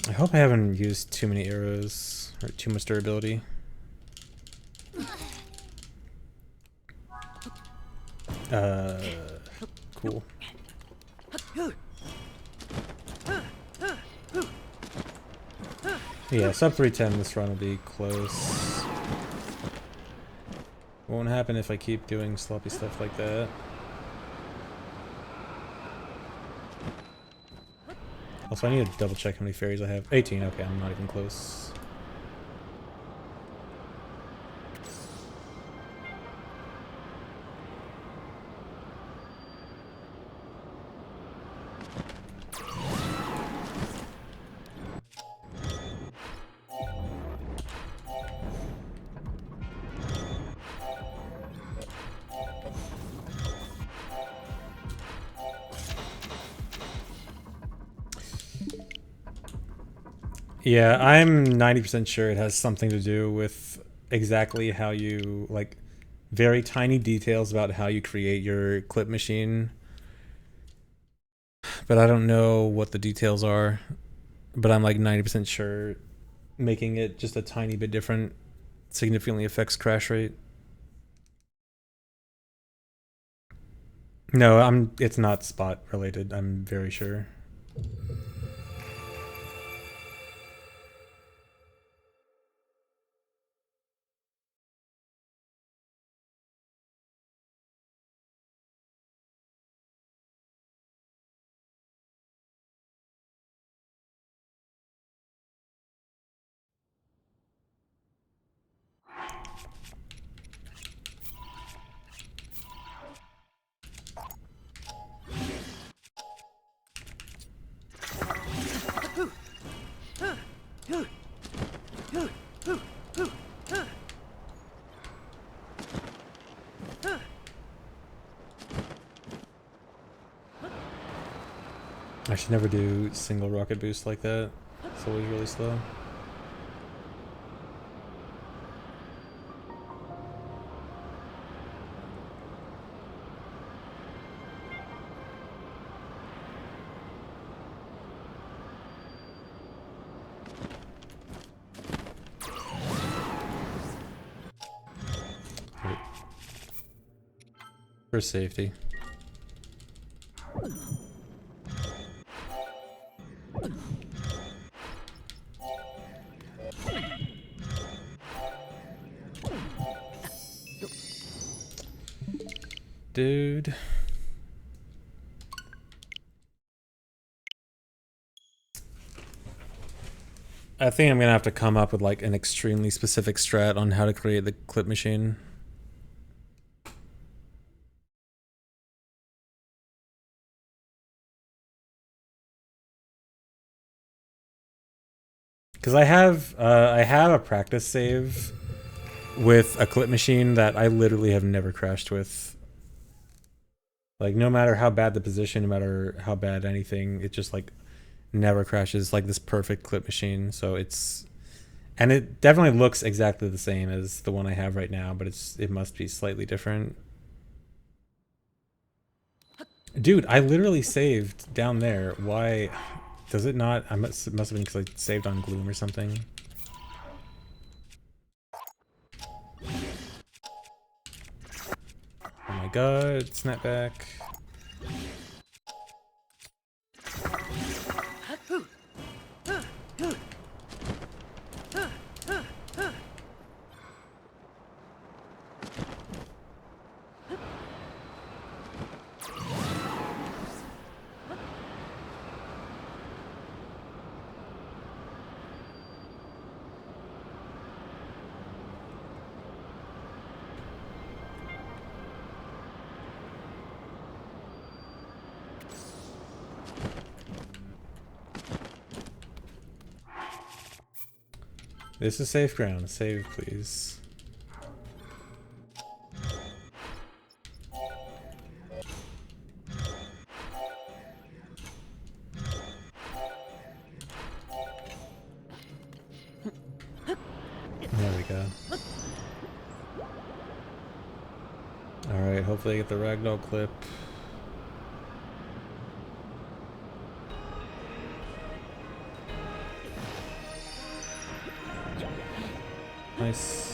I hope I haven't used too many arrows or too much durability. Cool. Yeah, sub 310 this run will be close. Won't happen if I keep doing sloppy stuff like that. Also, I need to double check how many fairies I have. 18, okay, I'm not even close. Yeah, I'm 90% sure it has something to do with exactly how you, like, very tiny details about how you create your clip machine. But I don't know what the details are. But I'm like 90% sure making it just a tiny bit different significantly affects crash rate. No, it's not spot related, I'm very sure. I should never do single rocket boost like that. It's always really slow. For safety. Dude. I think I'm gonna have to come up with like an extremely specific strat on how to create the clip machine. Because I have a practice save with a clip machine that I literally have never crashed with. Like, no matter how bad the position, no matter how bad anything, it just like never crashes. Like this perfect clip machine. So it's, and it definitely looks exactly the same as the one I have right now, but it must be slightly different. Dude, I literally saved down there. Why does it not? It must have been because I saved on Gloom or something. Oh my god, snapback. This is safe ground. Save, please. There we go. Alright, hopefully I get the ragdoll clip. Nice.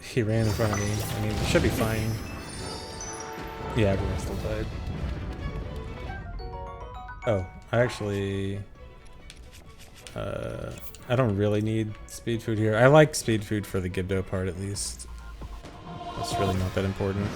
He ran in front of me. I mean, it should be fine. Yeah, everyone still died. Oh, I actually... I don't really need speed food here. I like speed food for the Gibdo part, at least. That's really not that important.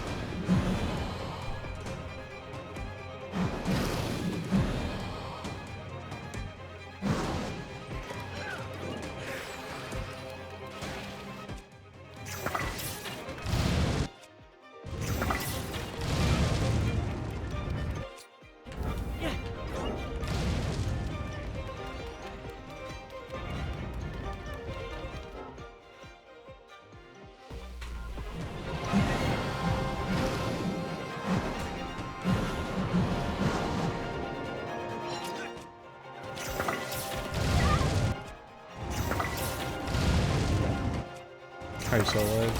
How are you still alive?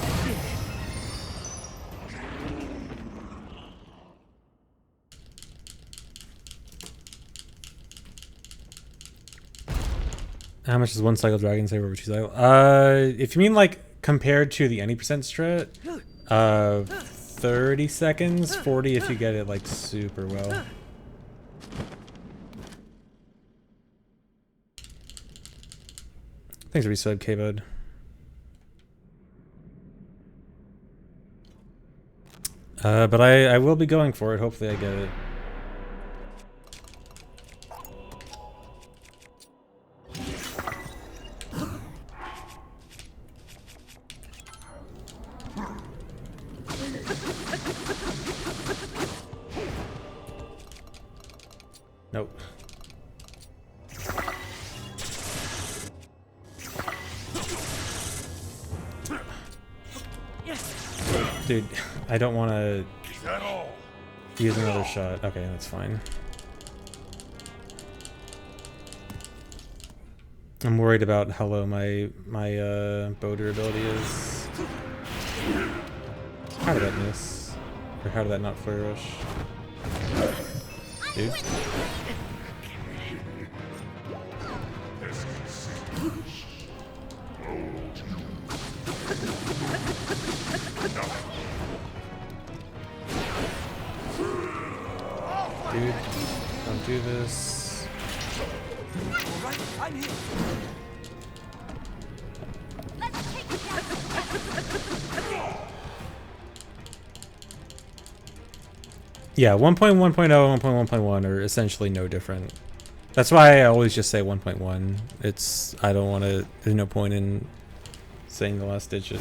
How much is one cycle dragon save over two cycle? If you mean like compared to the any percent strat, 30 seconds, 40 if you get it like super well. Thanks for resub, K-Bud. But I will be going for it. Hopefully I get it. Nope. Dude, I don't want to use another shot. Okay, that's fine. I'm worried about how low my bow durability is. How did that miss? Or how did that not flare rush? Dude. Dude, don't do this. Alright, I'm here. Let's take it down together. Yeah, 1.1.0 and 1.1.1 are essentially no different. That's why I always just say 1.1. It's, I don't want to, there's no point in saying the last digit.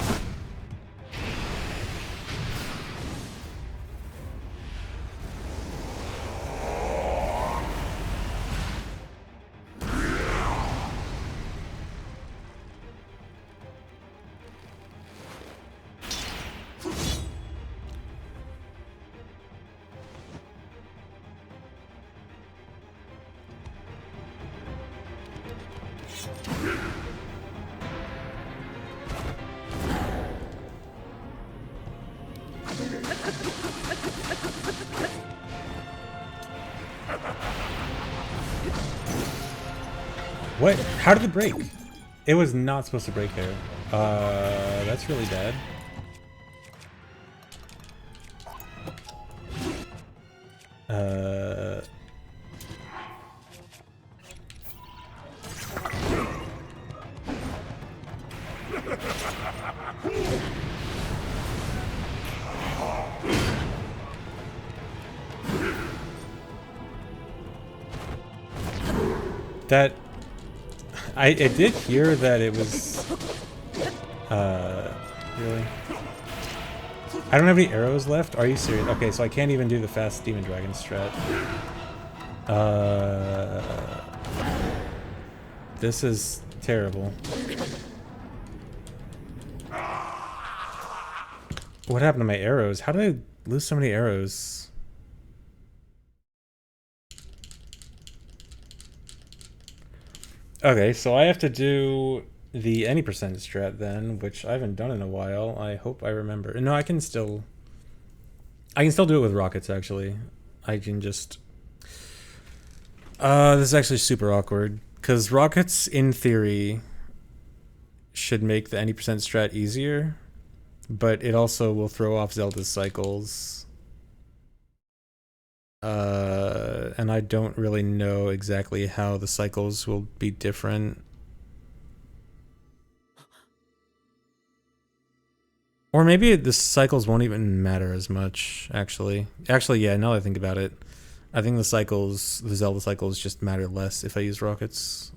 What? How did it break? It was not supposed to break there. That's really bad. That I did hear that it was really. I don't have any arrows left. Are you serious? Okay, so I can't even do the fast demon dragon strat. This is terrible. What happened to my arrows? How did I lose so many arrows? Okay, so I have to do the any percent strat then, which I haven't done in a while. I hope I remember. No, I can still do it with rockets actually. I can just this is actually super awkward because rockets in theory should make the any percent strat easier, but it also will throw off Zelda's cycles. And I don't really know exactly how the cycles will be different. Or maybe the cycles won't even matter as much, actually. Actually, yeah, now that I think about it, I think the Zelda cycles just matter less if I use rockets.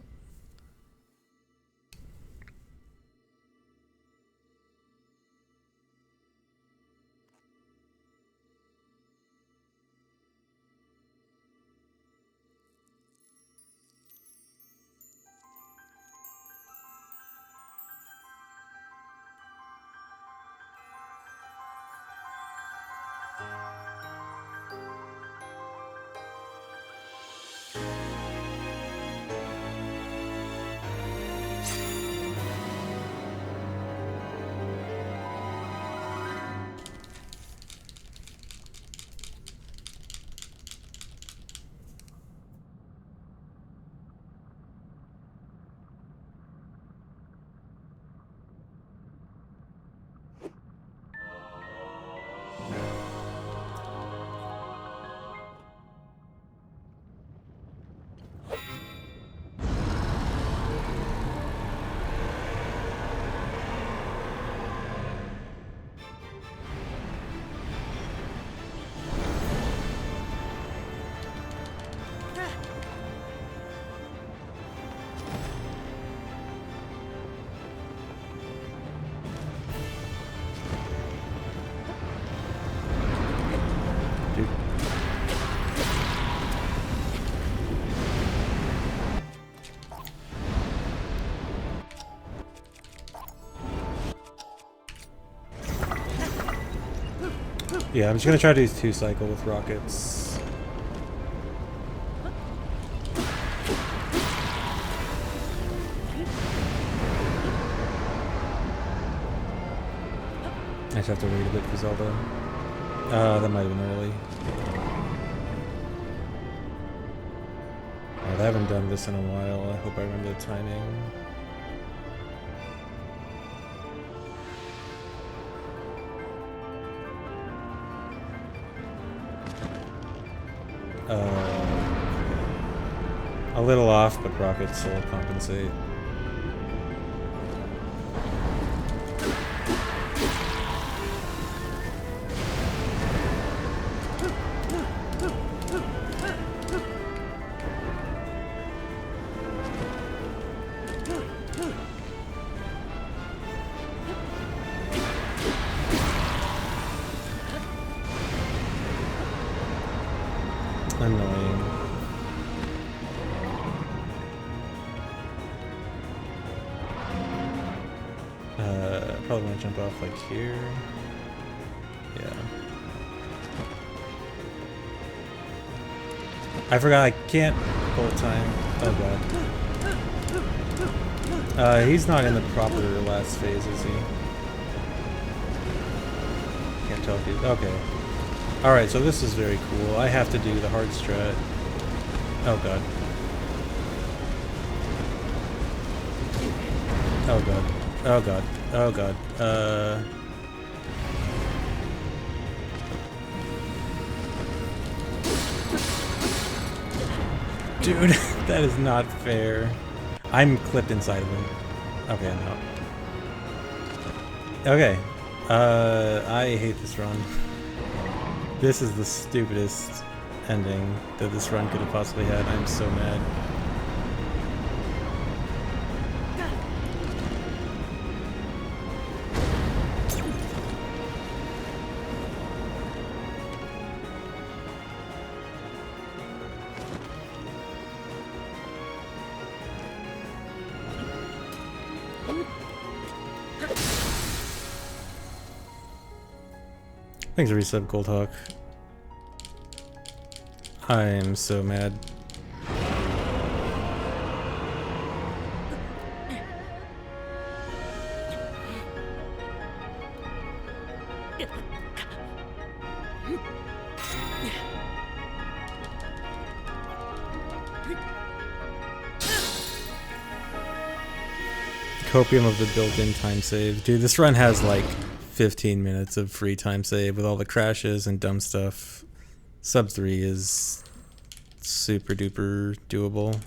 Yeah, I'm just gonna try to do 2 cycle with rockets. I just have to wait a bit for Zelda. That might have been early. I haven't done this in a while. I hope I remember the timing. A little off, but rockets will compensate. Annoying. Probably want to jump off like here. Yeah. I forgot I can't pull time. Oh god. He's not in the proper last phase, is he? Can't tell if he's... Okay. Alright, so this is very cool. I have to do the hard strat. Oh god. Oh god. Oh god. Oh god. Dude, that is not fair. I'm clipped inside of him. Okay, I'm out. Okay. I hate this run. This is the stupidest ending that this run could have possibly had. I'm so mad. Thanks for resub, Gold Hawk. I am so mad. Copium of the built-in time save. Dude, this run has like 15 minutes of free time save with all the crashes and dumb stuff. Sub 3 is super duper doable.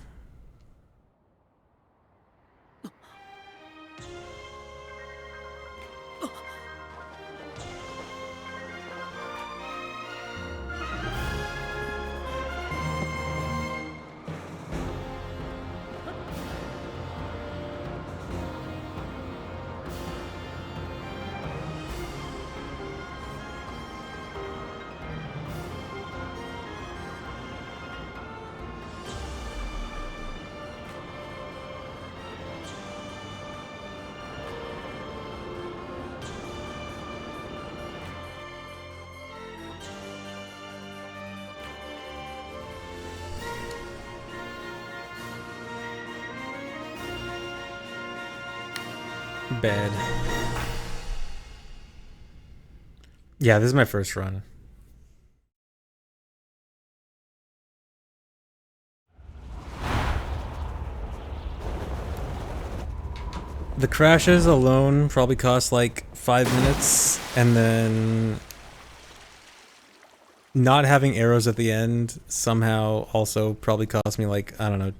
Bad. Yeah, this is my first run. The crashes alone probably cost like 5 minutes, and then not having arrows at the end somehow also probably cost me like, I don't know,